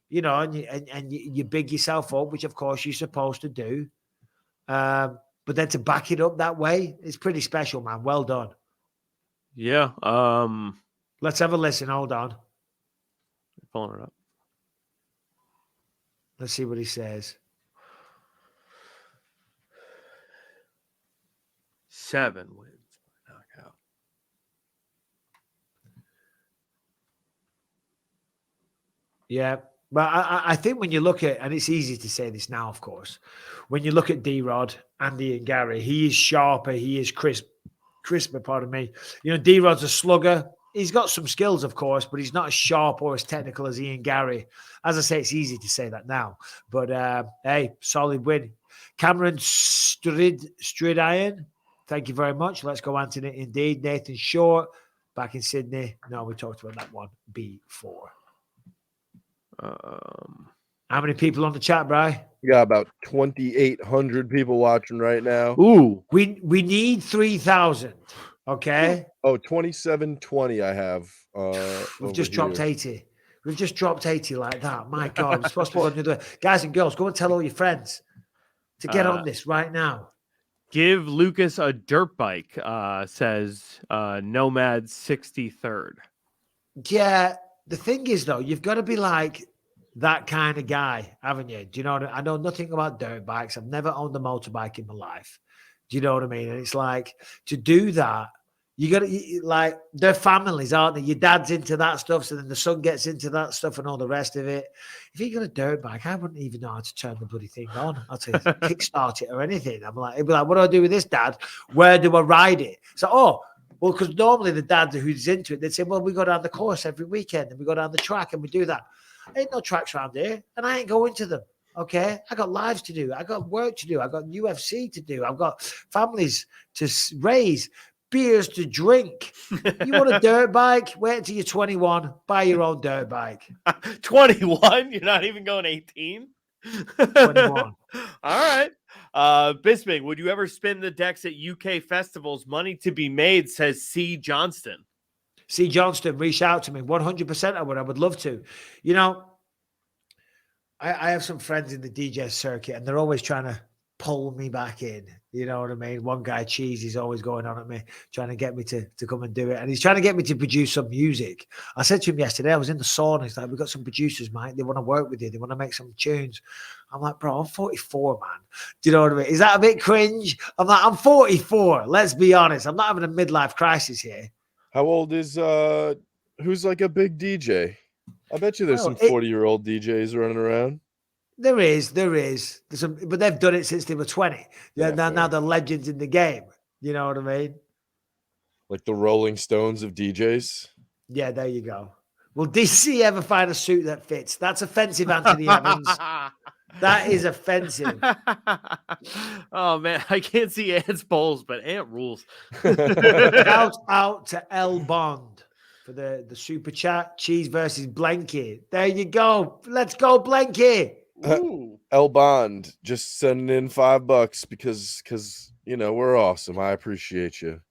you know, and you big yourself up, which of course you're supposed to do. But then to back it up that way, it's pretty special, man. Well done. Yeah. Let's have a listen. Hold on. Pulling it up. Let's see what he says. 7 wins by knockout. Yeah. But I think when you look at, and it's easy to say this now, of course, when you look at D-Rod, Andy and Gary, he is sharper. He is crisper, pardon me. You know, D-Rod's a slugger. He's got some skills, of course, but he's not as sharp or as technical as Ian Gary. As I say, it's easy to say that now. But, hey, solid win. Cameron Stridian, thank you very much. Let's go, Anthony. Indeed. Nathan Short, back in Sydney. No, we talked about that one before. How many people on the chat, Bri? We got about 2,800 people watching right now. Ooh. We need 3,000. Okay. Oh, 2720 I have. We've just dropped 80. We've just dropped 80 like that. My God. We're supposed to go and do that. Guys and girls, go and tell all your friends to get on this right now. Give Lucas a dirt bike, says Nomad 63rd. Yeah. The thing is, though, you've got to be like that kind of guy, haven't you? Do you know what I know nothing about dirt bikes. I've never owned a motorbike in my life. Do you know what I mean? And it's like, to do that, you got to, like, they're families, aren't they? Your dad's into that stuff, so then the son gets into that stuff and all the rest of it. If you got a dirt bike, I wouldn't even know how to turn the bloody thing on. I'd say kickstart it or anything. I'm like, it'd be like, what do I do with this, Dad? Where do I ride it? So, well, because normally the dad who's into it, they'd say, well, we go down the course every weekend and we go down the track and we do that. Ain't no tracks around here, and I ain't going to them. Okay, I got lives to do. I got work to do. I got UFC to do. I've got families to raise, beers to drink. You want a dirt bike? Wait until you're 21. Buy your own dirt bike. 21? You're not even going 18? 21. All right. Bisping, would you ever spin the decks at UK festivals? Money to be made, says C. Johnston. C. Johnston, reach out to me. 100% I would. I would love to. You know, I have some friends in the DJ circuit, and they're always trying to pull me back in. You know what I mean? One guy, Cheese, he's always going on at me, trying to get me to come and do it. And he's trying to get me to produce some music. I said to him yesterday, I was in the sauna. He's like, we've got some producers, mate. They want to work with you. They want to make some tunes. I'm like, bro, I'm 44, man. Do you know what I mean? Is that a bit cringe? I'm like, I'm 44. Let's be honest. I'm not having a midlife crisis here. How old is who's like a big DJ? I bet you there's Well, some 40-year-old DJs running around. There is. There's some, but they've done it since they were 20. Yeah, now they're legends in the game. You know what I mean? Like the Rolling Stones of DJs. Yeah, there you go. Will DC ever find a suit that fits? That's offensive, Anthony Evans. That is offensive. Oh man, I can't see Ant's bowls, but Ant rules. Shout out to L Bond for the super chat. Cheese versus Blanky. There you go. Let's go, Blanky. L Bond just sending in $5 because we're awesome. I appreciate you.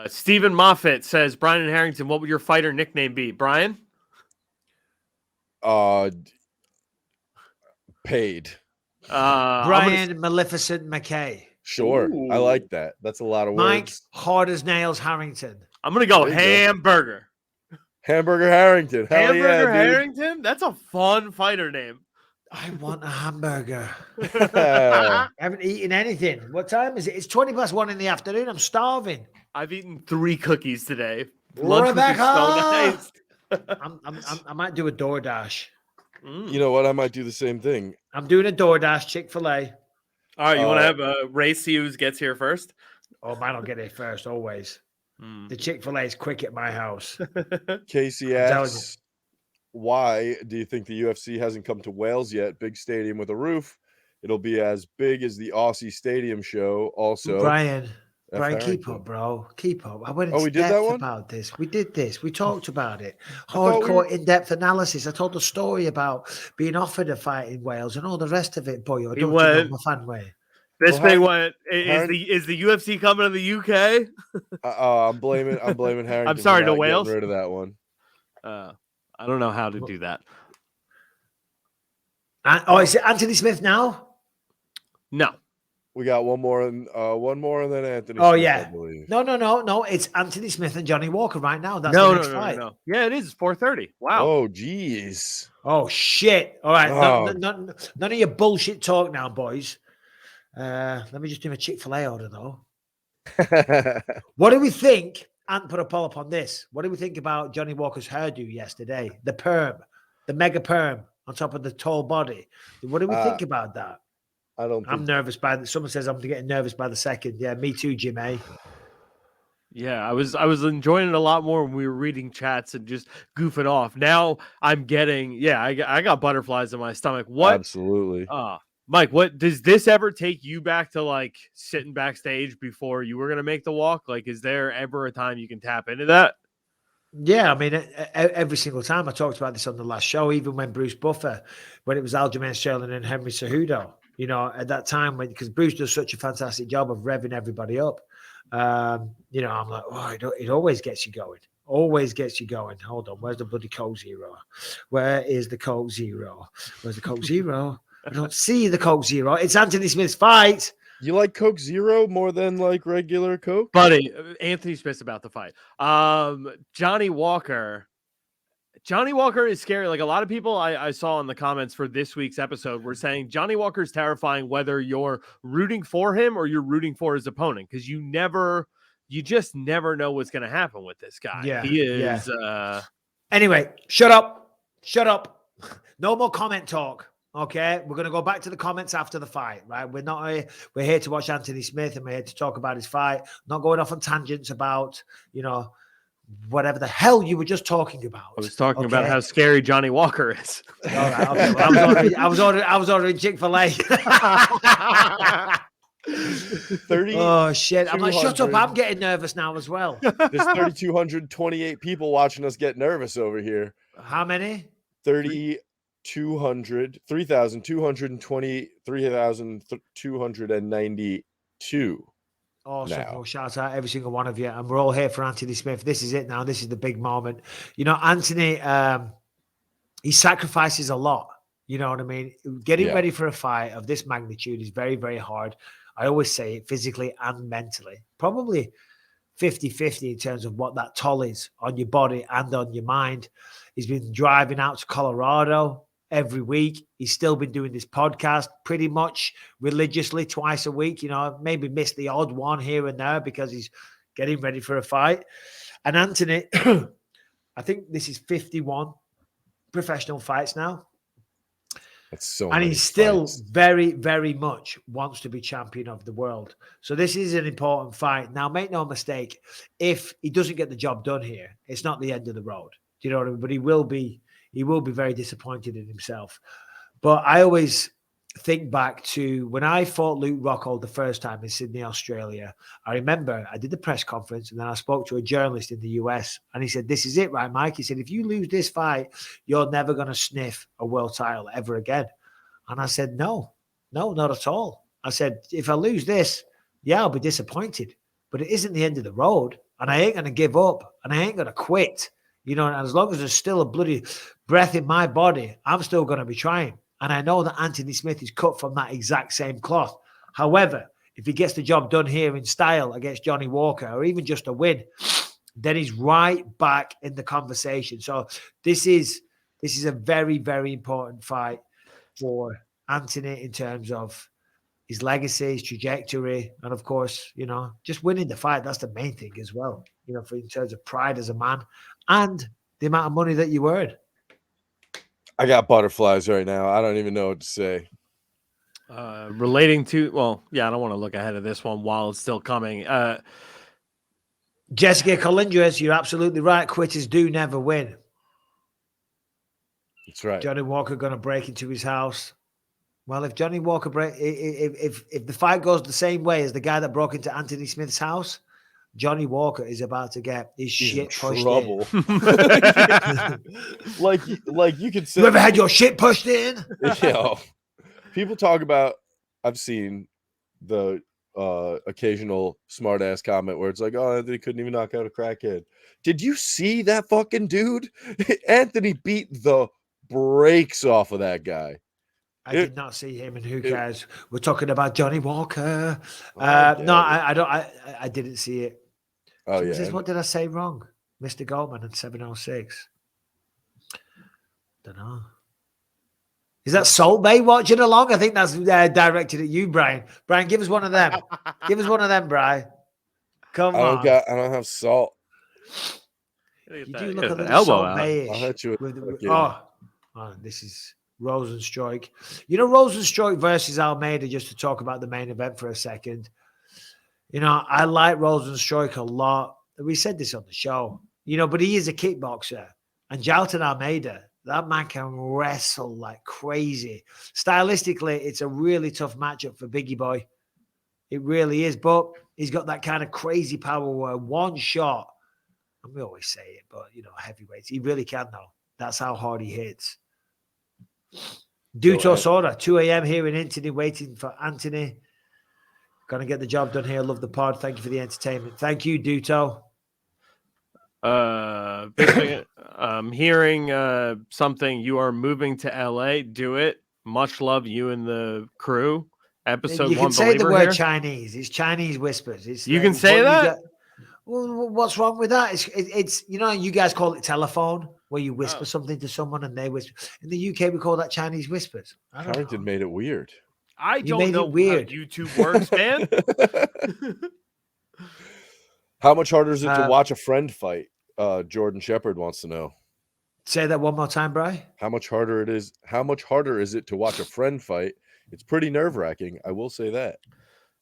Stephen Moffitt says, Brian and Harrington, what would your fighter nickname be? Brian? Paid. Brian Maleficent McKay. Sure. Ooh. I like that. That's a lot of Mike words. Hard as Nails Harrington. I'm gonna go There you go. Hamburger. Hamburger Harrington. Hell Hamburger yeah, dude. Harrington? That's a fun fighter name. I want a hamburger. Yeah. I haven't eaten anything. What time is it? It's 1:20 in the afternoon. I'm starving. I've eaten 3 cookies today. Lunch Rebecca! was so nice. I might do a DoorDash. You know what? I might do the same thing. I'm doing a DoorDash, Chick-fil-A. All right, you want to have a race, see who gets here first? Oh, mine will get here first, always. The Chick-fil-A is quick at my house. Casey I'm telling asks, why do you think the UFC hasn't come to Wales yet? Big stadium with a roof. It'll be as big as the Aussie Stadium show. Also, Brian, F. keep Harrington. up, bro. Keep up. I went Oh, into we did that depth one? about this. We did this. We talked about it. thought we Hardcore, were- in-depth analysis. I told the story about being offered a fight in Wales and all the rest of it. Boy, you're He don't went- know my fan way. This Well, thing went. Harrington- Is the UFC coming to the UK? I'm blaming Harrington. I'm sorry, for to not Wales? getting rid of that one. I don't know how to do that. Is it Anthony Smith now? No. We got one more, and then Anthony. Oh, Smith, yeah. I believe. No. It's Anthony Smith and Johnny Walker right now. That's No, the no, next no, fight. no. Yeah, it is 4:30. Wow. Oh, geez. Oh, shit. All right. Oh. None of your bullshit talk now, boys. Let me just do my Chick-fil-A order, though. What do we think? Ant put a poll up on this. What do we think about Johnny Walker's hairdo yesterday? The perm, the mega perm on top of the tall body. What do we think about that? I don't. I'm Think... nervous by the. Someone says I'm getting nervous by the second. Yeah, me too, Jimmy. Yeah, I was enjoying it a lot more when we were reading chats and just goofing off. Now I'm getting I got butterflies in my stomach. What? Absolutely. Mike, what does this ever take you back to, like, sitting backstage before you were gonna make the walk? Like, is there ever a time you can tap into that? Yeah, I mean, every single time. I talked about this on the last show, even when Bruce Buffer, when it was Aljamain Sterling and Henry Cejudo, at that time, because Bruce does such a fantastic job of revving everybody up. I'm like, it always gets you going. Always gets you going. Hold on, where's the bloody Coke Zero? Where is the Coke Zero? Where's the Coke Zero? I don't see the Coke Zero. It's Anthony Smith's fight. You like Coke Zero more than like regular Coke? Buddy, Anthony Smith's about to fight. Johnny Walker is scary. Like, a lot of people I saw in the comments for this week's episode were saying Johnny Walker is terrifying, whether you're rooting for him or you're rooting for his opponent, because you just never know what's going to happen with this guy. Yeah, he is. Anyway, shut up. No more comment talk. Okay, we're going to go back to the comments after the fight, right? We're here to watch Anthony Smith, and we're here to talk about his fight, not going off on tangents about, whatever the hell you were just talking about. I was talking about how scary Johnny Walker is. All right, okay. Well, I was ordering Chick-fil-A. 30. Oh shit! I'm like, shut up! I'm getting nervous now as well. There's 3,228 people watching us get nervous over here. How many? 3,220, 3,292. Awesome. Now. Well, shout out every single one of you. And we're all here for Anthony Smith. This is it now. This is the big moment. Anthony, he sacrifices a lot. You know what I mean? Getting ready for a fight of this magnitude is very, very hard. I always say it physically and mentally. Probably 50-50 in terms of what that toll is on your body and on your mind. He's been driving out to Colorado every week. He's still been doing this podcast pretty much religiously twice a week. You know, maybe missed the odd one here and there because he's getting ready for a fight. And Anthony, I think this is 51 professional fights now. That's so and many he still fights. very, very much wants to be champion of the world. So this is an important fight. Now, make no mistake, if he doesn't get the job done here, it's not the end of the road. Do you know what I mean? But he will be very disappointed in himself. But I always think back to when I fought Luke Rockhold the first time in Sydney, Australia. I remember I did the press conference and then I spoke to a journalist in the US and he said, "This is it, right, Mike?" He said, "If you lose this fight, you're never going to sniff a world title ever again." And I said, no, not at all. I said, if I lose this, yeah, I'll be disappointed, but it isn't the end of the road and I ain't going to give up and I ain't going to quit. You know, and as long as there's still a bloody breath in my body, I'm still going to be trying. And I know that Anthony Smith is cut from that exact same cloth. However, if he gets the job done here in style against Johnny Walker or even just a win, then he's right back in the conversation. So this is a very, very important fight for Anthony in terms of his legacy, his trajectory, and of course, you know, just winning the fight. That's the main thing as well, you know, for in terms of pride as a man and the amount of money that you earn. I got butterflies right now. I don't even know what to say. Relating to, well, yeah, I don't want to look ahead of this one while it's still coming. Jessica Colindres, you're absolutely right. Quitters do never win. That's right. Johnny Walker going to break into his house. Well, if Johnny Walker if the fight goes the same way as the guy that broke into Anthony Smith's house, Johnny Walker is about to get his shit pushed trouble. in. like you could say. You ever had your shit pushed in? You know, people talk about. I've seen the occasional smart ass comment where it's like, "Oh, Anthony couldn't even knock out a crackhead." Did you see that fucking dude? Anthony beat the brakes off of that guy. I did not see him, and who cares? We're talking about Johnny Walker. Oh, No, I don't. I didn't see it. Oh So yeah. what did I say wrong? Mr. Goldman at 706. Don't know. Is that Salt Bay watching along? I think that's directed at you, Brian. Brian, give us one of them. Give us one of them, Brian. Come on. I don't have salt. You do look a little elbow Salt out. Bay-ish. I'll hit you with this is Rosenstruik. You know, Rosenstruik versus Almeida, just to talk about the main event for a second. You know, I like Rosenstruik a lot. We said this on the show, you know, but he is a kickboxer. And Jailton Almeida, that man can wrestle like crazy. Stylistically, it's a really tough matchup for Biggie Boy. It really is. But he's got that kind of crazy power where one shot, and we always say it, but, you know, heavyweights, he really can, though. That's how hard he hits. Duto Soda, 2 a.m. here in Anthony, waiting for Anthony. Gonna get the job done here. Love the pod. Thank you for the entertainment. Thank you, Duto. Bisping, I'm hearing something. You are moving to LA. Do it. Much love, you and the crew. Episode you 1 can say the word here. Chinese. It's Chinese whispers. It's you can say that? Well, what's wrong with that? It's you know, you guys call it telephone, where you whisper something to someone and they whisper. In the UK, we call that Chinese whispers. Harrington made it weird. I You don't made know it weird. how YouTube works, man. How much harder is it to watch a friend fight? Jordan Shepard wants to know. Say that one more time, Bri. How much harder is it to watch a friend fight? It's pretty nerve-wracking, I will say that.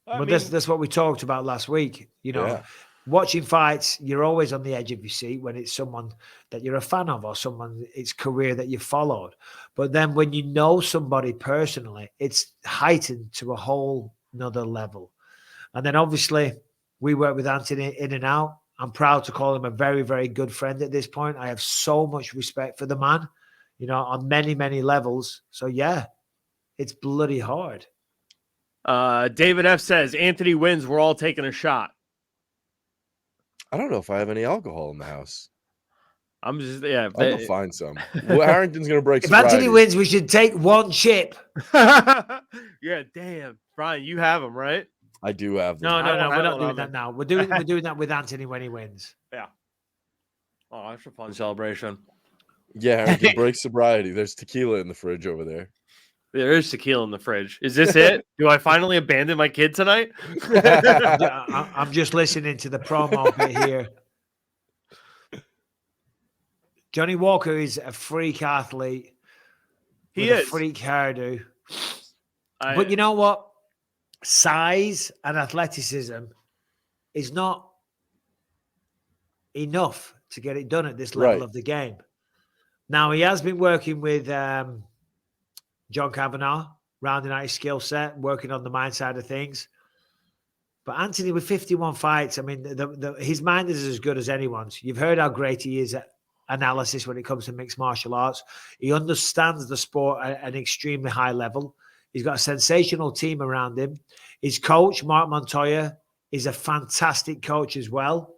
But that's what we talked about last week. You know, watching fights, you're always on the edge of your seat when it's someone that you're a fan of or someone it's career that you followed. But then when you know somebody personally, it's heightened to a whole nother level. And then obviously we work with Anthony in and out. I'm proud to call him a very, very good friend at this point. I have so much respect for the man, you know, on many, many levels. So yeah, it's bloody hard. David F says, Anthony wins. We're all taking a shot. I don't know if I have any alcohol in the house. I'm just, I'll go find some. Well, Harrington's going to break If Anthony wins, we should take one chip. Yeah, damn. Brian, you have them, right? I do have them. No, I no, don't no. have We're not one doing on that me. now. We're doing that with Anthony when he wins. Yeah. Oh, that's a fun celebration. Yeah, Harrington, break sobriety. There's tequila in the fridge over there. There is tequila in the fridge. Is this it? Do I finally abandon my kid tonight? I'm just listening to the promo bit here. Johnny Walker is a freak athlete. He with is. a freak hairdo. I- But you know what? Size and athleticism is not enough to get it done at this level Right. of the game. Now, he has been working with John Kavanagh, rounding out his skill set, working on the mind side of things. But Anthony, with 51 fights, I mean, his mind is as good as anyone's. You've heard how great he is at analysis when it comes to mixed martial arts. He understands the sport at an extremely high level. He's got a sensational team around him. His coach, Mark Montoya, is a fantastic coach as well.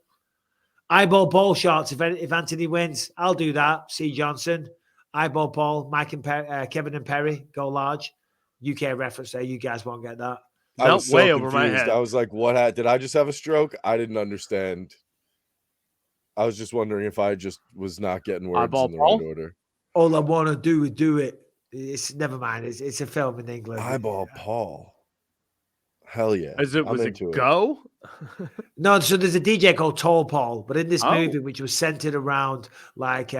Eyeball ball shots. If Anthony wins, I'll do that. C. Johnson, eyeball ball. Mike and Kevin and Perry go large. UK reference there. You guys won't get that. I Nope, was so way over my confused. head. I was like, what? Did I just have a stroke? I didn't understand. I was just wondering if I just was not getting words Eyeball in the ball? right order. All I want to do is do it. It's never mind. It's a film in England. Eyeball Paul. Hell yeah. Was I'm it into Go? No, so there's a DJ called Tall Paul, but in this Oh. movie, which was centered around like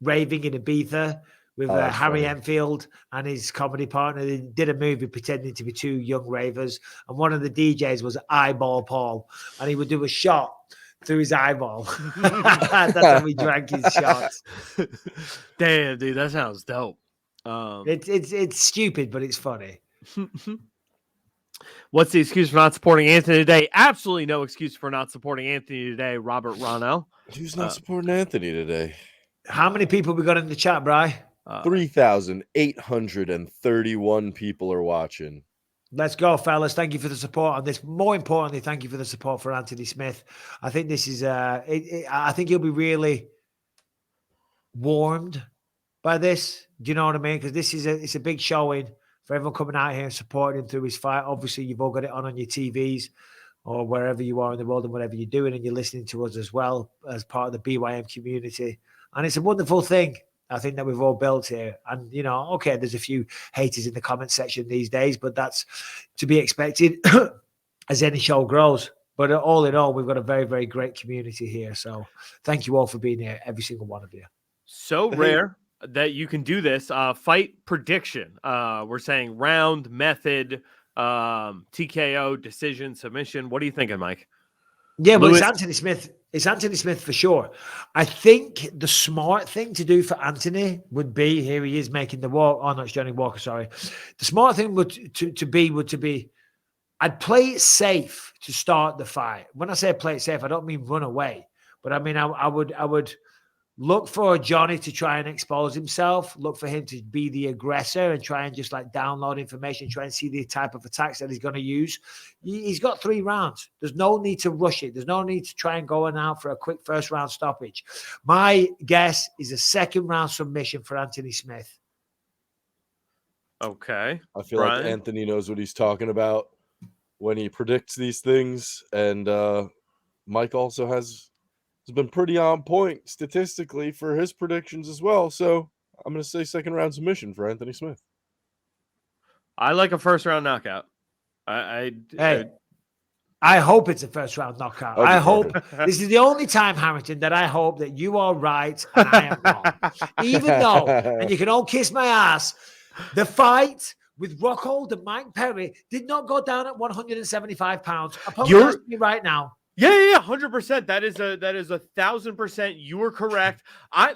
raving in Ibiza with Oh, that's Harry funny. Enfield and his comedy partner, they did a movie pretending to be two young ravers, and one of the DJs was Eyeball Paul, and he would do a shot through his eyeball. That's how he drank his shots. Damn, dude, that sounds dope. It's stupid, but it's funny. What's the excuse for not supporting Anthony today? Absolutely no excuse for not supporting Anthony today, Robert Ronell. Who's not supporting Anthony today? How many people we got in the chat, Bri? 3,831 people are watching. Let's go, fellas. Thank you for the support on this. More importantly, thank you for the support for Anthony Smith. I think this is I think he'll be really warmed by this. Do you know what I mean? Because this is it's a big showing for everyone coming out here and supporting him through his fight. Obviously, you've all got it on your TVs or wherever you are in the world and whatever you're doing, and you're listening to us as well as part of the BYM community. And it's a wonderful thing, I think, that we've all built here. And, you know, okay, there's a few haters in the comment section these days, but that's to be expected as any show grows. But all in all, we've got a very, very great community here. So thank you all for being here, every single one of you. So rare that you can do this. Fight prediction. We're saying round, method, TKO, decision, submission. What are you thinking, Mike? Yeah, well, Lewis? it's Anthony Smith. It's Anthony Smith for sure. I think the smart thing to do for Anthony would be, here he is making the walk. Oh, no, it's Johnny Walker, sorry. The smart thing would to be, I'd play it safe to start the fight. When I say play it safe, I don't mean run away, but I mean, I would look for Johnny to try and expose himself, look for him to be the aggressor and try and just like download information, try and see the type of attacks that he's going to use. He's got 3 rounds. There's no need to rush it. There's no need to try and go out for a quick first round stoppage. My guess is a second round submission for Anthony Smith. Okay. I feel Brian? like Anthony knows what he's talking about when he predicts these things. And Mike also has been pretty on point statistically for his predictions as well. So I'm going to say second round submission for Anthony Smith. I like a first round knockout. I hope it's a first round knockout. That'd be I hope perfect. this is the only time, Harrington, that I hope that you are right and I am wrong. Even though, and you can all kiss my ass, the fight with Rockhold and Mike Perry did not go down at 175 pounds. Apologize to me right now. Yeah, 100%. That is 1,000%. You are correct. I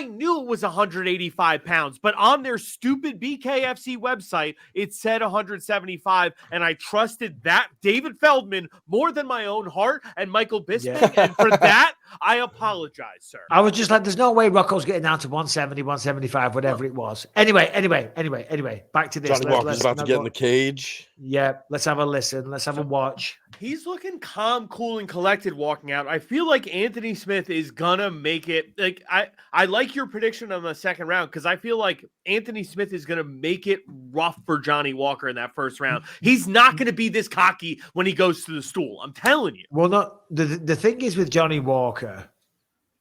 knew it was 185 pounds, but on their stupid BKFC website, it said 175, and I trusted that David Feldman more than my own heart and Michael Bisping. Yeah. And for that, I apologize, sir. I was just like, there's no way Rocco's getting down to 170, 175, whatever it was. Anyway, back to this. Johnny Walker's about to get in the cage. Yeah, let's have a listen. Let's have a watch. He's looking calm, cool, and collected walking out. I feel like Anthony Smith is gonna make it. Like I like your prediction on the second round because I feel like Anthony Smith is gonna make it rough for Johnny Walker in that first round. He's not gonna be this cocky when he goes to the stool. I'm telling you. Well, not the thing is with Johnny Walker,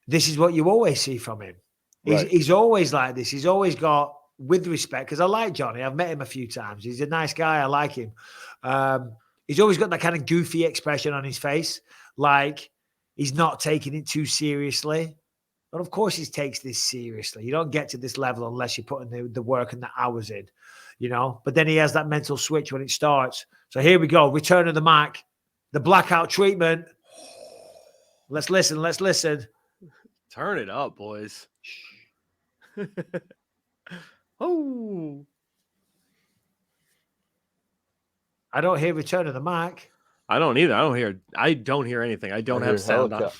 this is what you always see from him. He's always like this. He's always got, with respect, because I like Johnny. I've met him a few times. He's a nice guy. I like him. He's always got that kind of goofy expression on his face, like he's not taking it too seriously. But of course he takes this seriously. You don't get to this level unless you put in the work and the hours in, you know. But then he has that mental switch when it starts. So here we go. Return of the Mac. The blackout treatment. Let's listen. Turn it up, boys. Oh. I don't hear Return of the Mac. I don't either. I don't hear anything. I don't have sound on.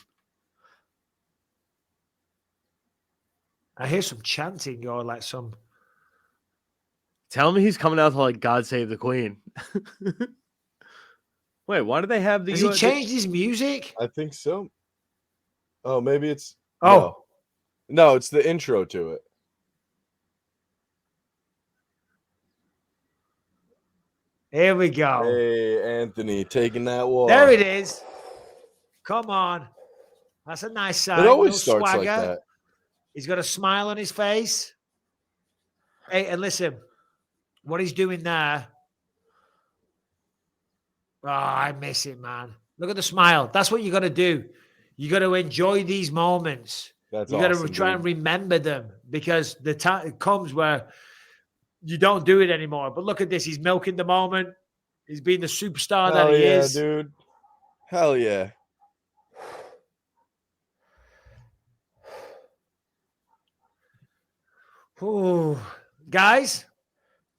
I hear some chanting or like some. Tell me he's coming out to like God Save the Queen. Wait, why do they have the? Has he changed his music? I think so. Oh, maybe it's. Oh. No, it's the intro to it. Here we go. Hey, Anthony, taking that walk. There it is. Come on. That's a nice sign. It always starts like that. He's got a smile on his face. Hey, and listen, what he's doing there. Oh, I miss it, man. Look at the smile. That's what you got to do. You got to enjoy these moments. You got to try and remember them, because the time comes where you don't do it anymore. But look at this. He's milking the moment. He's being the superstar that he is. Dude. Hell yeah. Ooh. Guys.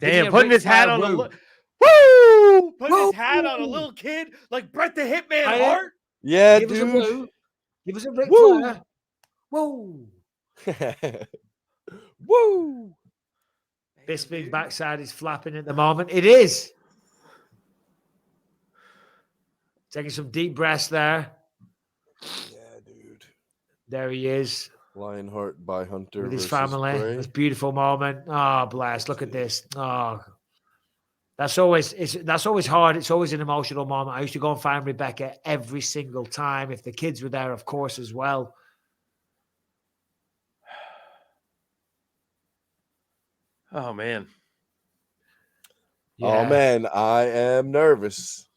Damn, putting his hat on Putting his hat on a little kid like Bret the Hitman Hart. Yeah, Give dude. us a woo. Give us a Ric Flair. Woo. Woo. Bisping's backside is flapping at the moment. It is. Taking some deep breaths there. Yeah, dude. There he is. Lionheart by Hunter with his family. This beautiful moment. Oh, bless. Look at this. Oh, that's always hard. It's always an emotional moment. I used to go and find Rebecca every single time. If the kids were there, of course, as well. Oh, man. Yeah. Oh, man. I am nervous.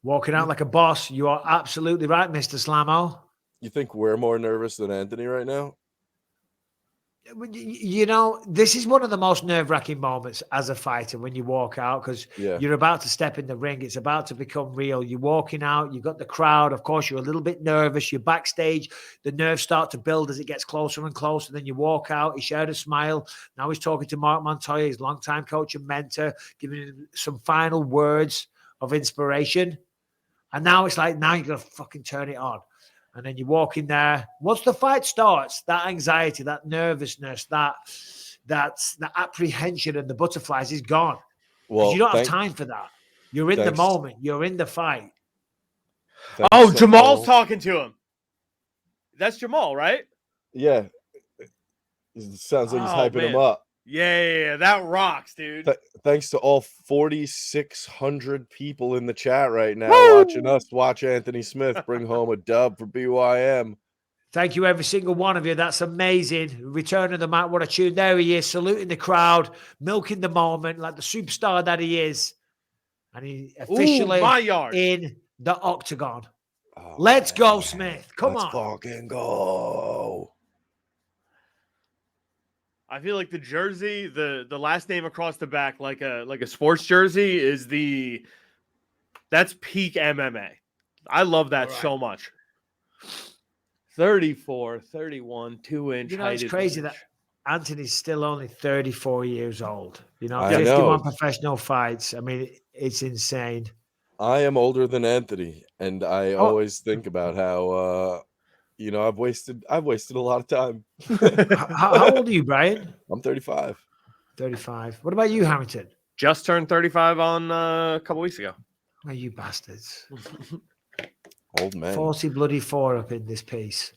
Walking out like a boss. You are absolutely right, Mr. Slamo. You think we're more nervous than Anthony right now? You know, this is one of the most nerve-wracking moments as a fighter when you walk out, because you're about to step in the ring. It's about to become real. You're walking out. You've got the crowd. Of course, you're a little bit nervous. You're backstage. The nerves start to build as it gets closer and closer. Then you walk out. He shared a smile. Now he's talking to Mark Montoya, his longtime coach and mentor, giving him some final words of inspiration. And now it's like, now you've got to fucking turn it on. And then you walk in there. Once the fight starts, that anxiety, that nervousness, that apprehension and the butterflies is gone. Well, you don't have time for that. You're in the moment. You're in the fight. Oh, Jamal's talking to him. That's Jamal, right? Yeah. It sounds like he's hyping him up. Yeah, that rocks, dude. Thanks to all 4,600 people in the chat right now watching us watch Anthony Smith bring home a dub for BYM. Thank you, every single one of you. That's amazing. Return of the Mac. What a tune. There he is, saluting the crowd, milking the moment like the superstar that he is. And he officially in the octagon. Oh, let's go, Smith. Come on. Let's fucking go. I feel like the jersey, the last name across the back, like a sports jersey, is that's peak MMA. I love that so much. 34, 31, 2-inch. You know, it's crazy that Anthony's still only 34 years old. You know, 51 professional fights. I mean, it's insane. I am older than Anthony, and I always think about how I've wasted a lot of time. How old are you, Brian? I'm 35. 35. What about you, Harrington? Just turned 35 on a couple weeks ago. Oh, you bastards. Old man. 40 bloody 4 up in this piece.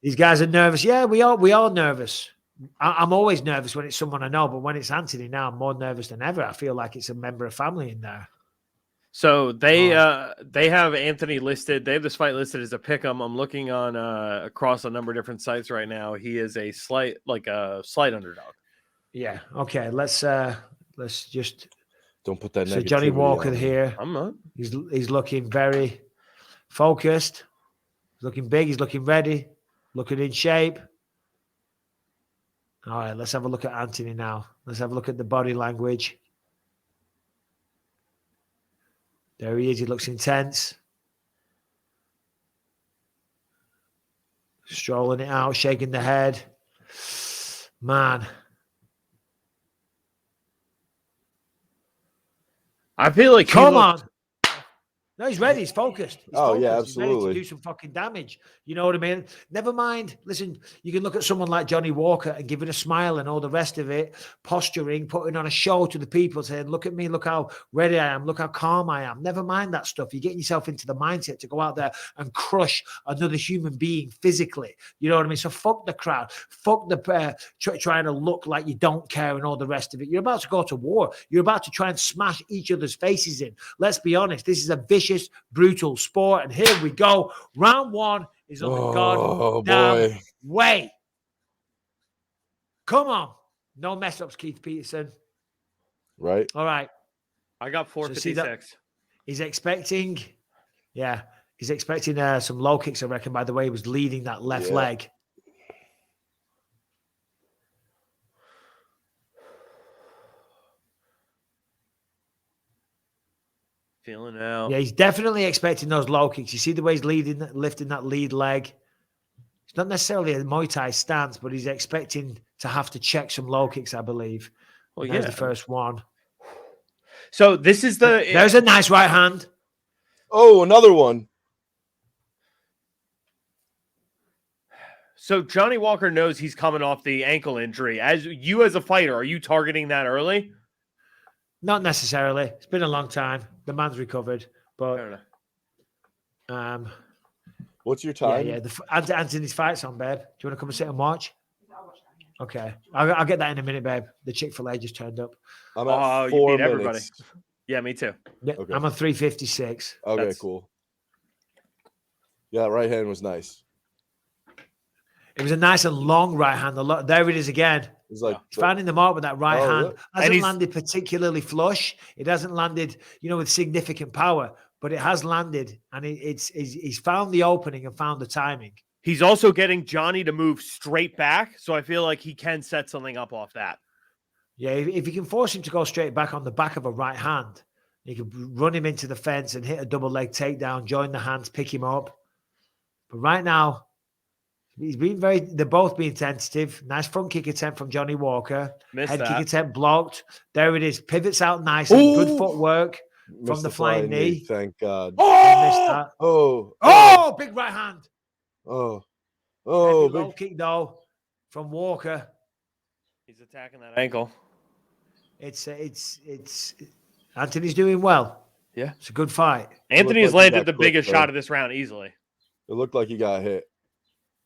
These guys are nervous. Yeah, we all nervous. I'm always nervous when it's someone I know, but when it's Anthony now, I'm more nervous than ever. I feel like it's a member of family in there. So they have Anthony listed. They have this fight listed as a pick'em. I'm looking on across a number of different sites right now. He is a slight underdog. Yeah. Okay. Let's just don't put that. So Johnny Walker here. I'm not. He's looking very focused. He's looking big. He's looking ready. Looking in shape. All right. Let's have a look at Anthony now. Let's have a look at the body language. There he is. He looks intense. Strolling it out, shaking the head. Man. I feel like come on. No, he's ready. He's focused. He's focused. Yeah, He's absolutely. ready to do some fucking damage. You know what I mean? Never mind. Listen, you can look at someone like Johnny Walker and give it a smile and all the rest of it, posturing, putting on a show to the people, saying, look at me, look how ready I am, look how calm I am. Never mind that stuff. You're getting yourself into the mindset to go out there and crush another human being physically. You know what I mean? So fuck the crowd. Fuck the trying to look like you don't care and all the rest of it. You're about to go to war. You're about to try and smash each other's faces in. Let's be honest. This is a vicious, brutal sport. And here we go. Round 1 is on the goddamn way. Come on. No mess ups, Keith Peterson. Right. All right. I got 456. So he's expecting some low kicks, I reckon, by the way he was leading that left leg. Feeling out. Yeah, he's definitely expecting those low kicks. You see the way he's lifting that lead leg. It's not necessarily a Muay Thai stance, but he's expecting to have to check some low kicks, I believe. Well, there's the first one. So this is there's a nice right hand. Oh, another one. So Johnny Walker knows he's coming off the ankle injury. As a fighter, are you targeting that early? Not necessarily. It's been a long time. The man's recovered, but what's your time? Yeah. Anthony's fight's on, babe. Do you want to come and sit and watch? Okay, I'll get that in a minute, babe. The Chick-fil-A just turned up. I'm at 4 minutes. Everybody. Yeah, me too. Yeah, okay. I'm on 3:56. Okay, cool. Yeah, right hand was nice. It was a nice and long right hand. There it is again. It's like finding the mark with that right hand. Look. Hasn't landed particularly flush. It hasn't landed, with significant power, but it has landed, and he's found the opening and found the timing. He's also getting Johnny to move straight back, so I feel like he can set something up off that. Yeah, if you can force him to go straight back on the back of a right hand, you can run him into the fence and hit a double leg takedown, join the hands, pick him up. But right now, they're both being tentative. Nice front kick attempt from Johnny Walker. Head kick attempt blocked. There it is. Pivots out nicely. Good footwork from the flying knee. Thank God. Oh! Missed that. Oh, big right hand. Oh, big low kick though from Walker. He's attacking that ankle. It's Anthony's doing well. Yeah, it's a good fight. Anthony's landed the biggest shot of this round easily. It looked like he got hit.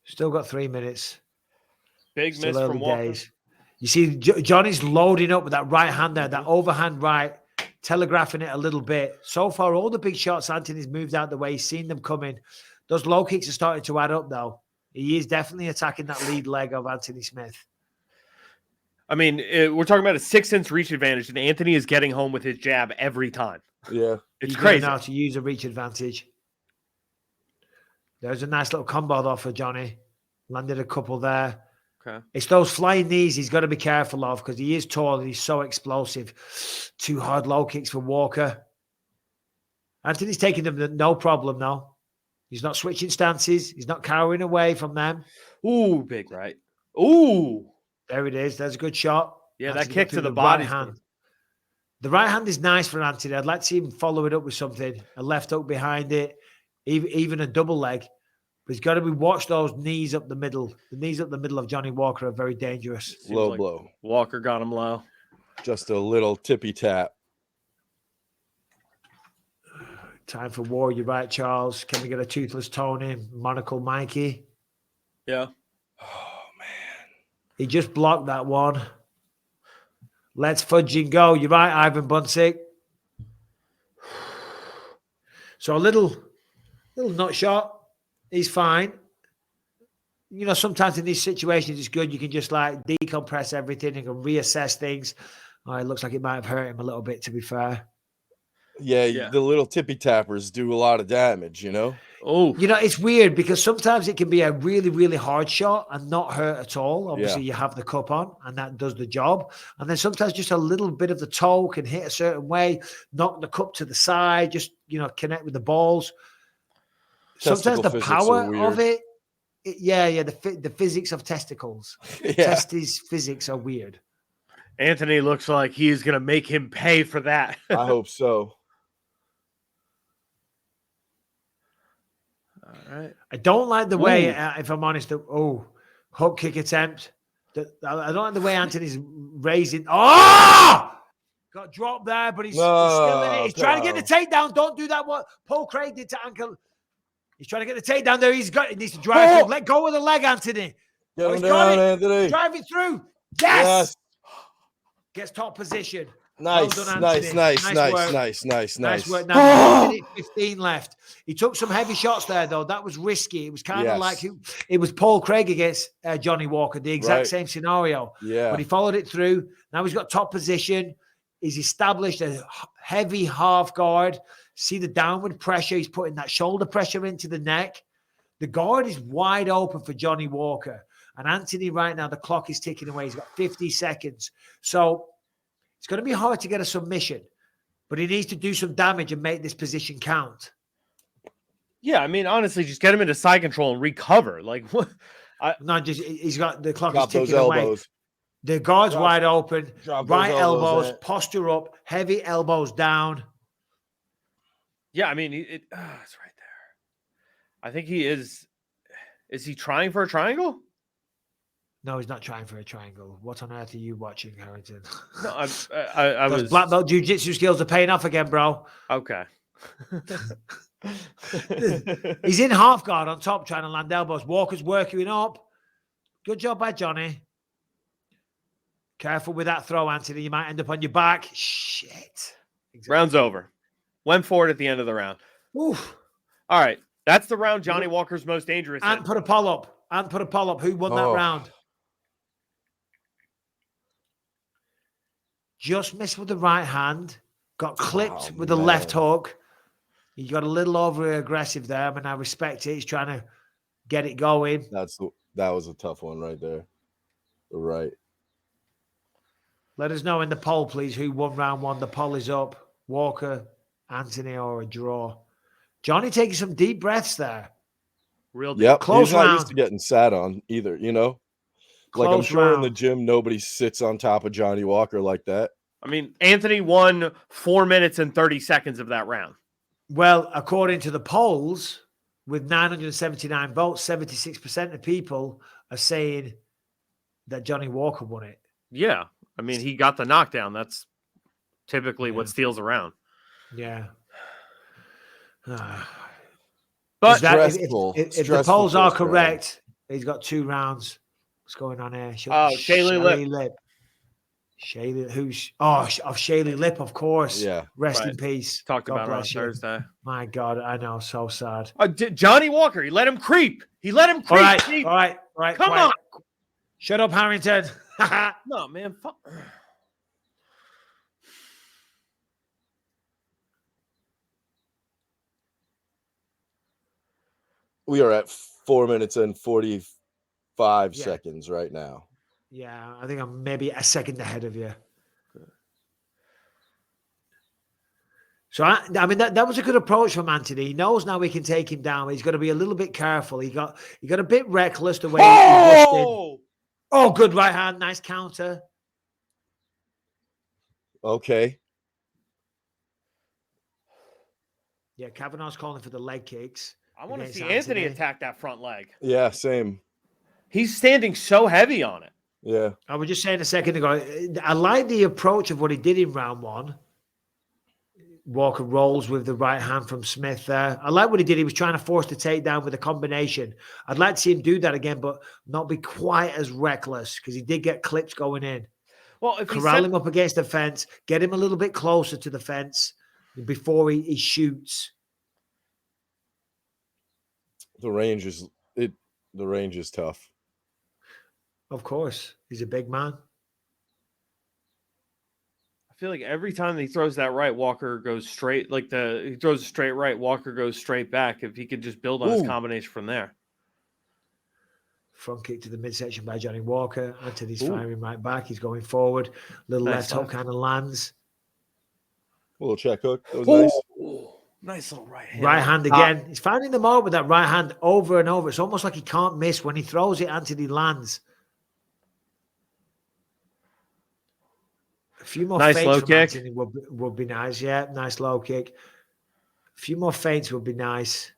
Still got 3 minutes. Big miss from Walker. You see, Johnny's loading up with that right hand there, that overhand right, telegraphing it a little bit. So far, all the big shots Anthony's moved out the way. He's seen them coming. Those low kicks are starting to add up, though. He is definitely attacking that lead leg of Anthony Smith. I mean, we're talking about a 6-inch reach advantage, and Anthony is getting home with his jab every time. Yeah. It's crazy. Now to use a reach advantage. There's a nice little combo, though, for Johnny. Landed a couple there. Okay. It's those flying knees he's got to be careful of because he is tall and he's so explosive. 2 hard low kicks for Walker. Anthony's taking them no problem, though. He's not switching stances. He's not cowering away from them. Ooh, big right. Ooh. There it is. There's a good shot. Yeah, Anthony that kick to the body. Right hand. The right hand is nice for Anthony. I'd like to see him follow it up with something. A left hook behind it. Even a double leg. But he's got to be watch those knees up the middle. The knees up the middle of Johnny Walker are very dangerous. Seems Low like blow. Walker got him low. Just a little tippy tap. Time for war. You're right, Charles. Can we get a toothless Tony? Monocle Mikey. Yeah. Oh, man. He just blocked that one. Let's fudge and go. You're right, Ivan Bunsick. So a little nut shot. He's fine. You know, sometimes in these situations, it's good. You can just like decompress everything and can reassess things. Oh, it looks like it might have hurt him a little bit, to be fair. Yeah, the little tippy tappers do a lot of damage, you know? Oh, You know, it's weird because sometimes it can be a really, really hard shot and not hurt at all. Obviously, you have the cup on and that does the job. And then sometimes just a little bit of the toe can hit a certain way, knock the cup to the side, just, you know, connect with the balls. Sometimes the power of it, the physics of testicles. Testes physics are weird. Anthony looks like he's going to make him pay for that. I hope so. All right. I don't like the way, if I'm honest, hook kick attempt. I don't like the way Anthony's raising. Oh! Got dropped there, but he's still in it. He's trying to get the takedown. Don't do that. What Paul Craig did to ankle. He's trying to get the takedown there. He needs to drive through. Let go with the leg, Anthony. Get him down, Anthony. Drive it through. Yes. Gets top position. Nice, Well done, nice. Nice work. Now, 15 left. He took some heavy shots there, though. That was risky. It was kind of like it was Paul Craig against Johnny Walker, the exact same scenario. Yeah. But he followed it through. Now he's got top position. He's established a heavy half guard. See the downward pressure. He's putting that shoulder pressure into the neck. The guard is wide open for Johnny Walker. And Anthony right now, the clock is ticking away. He's got 50 seconds. So it's going to be hard to get a submission, but he needs to do some damage and make this position count. Yeah, I mean, honestly, just get him into side control and recover. Like, what? He's got the clock Drop is ticking those away. elbows. The guard's wide open. Right elbows, in. posture up, heavy elbows down. Yeah, I mean, it's right there. I think he is. Is he trying for a triangle? No, he's not trying for a triangle. What on earth are you watching, Harrington? No, I was. Black belt jiu-jitsu skills are paying off again, bro. Okay. He's in half guard on top trying to land elbows. Walker's working up. Good job by Johnny. Careful with that throw, Anthony. You might end up on your back. Shit. Exactly. Round's over. Went for it at the end of the round. Oof. All right. That's the round Johnny Walker's most dangerous. And put a poll up. Who won that round? Just missed with the right hand. Got clipped with the left hook. He got a little over aggressive there. I mean, I respect it. He's trying to get it going. That was a tough one right there. Right. Let us know in the poll, please, who won round one. The poll is up. Walker, Anthony, or a draw. Johnny taking some deep breaths there. Real deep. Yep. Close He's not round. used to getting sat on either, you know? Like, I'm sure in the gym, nobody sits on top of Johnny Walker like that. I mean, Anthony won 4 minutes and 30 seconds of that round. Well, according to the polls, with 979 votes, 76% of people are saying that Johnny Walker won it. Yeah. I mean, he got the knockdown. That's typically what steals a round. Yeah. But if the polls are correct, he's got 2 rounds. What's going on here? Shaylee Lip. Shaylee, who's of Shaylee Lip, of course. Yeah. Rest in peace. Talked God about her on bless you. Thursday. My God, I know, so sad. Johnny Walker, he let him creep. All right. Come on. Shut up, Harrington. No, man. Fuck. We are at 4 minutes and 45 seconds right now. Yeah, I think I'm maybe a second ahead of you. So, I mean, that was a good approach from Anthony. He knows now we can take him down. He's got to be a little bit careful. He got a bit reckless the way he rushed in. Oh, good right hand. Nice counter. Okay. Yeah, Kavanaugh's calling for the leg kicks. I want to against see Anthony Anthony. attack that front leg. Yeah, same. He's standing so heavy on it. Yeah. I was just saying a second ago, I like the approach of what he did in round one. Walker rolls with the right hand from Smith there. I like what he did. He was trying to force the takedown with a combination. I'd like to see him do that again, but not be quite as reckless because he did get clips going in. Well, if Corral him up against the fence, get him a little bit closer to the fence before he shoots. The range is tough. Of course. He's a big man. I feel like every time he throws that right, Walker goes straight. He throws a straight right, Walker goes straight back. If he could just build on his combination from there. Front kick to the midsection by Johnny Walker. Anthony's firing right back. He's going forward. Little left hook kind of lands. A little check hook. That was nice. Nice little right hand. Right hand again. He's finding the mark with that right hand over and over. It's almost like he can't miss. When he throws it, Anthony lands. A few more nice feints low from kick. Anthony would be nice. Yeah, nice low kick. A few more feints would be nice.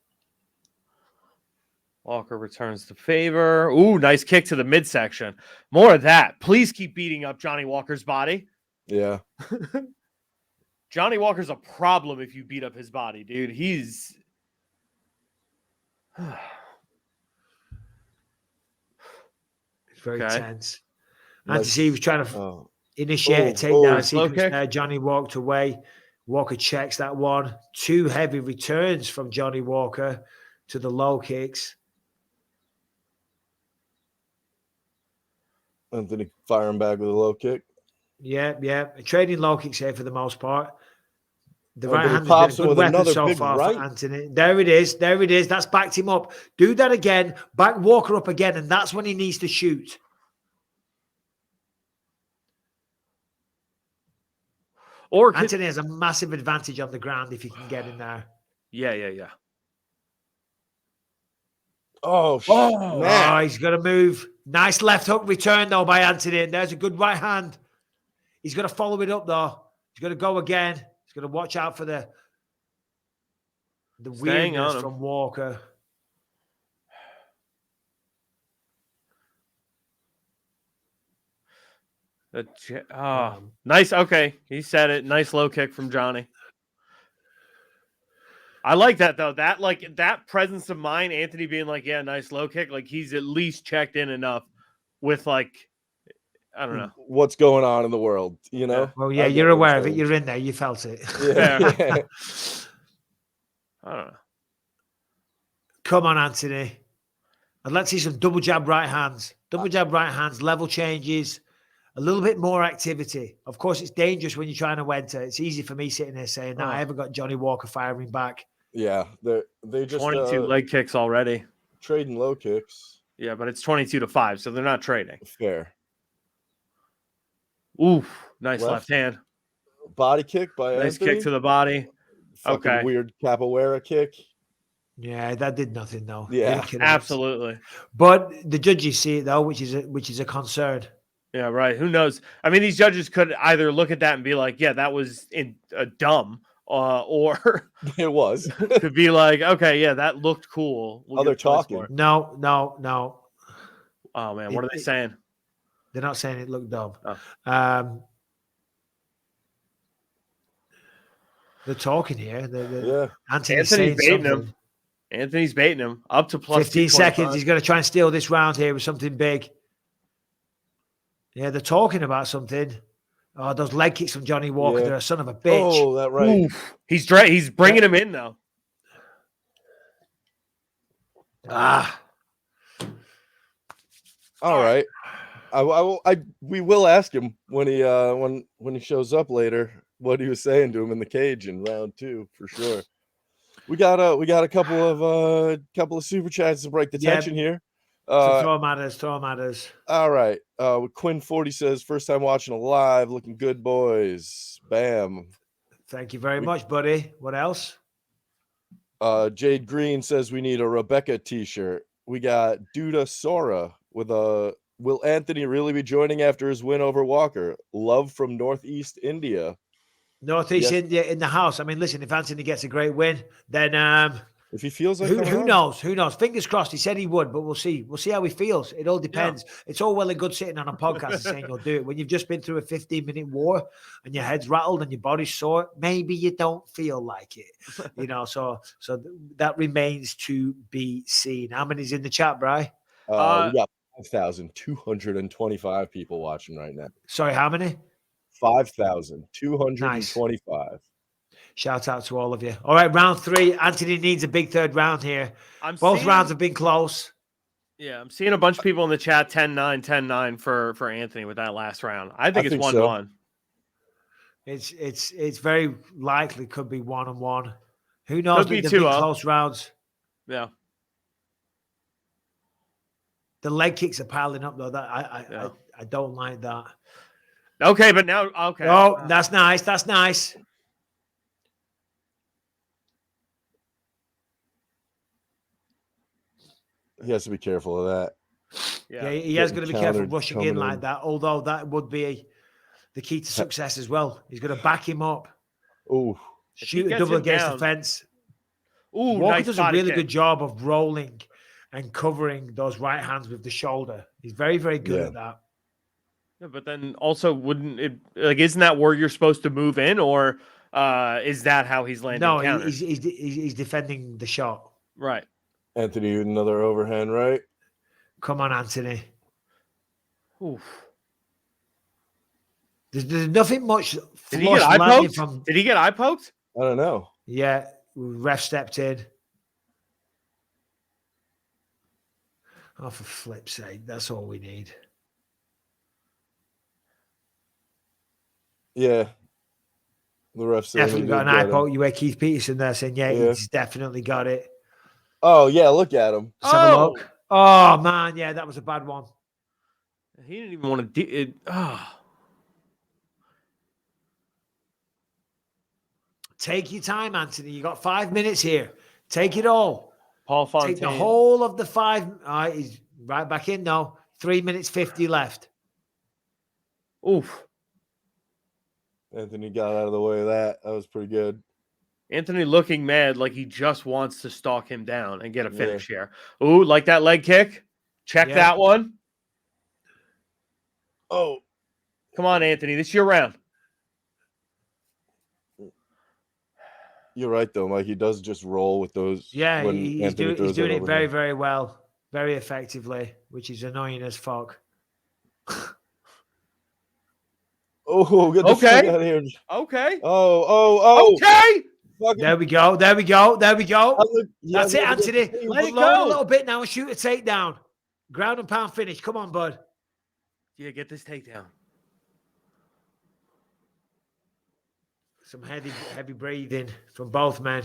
Walker returns the favor. Ooh, nice kick to the midsection. More of that. Please keep beating up Johnny Walker's body. Yeah. Johnny Walker's a problem if you beat up his body, dude. He's It's very tense. Nice. And to see he was trying to initiate a takedown sequence there. Johnny walked away. Walker checks that one. Two heavy returns from Johnny Walker to the low kicks. Anthony firing back with a low kick. Yeah. Trading low kicks here for the most part. The right hand pops has been a good weapon so far right. for Anthony. There it is. That's backed him up. Do that again. Back Walker up again, and that's when he needs to shoot. Or Anthony has a massive advantage on the ground if he can get in there. Yeah. Oh, he's got to move. Nice left hook return, though, by Anthony. And there's a good right hand. He's got to follow it up, though. He's got to go again. He's got to watch out for the weirdness from Walker. Nice. Okay. He said it. Nice low kick from Johnny. I like that though. That presence of mind, Anthony being like, yeah, nice low kick. Like he's at least checked in enough with I don't know. What's going on in the world, you know? Yeah. Well, yeah, you're aware of it. You're in there. You felt it. Yeah. I don't know. Come on, Anthony. I'd like to see some double jab right hands. Double jab right hands, level changes. A little bit more activity. Of course, it's dangerous when you're trying to enter. It's easy for me sitting here saying, I haven't got Johnny Walker firing back. Yeah, they just 22 leg kicks already. Trading low kicks. Yeah, but it's 22-5, so they're not trading. Fair. Oof, nice left hand. Body kick by Nice Anthony. kick to the body. Fucking weird capoeira kick. Yeah, that did nothing though. Yeah, absolutely. But the judges see it though, which is a concern. Yeah, right. Who knows? I mean, these judges could either look at that and be like, "Yeah, that was dumb," or it was. could be like, "Okay, yeah, that looked cool." They're talking. No. Oh man, what are they saying? They're not saying it looked dumb. Oh. They're talking here. Anthony's baiting him. Anthony's baiting him up to plus 15 seconds. He's going to try and steal this round here with something big. Yeah, they're talking about something. Oh, those leg kicks from Johnny Walker. They're a son of a bitch. Oh, that right. Oof. He's bringing him in though. All right. We will ask him when he shows up later what he was saying to him in the cage in round 2 for sure. We got a couple of super chats to break the tension here. So throw them at us. All right. Quinn 40 says first time watching live, looking good, boys. Bam. Thank you very much, buddy. What else? Jade Green says we need a Rebecca t-shirt. We got Duda Sora with a will Anthony really be joining after his win over Walker? Love from Northeast India. Northeast India in the house. I mean, listen, if Anthony gets a great win, then If he feels like Who coming on. knows? Who knows? Fingers crossed. He said he would, but we'll see. We'll see how he feels. It all depends. It's all well and good sitting on a podcast and saying you'll do it. When you've just been through a 15-minute war and your head's rattled and your body's sore, maybe you don't feel like it. So that remains to be seen. How many's in the chat, Bri? We got 5,225 people watching right now. Sorry, how many? 5,225. Nice. Shout out to all of you. All right, round 3. Anthony needs a big third round here. Both rounds have been close. Yeah, I'm seeing a bunch of people in the chat 10-9, 10-9 for Anthony with that last round. I think it's 1-1. It's very likely could be 1-1. Who knows? Could be the 2-0. big close rounds. Yeah. The leg kicks are piling up though. That I don't like that. Okay, but now Oh, that's nice. That's nice. He has to be careful of that. Yeah, he has got to be careful rushing in like that. Although that would be the key to success as well. He's going to back him up. Oh, shoot a double against the fence. Ooh, Walker nice does a really good job of rolling and covering those right hands with the shoulder. He's very, very good at that. Yeah, but then also wouldn't it isn't that where you're supposed to move in, or is that how he's landing? No, he's defending the shot. Right. Anthony, another overhand, right? Come on, Anthony. Oof. There's nothing much. Did he get eye poked? Did he get eye poked? I don't know. Yeah, ref stepped in. Oh, for flip's sake, that's all we need. Yeah. The ref definitely got an eye poke. You hear Keith Peterson there saying, yeah, he's definitely got it. Oh, yeah, look at him. Let's have a look. Oh, man, yeah, that was a bad one. He didn't even want to do it. Take your time, Anthony. You got 5 minutes here. Take it all. Paul Fontaine. Take the whole of the 5. All right, he's right back in now. 3 minutes 50 left. Oof. Anthony got out of the way of that. That was pretty good. Anthony looking mad like he just wants to stalk him down and get a finish here. Ooh, like that leg kick? Check that one. Oh. Come on, Anthony. This is your round. You're right, though, Mike. He does just roll with those. Yeah, he's doing it very, very well. Very effectively, which is annoying as fuck. Oh, get the fuck out of here. Okay. Oh. Okay. There we go. That's it, Anthony. Let it go a little bit now and shoot a takedown. Ground and pound finish. Come on, bud. Yeah, get this takedown. Some heavy breathing from both men.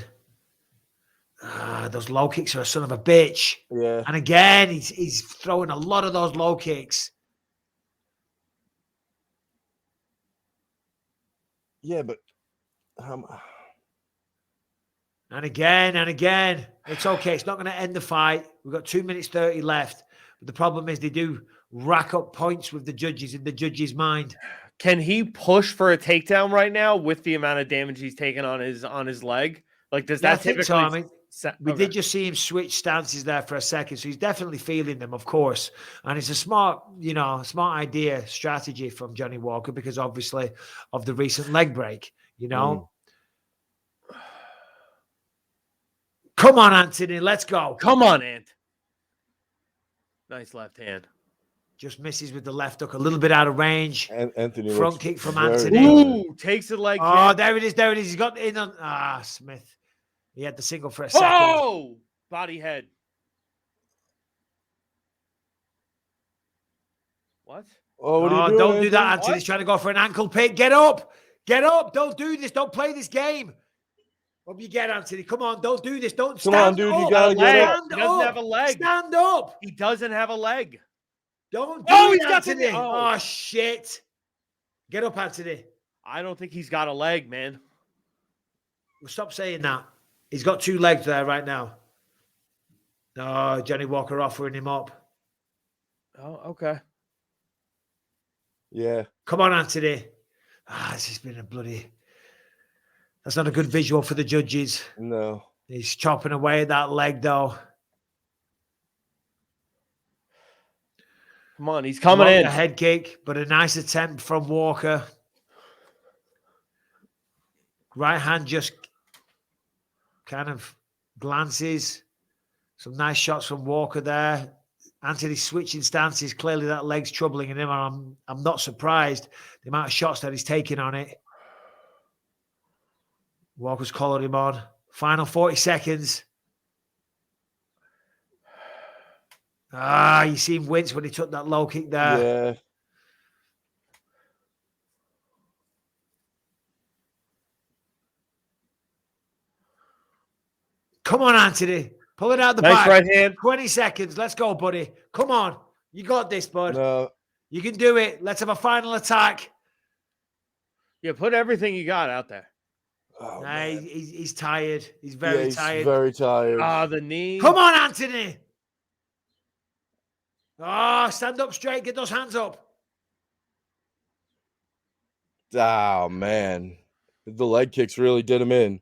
Those low kicks are a son of a bitch. Yeah. And again, he's throwing a lot of those low kicks. Yeah, but and again. It's okay. It's not going to end the fight. We've got 2 minutes 30 left. But the problem is they do rack up points with the judges in the judge's mind. Can he push for a takedown right now with the amount of damage he's taken on his leg? Like, does that typically? So, I mean, we did just see him switch stances there for a second, so he's definitely feeling them, of course. And it's a smart idea, strategy from Johnny Walker because obviously of the recent leg break. Come on, Anthony, let's go. Come on, Ant. Nice left hand. Just misses with the left hook, a little bit out of range. Anthony front kick from Anthony. Ooh, takes a leg. Oh, there it is. He's got in on Smith. He had the single for a second. Oh, body head. What? Oh, what are you doing, don't do that, Anthony. He's trying to go for an ankle pick. Get up. Don't do this. Don't play this game. What you get, Anthony? Come on, don't do this. Don't stand Come on, dude. up. You gotta get up. He doesn't have a leg. Stand up. He doesn't have a leg. Don't do it, Anthony. Oh, shit. Get up, Anthony. I don't think he's got a leg, man. Well, stop saying that. He's got 2 legs there right now. Oh, Johnny Walker offering him up. Oh, okay. Yeah. Come on, Anthony. This has been a bloody... That's not a good visual for the judges. No. He's chopping away at that leg, though. Come on, he's coming Blocked in. the head kick, but a nice attempt from Walker. Right hand just kind of glances. Some nice shots from Walker there. Anthony switching stances. Clearly that leg's troubling him. I'm not surprised the amount of shots that he's taking on it. Walker's collared him on. Final 40 seconds. You see him wince when he took that low kick there. Yeah. Come on, Anthony. Pull it out the Nice back. right hand. 20 seconds. Let's go, buddy. Come on. You got this, bud. No. You can do it. Let's have a final attack. Yeah, put everything you got out there. Oh, Nah, man. he's tired. He's very he's tired. very tired. The knee. Come on, Anthony. Stand up straight. Get those hands up. Oh, man. The leg kicks really did him in.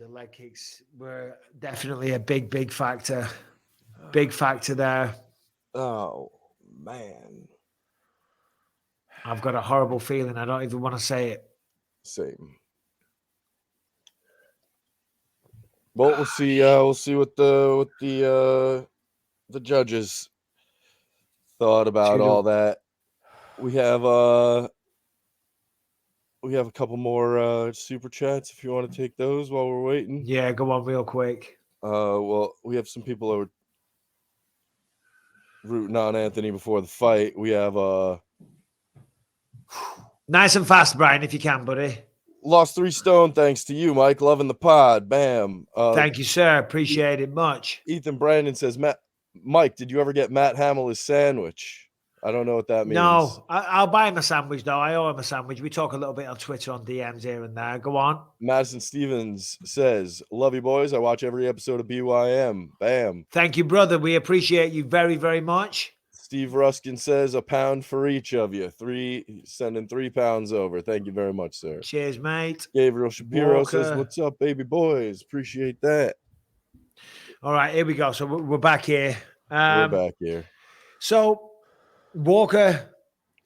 The leg kicks were definitely a big factor. Big factor there. Oh, man. I've got a horrible feeling. I don't even want to say it. Same. Well, we'll see. We'll see what the judges thought about all that. We have a couple more super chats if you want to take those while we're waiting. Yeah, go on real quick. Well, we have some people that were rooting on Anthony before the fight. We have Nice and fast, Brian, if you can, buddy. lost 3 stone thanks to you, Mike. Loving the pod. Bam. Thank you, sir. Appreciate it much. Ethan Brandon says, Mike, did you ever get Matt Hamill his sandwich? I don't know what that means. No, I'll buy him a sandwich, though. I owe him a sandwich. We talk a little bit on Twitter on DMs here and there. Go on. Madison Stevens says, love you, boys. I watch every episode of BYM. Bam. Thank you, brother. We appreciate you very, very much. Steve Ruskin says, £1 for each of you. Sending £3 over. Thank you very much, sir. Cheers, mate. Gabriel Shapiro Walker. says, what's up, baby boys? Appreciate that. All right, here we go. So we're back here. We're back here. So Walker,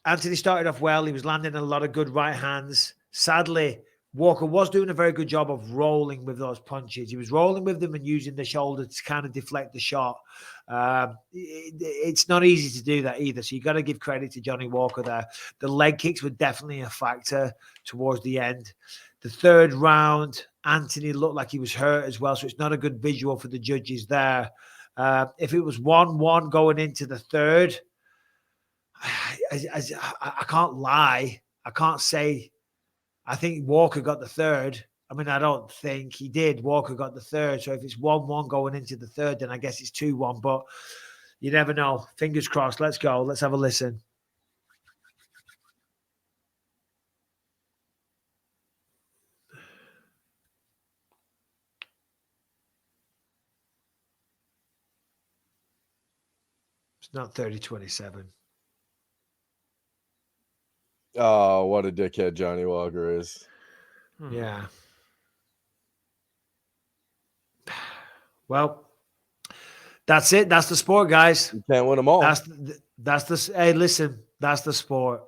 Anthony started off well. He was landing a lot of good right hands. Sadly, Walker was doing a very good job of rolling with those punches. He was rolling with them and using the shoulder to kind of deflect the shot. It's not easy to do that either. So you got to give credit to Johnny Walker there. The leg kicks were definitely a factor towards the end. The third round, Anthony looked like he was hurt as well. So it's not a good visual for the judges there. If it was 1-1 going into the third, I can't lie. I can't say. I think Walker got the third. I mean, I don't think he did. Walker got the third. So if it's 1-1 going into the third, then I guess it's 2-1. But you never know. Fingers crossed. Let's go. Let's have a listen. It's not 30-27. Oh, what a dickhead Johnny Walker is. Yeah. Well, that's it. That's the sport, guys. You can't win them all. That's the. Hey, listen. That's the sport.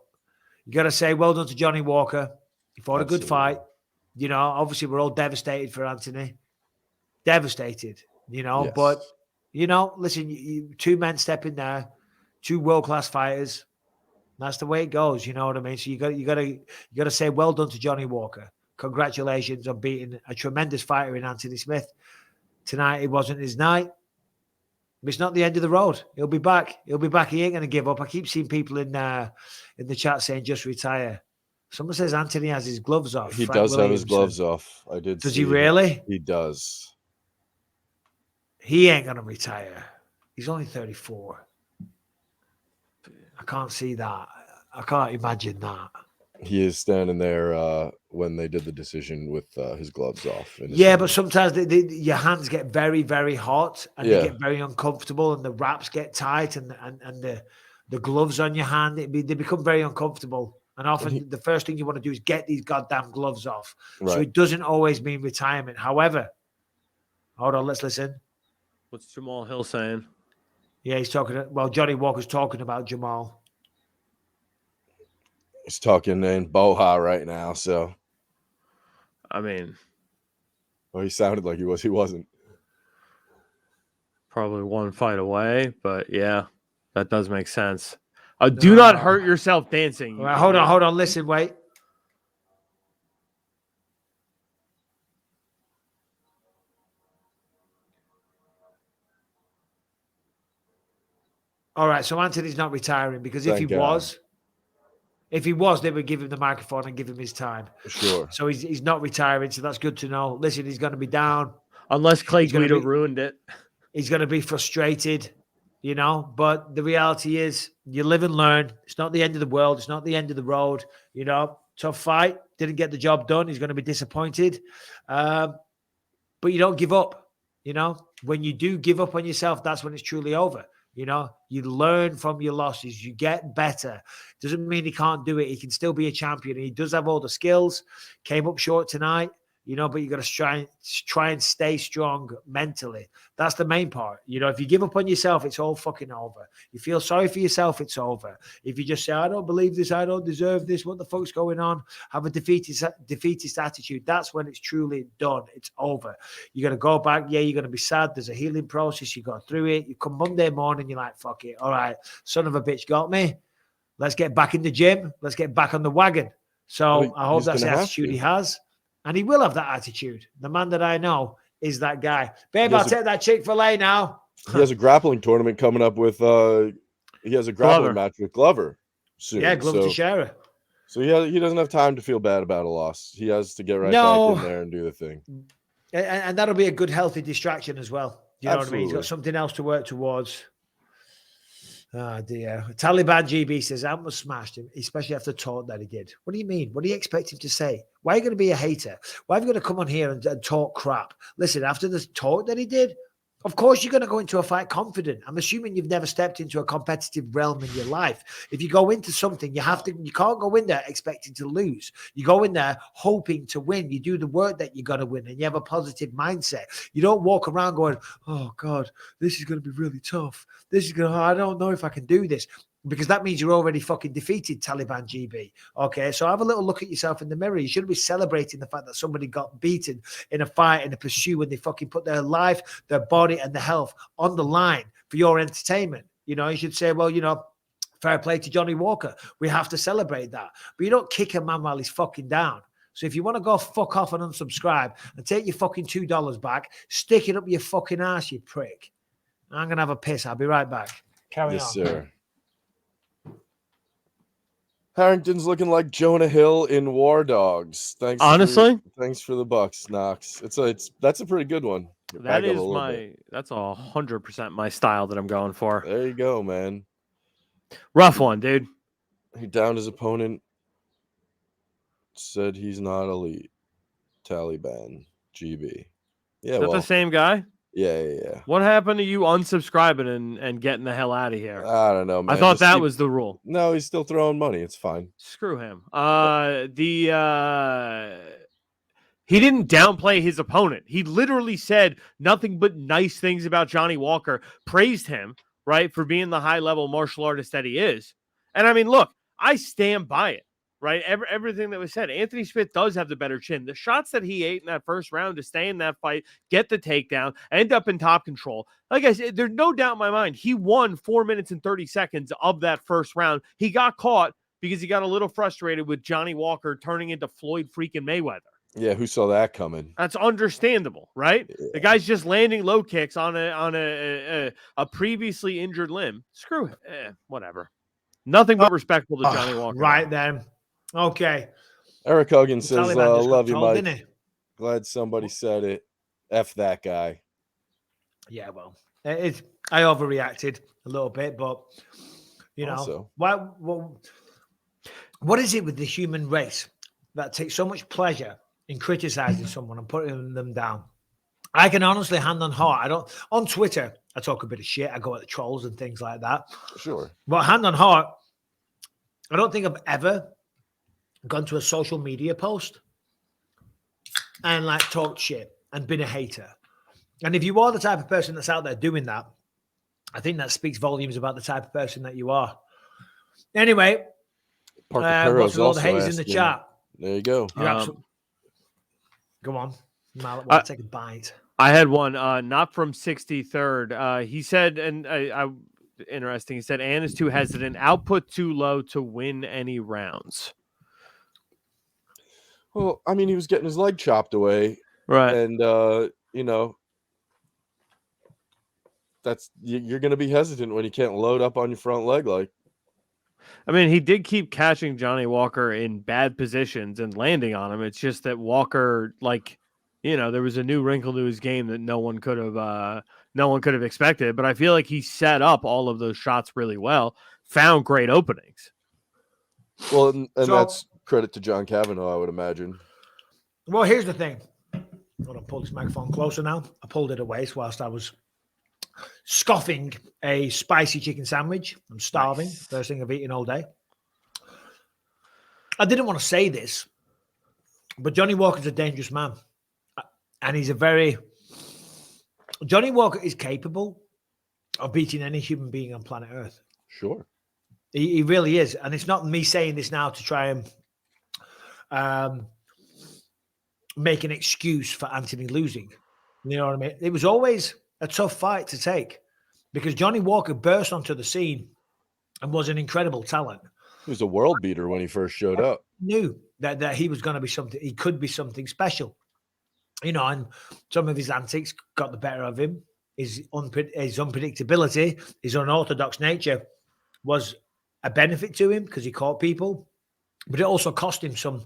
You got to say well done to Johnny Walker. He fought a good fight. You know, obviously we're all devastated for Anthony. Devastated. You know, Yes. but you know, listen. You, 2 men step in there, 2 world-class fighters. That's the way it goes. You know what I mean? So you got to say well done to Johnny Walker. Congratulations on beating a tremendous fighter in Anthony Smith. Tonight it wasn't his night. But it's not the end of the road. He'll be back. He'll be back. He ain't going to give up. I keep seeing people in the chat saying just retire. Someone says Anthony has his gloves off. He Frank does have his Williamson. gloves off. I did. Does see he that. really? He does. He ain't going to retire. He's only 34. I can't see that. I can't imagine that. He is standing there when they did the decision with his gloves off. Yeah, but sometimes your hands get very, very hot and Yeah. they get very uncomfortable and the wraps get tight and the gloves on your hand, they become very uncomfortable. And often the first thing you want to do is get these goddamn gloves off. Right. So it doesn't always mean retirement. However, hold on, let's listen. What's Jamal Hill saying? Yeah, he's talking. Well, Johnny Walker's talking about Jamal. He's talking in Boha right now, so. I mean, well, he sounded like he was. He wasn't. probably one fight away, but yeah, that does make sense. Do not hurt yourself dancing. Right, hold on. Listen, wait. All right, so Anthony's not retiring because if he was, they would give him the microphone and give him his time. Sure. So he's not retiring, so that's good to know. Listen, he's going to be down. Unless Clay Guida ruined it. He's going to be frustrated, but the reality is you live and learn. It's not the end of the world. It's not the end of the road. Tough fight. Didn't get the job done. He's going to be disappointed. But you don't give up. When you do give up on yourself, that's when it's truly over. You learn from your losses. You get better. Doesn't mean he can't do it. He can still be a champion. He does have all the skills. Came up short tonight, but you got to try and stay strong mentally. That's the main part. If you give up on yourself, it's all fucking over. You feel sorry for yourself, it's over. If you just say, I don't believe this, I don't deserve this, what the fuck's going on? Have a defeatist attitude. That's when it's truly done. It's over. You're going to go back. Yeah, you're going to be sad. There's a healing process. You go through it. You come Monday morning, you're like, fuck it. All right, son of a bitch got me. Let's get back in the gym. Let's get back on the wagon. So I hope that's the attitude he has. And he will have that attitude. The man that I know is that guy. Babe, I'll take that Chick-fil-A now. He has a grappling tournament coming up with he has a grappling match with Glover soon. Yeah, Glover Teixeira. So he doesn't have time to feel bad about a loss. He has to get right back in there and do the thing. And that'll be a good, healthy distraction as well. You know Absolutely. what I mean? He's got something else to work towards. Oh, dear. Taliban GB says, I almost smashed him, especially after the talk that he did. What do you mean? What do you expect him to say? Why are you going to be a hater? Why are you going to come on here and talk crap? Listen, after the talk that he did, of course you're going to go into a fight confident. I'm assuming you've never stepped into a competitive realm in your life. If you go into something, you can't go in there expecting to lose. You go in there hoping to win. You do the work that you got to win, and you have a positive mindset. You don't walk around going, oh God, this is going to be really tough. I don't know if I can do this. Because that means you're already fucking defeated, Taliban GB. Okay, so have a little look at yourself in the mirror. You shouldn't be celebrating the fact that somebody got beaten in a fight, in a pursuit, when they fucking put their life, their body, and their health on the line for your entertainment. You should say, well, fair play to Johnny Walker. We have to celebrate that. But you don't kick a man while he's fucking down. So if you want to go fuck off and unsubscribe and take your fucking $2 back, stick it up your fucking ass, you prick. I'm going to have a piss. I'll be right back. Carry on. Yes, sir. Harrington's looking like Jonah Hill in War Dogs. Thanks for the bucks, Knox. That's a pretty good one. That's 100% my style that I'm going for. There you go, man. Rough one, dude. He downed his opponent. Said he's not elite. Taliban GB. Yeah, is that the same guy? Yeah. What happened to you unsubscribing and getting the hell out of here? I don't know, man. I thought that was the rule. No, he's still throwing money. It's fine. Screw him. He didn't downplay his opponent. He literally said nothing but nice things about Johnny Walker, praised him, right, for being the high-level martial artist that he is. And I mean, look, I stand by it. Right, everything that was said. Anthony Smith does have the better chin. The shots that he ate in that first round to stay in that fight, get the takedown, end up in top control. Like I said, there's no doubt in my mind. He won 4 minutes and 30 seconds of that first round. He got caught because he got a little frustrated with Johnny Walker turning into Floyd freaking Mayweather. Yeah, who saw that coming? That's understandable, right? Yeah. The guy's just landing low kicks on a previously injured limb. Screw it. Whatever. Nothing but respectful to Johnny Walker. Right then. Okay. Eric Huggins says, love you, Mike. Glad somebody said it. F that guy. Yeah, well, I overreacted a little bit, but, what is it with the human race that takes so much pleasure in criticizing someone and putting them down? I can honestly, hand on heart, on Twitter, I talk a bit of shit. I go at the trolls and things like that. Sure. But hand on heart, I don't think I've ever gone to a social media post and like talked shit and been a hater. And if you are the type of person that's out there doing that, I think that speaks volumes about the type of person that you are. Anyway, Parker what's Perro's with all the also haters in the asking. chat? There you go. You're go on. Mallet, want to take a bite? I had one, not from 63rd. He said, and I interesting. He said, Ann is too hesitant, output too low to win any rounds. Well, I mean, he was getting his leg chopped away, Right. and you know, you're going to be hesitant when you can't load up on your front leg. Like, I mean, he did keep catching Johnny Walker in bad positions and landing on him. It's just that Walker, like, there was a new wrinkle to his game that no one could have expected. But I feel like he set up all of those shots really well, found great openings. Well, and that's credit to John Cavanaugh, I would imagine. Well, here's the thing. Hold on, pull this microphone closer now. I pulled it away whilst I was scoffing a spicy chicken sandwich. I'm starving. Nice. First thing I've eaten all day. I didn't want to say this, but Johnny Walker's a dangerous man. And Johnny Walker is capable of beating any human being on planet Earth. Sure. He really is. And it's not me saying this now to try and make an excuse for Anthony losing. You know what I mean? It was always a tough fight to take because Johnny Walker burst onto the scene and was an incredible talent. He was a world beater when he first showed up. Knew that he was going to be something. He could be something special. And some of his antics got the better of him. His unpredictability, his unorthodox nature was a benefit to him because he caught people, but it also cost him some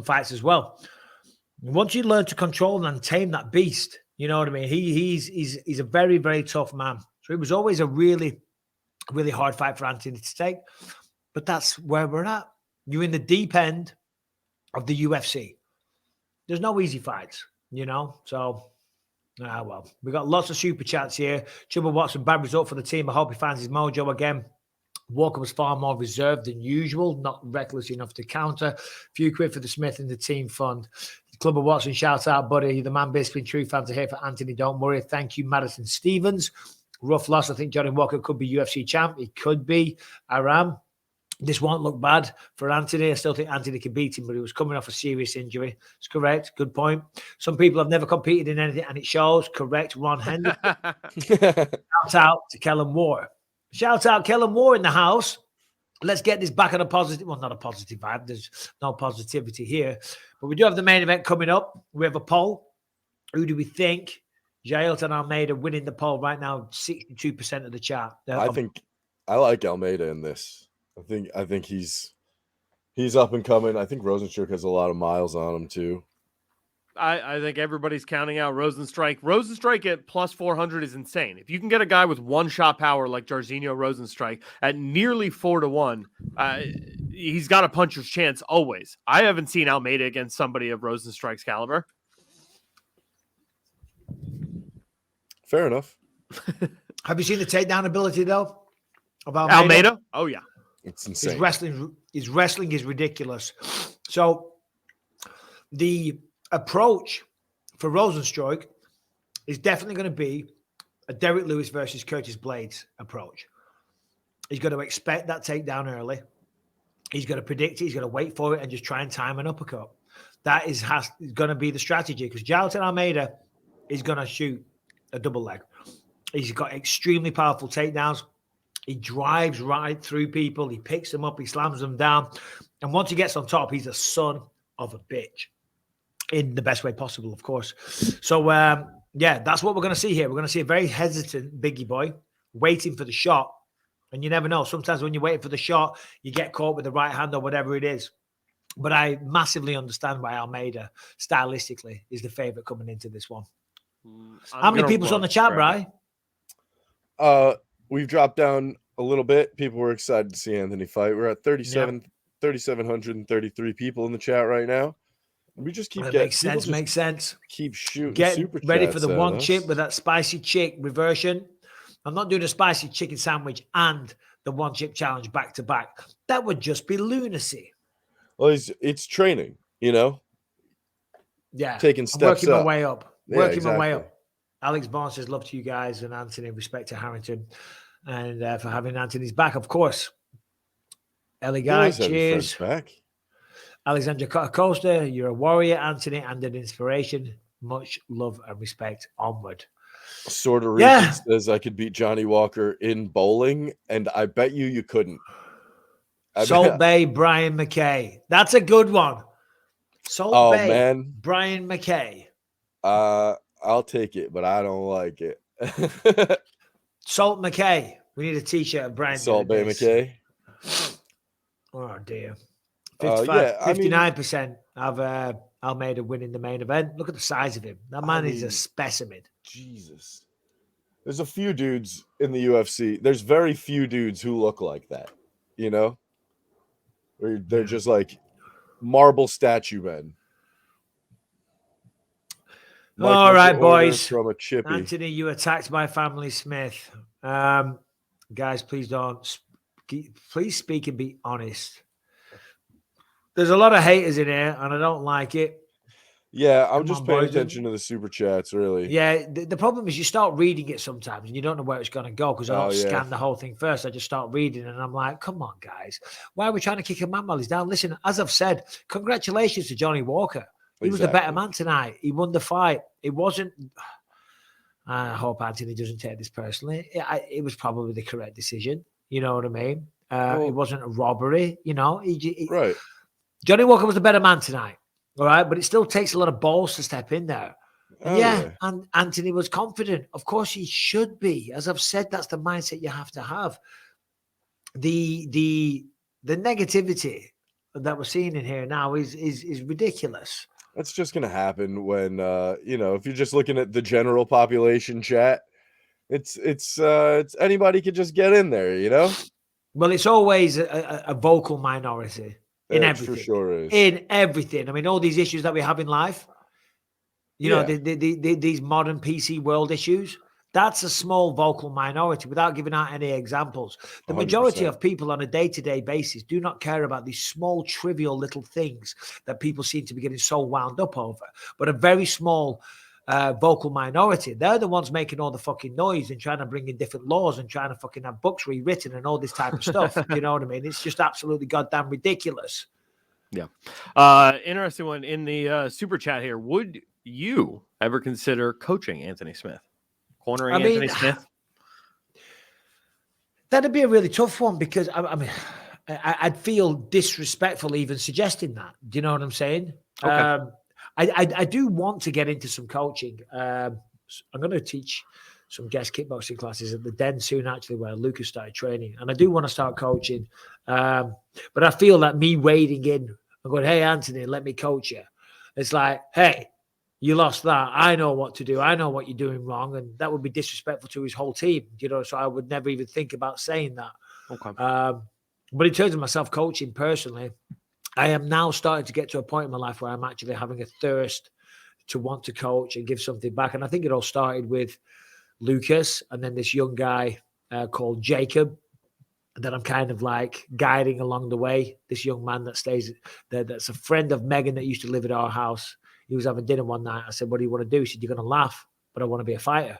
fights as well. Once you learn to control and tame that beast, you know what I mean? He's a very, very tough man. So it was always a really, really hard fight for Anthony to take. But that's where we're at. You're in the deep end of the UFC. There's no easy fights, So, well, we got lots of super chats here. Chubba Watson, bad result for the team. I hope he finds his mojo again. Walker was far more reserved than usual, not reckless enough to counter. Few quid for the Smith and the team fund. Club of Watson, shouts out, buddy. The man Bisping, true fans are here for Anthony. Don't worry. Thank you, Madison Stevens. Rough loss. I think Johnny Walker could be UFC champ. He could be. Aram. This won't look bad for Anthony. I still think Anthony can beat him, but he was coming off a serious injury. It's correct. Good point. Some people have never competed in anything, and it shows. Correct. Ron Henderson. Shout out to Kellen Moore. Shout out Kellen Moore in the house. Let's get this back on a positive. Well, not a positive vibe. There's no positivity here. But we do have the main event coming up. We have a poll. Who do we think? Jailton and Almeida winning the poll right now. 62% of the chat. I like Almeida in this. I think he's up and coming. I think Rosenstruck has a lot of miles on him too. I think everybody's counting out Rosenstrike. Rosenstrike at plus 400 is insane. If you can get a guy with one shot power like Jairzinho Rosenstrike at nearly 4-1, he's got a puncher's chance always. I haven't seen Almeida against somebody of Rosenstrike's caliber. Fair enough. Have you seen the takedown ability though of Almeida? Oh yeah, it's insane. His wrestling is ridiculous. So the approach for Rosenstruik is definitely going to be a Derek Lewis versus Curtis Blades approach. He's going to expect that takedown early. He's going to predict it. He's going to wait for it and just try and time an uppercut. That is going to be the strategy because Jailton Almeida is going to shoot a double leg. He's got extremely powerful takedowns. He drives right through people. He picks them up. He slams them down. And once he gets on top, he's a son of a bitch. In the best way possible, of course. So, that's what we're going to see here. We're going to see a very hesitant Biggie boy waiting for the shot. And you never know. Sometimes when you're waiting for the shot, you get caught with the right hand or whatever it is. But I massively understand why Almeida, stylistically, is the favorite coming into this one. How many people's on the chat, Bri? We've dropped down a little bit. People were excited to see Anthony fight. We're at 3,733 people in the chat right now. We just keep getting makes sense. Keep shooting. Get super ready for the one us. chip with that spicy chick reversion. I'm not doing a spicy chicken sandwich and the one chip challenge back to back. That would just be lunacy. Well, it's training, Yeah. taking I'm steps working my up. way up. Yeah, Working my way exactly. up. Alex Barnes says, love to you guys, and Anthony, respect to Harrington, and for having Anthony's back, of course. Ellie You Guy, always have your friends cheers. back. Alexandra Costa, you're a warrior, Anthony, and an inspiration. Much love and respect. Onward. Sort of Yeah. Regent says I could beat Johnny Walker in bowling, and I bet you couldn't. Salt Bay, Brian McKay. That's a good one. Salt Bay, man. Brian McKay. I'll take it, but I don't like it. Salt McKay. We need a t-shirt of Brian. Salt Bay McKay. Oh dear. 59%. I've Almeida winning the main event. Look at the size of him. That man is a specimen. Jesus. There's a few dudes in the UFC. There's very few dudes who look like that, Where they're just like marble statue men. All right, boys. From a chippy. Anthony, you attacked my family, Smith. Guys, please speak and be honest. There's a lot of haters in here, and I don't like it. Yeah, I'm just paying attention to the super chats, really. Yeah, the problem is you start reading it sometimes, and you don't know where it's going to go because I don't scan the whole thing first. I just start reading, and I'm like, come on, guys. Why are we trying to kick a man while he's down? Listen, as I've said, congratulations to Johnny Walker. He was the better man tonight. He won the fight. It wasn't... I hope Anthony doesn't take this personally. It was probably the correct decision. You know what I mean? It wasn't a robbery, Right. Johnny Walker was the better man tonight. All right. But it still takes a lot of balls to step in there. And Anthony was confident. Of course he should be. As I've said, that's the mindset you have to have. The negativity that we're seeing in here now is ridiculous. That's just going to happen when, if you're just looking at the general population chat, it's anybody could just get in there, Well, it's always a vocal minority in everything. For sure is. In everything. I mean, all these issues that we have in life, these modern PC world issues, that's a small vocal minority without giving out any examples. The 100%. Majority of people on a day-to-day basis do not care about these small, trivial little things that people seem to be getting so wound up over. But a very small vocal minority, they're the ones making all the fucking noise and trying to bring in different laws and trying to fucking have books rewritten and all this type of stuff. You know what I mean? It's just absolutely goddamn ridiculous. Yeah. Interesting one in the super chat here. Would you ever consider coaching Anthony Smith? Cornering Anthony Smith? That'd be a really tough one because I'd feel disrespectful even suggesting that. Do you know what I'm saying? Okay. I do want to get into some coaching. I'm going to teach some guest kickboxing classes at the Den soon, actually, where Lucas started training. And I do want to start coaching. But I feel that me wading in and going, hey, Anthony, let me coach you. It's like, hey, you lost that. I know what to do. I know what you're doing wrong. And that would be disrespectful to his whole team, so I would never even think about saying that. Okay. But in terms of myself coaching personally, I am now starting to get to a point in my life where I'm actually having a thirst to want to coach and give something back. And I think it all started with Lucas and then this young guy called Jacob that I'm kind of like guiding along the way. This young man that stays there, that's a friend of Megan that used to live at our house. He was having dinner one night. I said, what do you want to do? He said, you're going to laugh, but I want to be a fighter.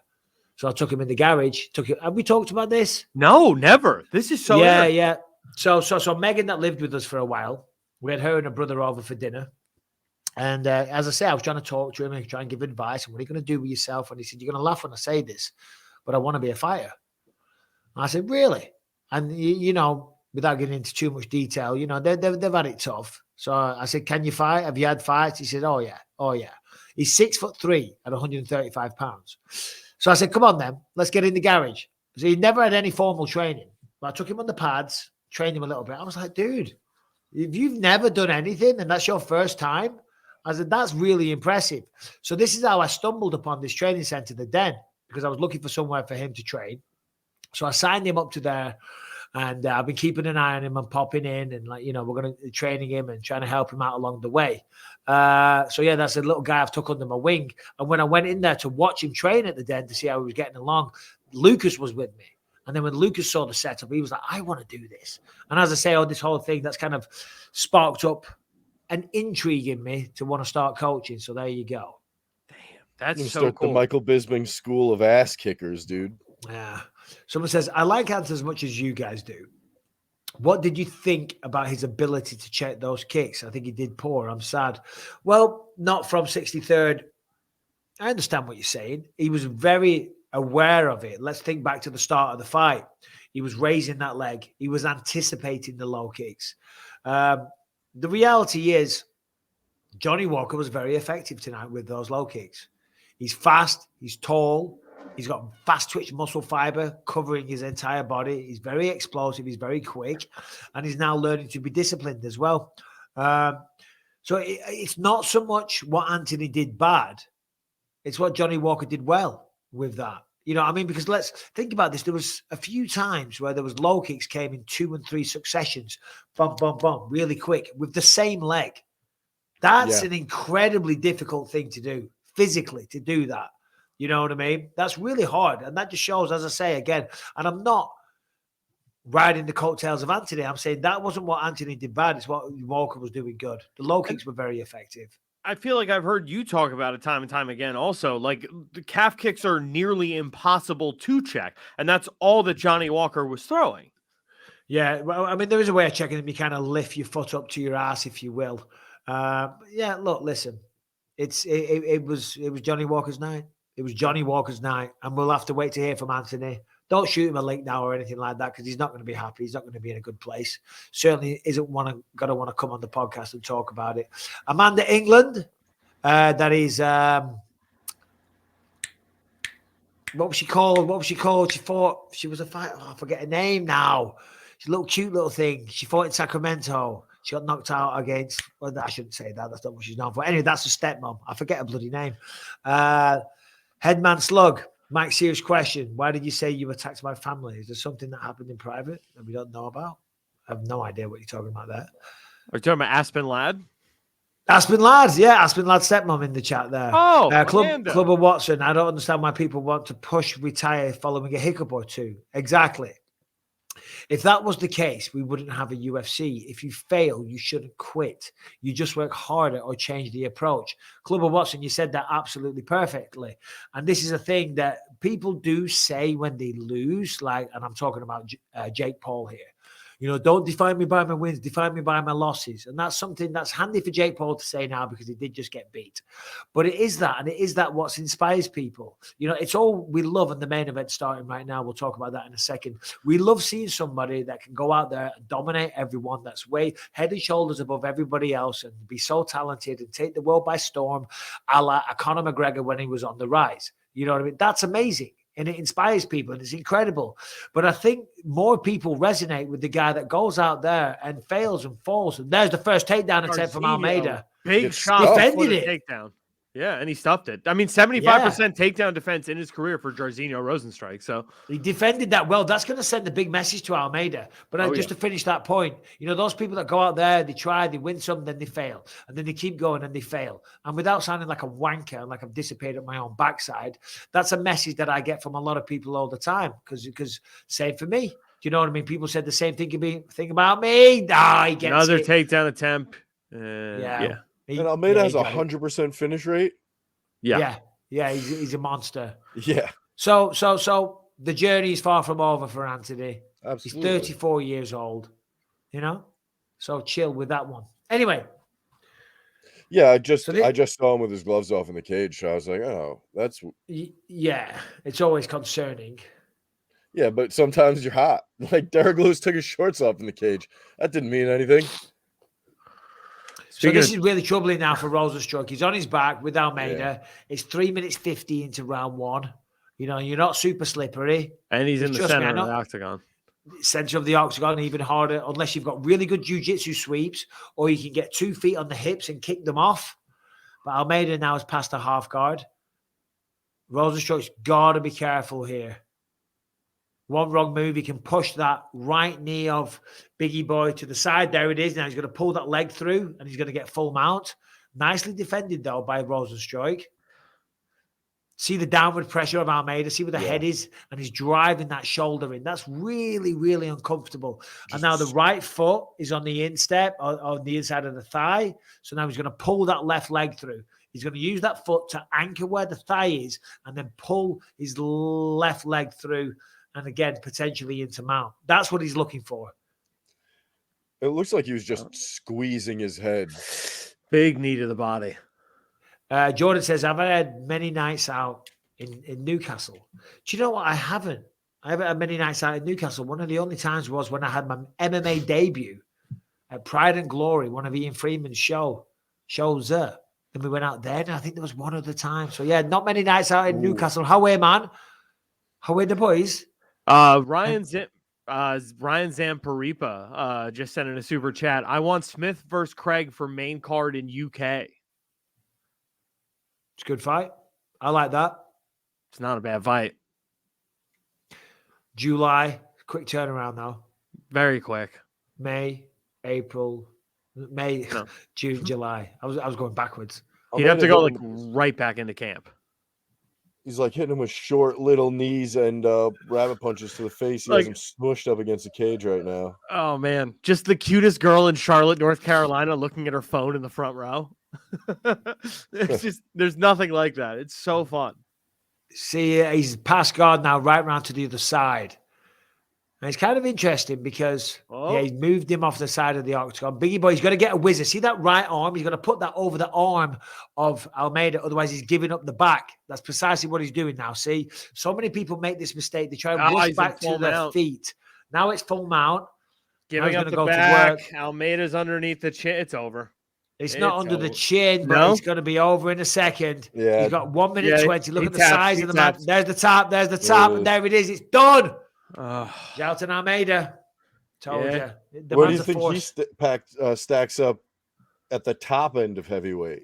So I took him in the garage. Have we talked about this? No, never. This is so Yeah. So Megan that lived with us for a while, we had her and her brother over for dinner. And as I say, I was trying to talk to him and try and give advice. And what are you going to do with yourself? And he said, you're going to laugh when I say this, but I want to be a fighter. And I said, really? And, without getting into too much detail, they've had it tough. So I said, can you fight? Have you had fights? He said, oh, yeah. He's 6'3" at 135 pounds. So I said, come on, then. Let's get in the garage. So he never had any formal training. But I took him on the pads, trained him a little bit. I was like, dude, if you've never done anything and that's your first time, I said, that's really impressive. So this is how I stumbled upon this training center, the Den, because I was looking for somewhere for him to train. So I signed him up to there. And I've been keeping an eye on him and popping in and we're going to training him and trying to help him out along the way. That's a little guy I've took under my wing. And when I went in there to watch him train at the Den to see how he was getting along, Lucas was with me. And then when Lucas saw the setup, he was like, I want to do this. And as I say, this whole thing that's kind of sparked up and intrigue in me to want to start coaching. So there you go. Damn, that's You so start cool. the Michael Bisping school of ass kickers, dude. Yeah. Someone says, I like Ant as much as you guys do. What did you think about his ability to check those kicks? I think he did poor. I'm sad. Well, not from 63rd. I understand what you're saying. He was very aware of it. Let's think back to the start of the fight. He was raising that leg. He was anticipating the low kicks. The reality is, Johnny Walker was very effective tonight with those low kicks. He's fast. He's tall. He's got fast twitch muscle fiber covering his entire body. He's very explosive. He's very quick. And he's now learning to be disciplined as well. So it's not so much what Anthony did bad. It's what Johnny Walker did well with that. You know what I mean? Because let's think about this. There was a few times where there was low kicks came in 2 and 3 successions. Bum, bum, bum, really quick with the same leg. That's an incredibly difficult thing to do, physically, to do that. You know what I mean? That's really hard. And that just shows, as I say again, and I'm not riding the coattails of Anthony. I'm saying that wasn't what Anthony did bad. It's what Walker was doing good. The low kicks were very effective. I feel like I've heard you talk about it time and time again also. Like, the calf kicks are nearly impossible to check. And that's all that Johnny Walker was throwing. Yeah. Well, I mean, there is a way of checking them. You kind of lift your foot up to your ass, if you will. Yeah, look, listen. It was Johnny Walker's night. It was Johnny Walker's night, and we'll have to wait to hear from Anthony. Don't shoot him a link now or anything like that, because he's not going to be happy. He's not going to be in a good place. Certainly isn't going to want to come on the podcast and talk about it. Amanda England, that is, what was she called? She fought. She was a fighter. Oh, I forget her name now. She's a little cute little thing. She fought in Sacramento. She got knocked out against. Well, I shouldn't say that. That's not what she's known for. Anyway, that's her stepmom. I forget her bloody name. Headman Slug. Mike, serious question. Why did you say you attacked my family? Is there something that happened in private that we don't know about? I have no idea what you're talking about there. Are you talking about Aspen Ladd? Aspen Lads, yeah. Aspen Lads stepmom in the chat there. Oh, Club of Watson. I don't understand why people want to push retire following a hiccup or two. Exactly. If that was the case, we wouldn't have a UFC. If you fail, you shouldn't quit. You just work harder or change the approach. Club of Watson, you said that absolutely perfectly. And this is a thing that people do say when they lose, like, and I'm talking about Jake Paul here. You know, don't define me by my wins, define me by my losses. And that's something that's handy for Jake Paul to say now, because he did just get beat. But it is that, and it is that what inspires people. You know, it's all we love, and the main event starting right now. We'll talk about that in a second. We love seeing somebody that can go out there and dominate everyone, that's way head and shoulders above everybody else, and be so talented and take the world by storm, a la Conor McGregor when he was on the rise. You know what I mean? That's amazing. And it inspires people, and it's incredible. But I think more people resonate with the guy that goes out there and fails and falls. And there's the first takedown attempt from Almeida. Big shot. Defended it. Takedown. Yeah, and he stuffed it. I mean, 75% takedown defense in his career for Jairzinho Rosenstrike. So he defended that well. That's going to send a big message to Almeida. But just to finish that point, you know, those people that go out there, they try, they win some, then they fail. And then they keep going and they fail. And without sounding like a wanker, like I've dissipated my own backside, that's a message that I get from a lot of people all the time. Because same for me. Do you know what I mean? People said the same thing about me. He gets another it. takedown attempt. Yeah. And Almeida has a 100% finish rate. Yeah. He's a monster. Yeah. So the journey is far from over for Anthony. Absolutely. He's 34 years old. You know, so chill with that one. Anyway. Yeah, I just saw him with his gloves off in the cage. So I was like, oh, that's. Yeah, it's always concerning. Yeah, but sometimes you're hot. Like Derek Lewis took his shorts off in the cage. That didn't mean anything. So this is really troubling now for Rosenstruck. He's on his back with Almeida. Yeah. It's 3 minutes 50 into round one. You know, you're not super slippery. And he's in the center of the octagon. Center of the octagon, even harder, unless you've got really good jiu-jitsu sweeps, or you can get 2 feet on the hips and kick them off. But Almeida now has passed a half guard. Rosenstruck's got to be careful here. One wrong move, he can push that right knee of Biggie Boy to the side. There it is. Now he's going to pull that leg through, and he's going to get full mount. Nicely defended, though, by Rosenstruck. See the downward pressure of Almeida. See where the head is, and he's driving that shoulder in. That's really, really uncomfortable. And now the right foot is on the instep, on the inside of the thigh. So now he's going to pull that left leg through. He's going to use that foot to anchor where the thigh is, and then pull his left leg through, and again potentially into mount. That's what he's looking for. It looks like he was just squeezing his head. Big knee to the body. Jordan says, I've had many nights out in Newcastle. Do you know what? I haven't had many nights out in Newcastle. One of the only times was when I had my MMA debut at Pride and Glory, one of Ian Freeman's shows there. Then we went out there, and I think there was one other time. So, yeah, not many nights out in Newcastle. How are man? How are the boys? Ryan Zamparipa just sent in a super chat. I want Smith versus Craig for main card in UK. It's a good fight. I like that. It's not a bad fight. July, quick turnaround now. Very quick. May, April, May, no. June, July. I was going backwards. He'd have to go like right back into camp. He's like hitting him with short little knees and rabbit punches to the face. He has him smushed up against the cage right now. Oh man, just the cutest girl in Charlotte, North Carolina, looking at her phone in the front row. There's nothing like that. It's so fun. See, he's past guard now, right round to the other side. And it's kind of interesting because he's moved him off the side of the octagon. Biggie Boy, he's got to get a whizzer. See that right arm? He's got to put that over the arm of Almeida. Otherwise, he's giving up the back. That's precisely what he's doing now. See, so many people make this mistake. They try and rush back to their feet. Now it's full mount. Giving up the back. Almeida's underneath the chin. It's over. It's not under the chin, but it's going to be over in a second. Yeah. He's got 1 minute 20. Look at the size of the man. There's the top. There's the top. And there it is. It's done. Jalton Almeida. Told you. Where do you think he stacks up at the top end of heavyweight?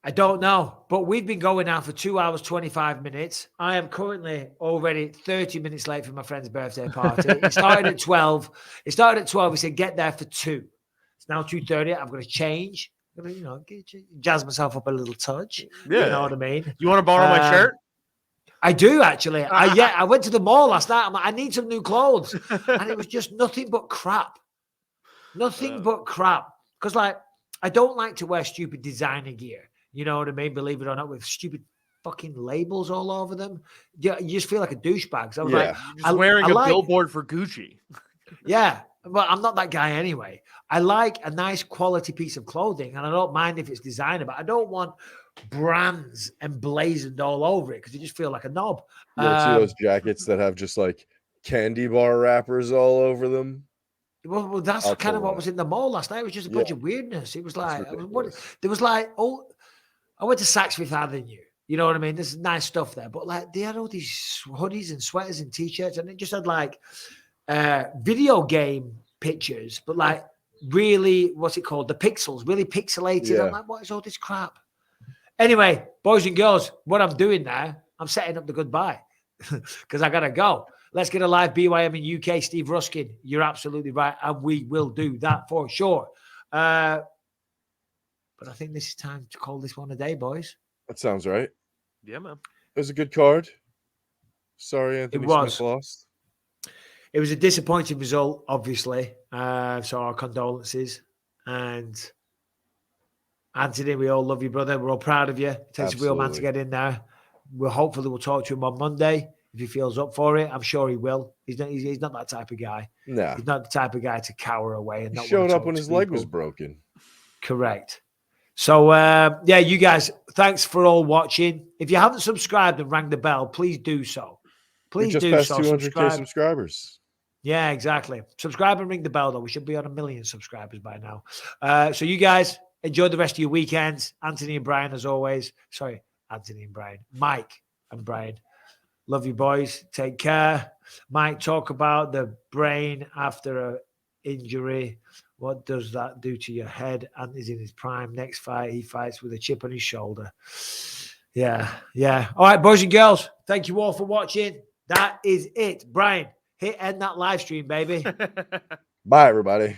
I don't know, but we've been going now for 2 hours, 25 minutes. I am currently already 30 minutes late for my friend's birthday party. It started at 12. He said, get there for 2. It's now 2:30. I'm going to change. I'm going to, jazz myself up a little touch. Yeah. You know what I mean? You want to borrow my shirt? I do, actually. I went to the mall last night. I'm like, I need some new clothes. And it was just nothing but crap. Nothing but crap. Because, I don't like to wear stupid designer gear. You know what I mean? Believe it or not, with stupid fucking labels all over them. You just feel like a douchebag. So I was just wearing a billboard for Gucci. Yeah. But I'm not that guy anyway. I like a nice quality piece of clothing, and I don't mind if it's designer, but I don't want brands emblazoned all over it because you just feel like a knob. Yeah, see those jackets that have just like candy bar wrappers all over them? Well, that's kind of what was in the mall last night. It was just a bunch of weirdness. It was like, I went to Saks Fifth Avenue. You know what I mean? There's nice stuff there, but they had all these hoodies and sweaters and t-shirts, and it just had video game pictures, but really, what's it called? The pixels, really pixelated. Yeah. I'm like, what is all this crap? Anyway, boys and girls, what I'm doing now, I'm setting up the goodbye because I got to go. Let's get a live BYM in UK, Steve Ruskin. You're absolutely right. And we will do that for sure. But I think this is time to call this one a day, boys. That sounds right. Yeah, man. It was a good card. Sorry, Anthony Smith lost. It was a disappointing result, obviously. So our condolences. And Anthony, we all love you, brother. We're all proud of you. It takes a real man to get in there. Hopefully we'll talk to him on Monday if he feels up for it. I'm sure he will. He's not that type of guy. No. He's not the type of guy to cower away. And he showed up when his leg was broken. Correct. So, you guys, thanks for all watching. If you haven't subscribed and rang the bell, please do so. Please do so. 200K subscribers. Yeah, exactly. Subscribe and ring the bell, though. We should be on 1 million subscribers by now. So you guys enjoy the rest of your weekends. Anthony and Brian, as always. Sorry, Anthony and Brian. Mike and Brian. Love you, boys. Take care. Mike, talk about the brain after an injury. What does that do to your head? Anthony's in his prime. Next fight, he fights with a chip on his shoulder. Yeah. All right, boys and girls. Thank you all for watching. That is it. Brian, end that live stream, baby. Bye, everybody.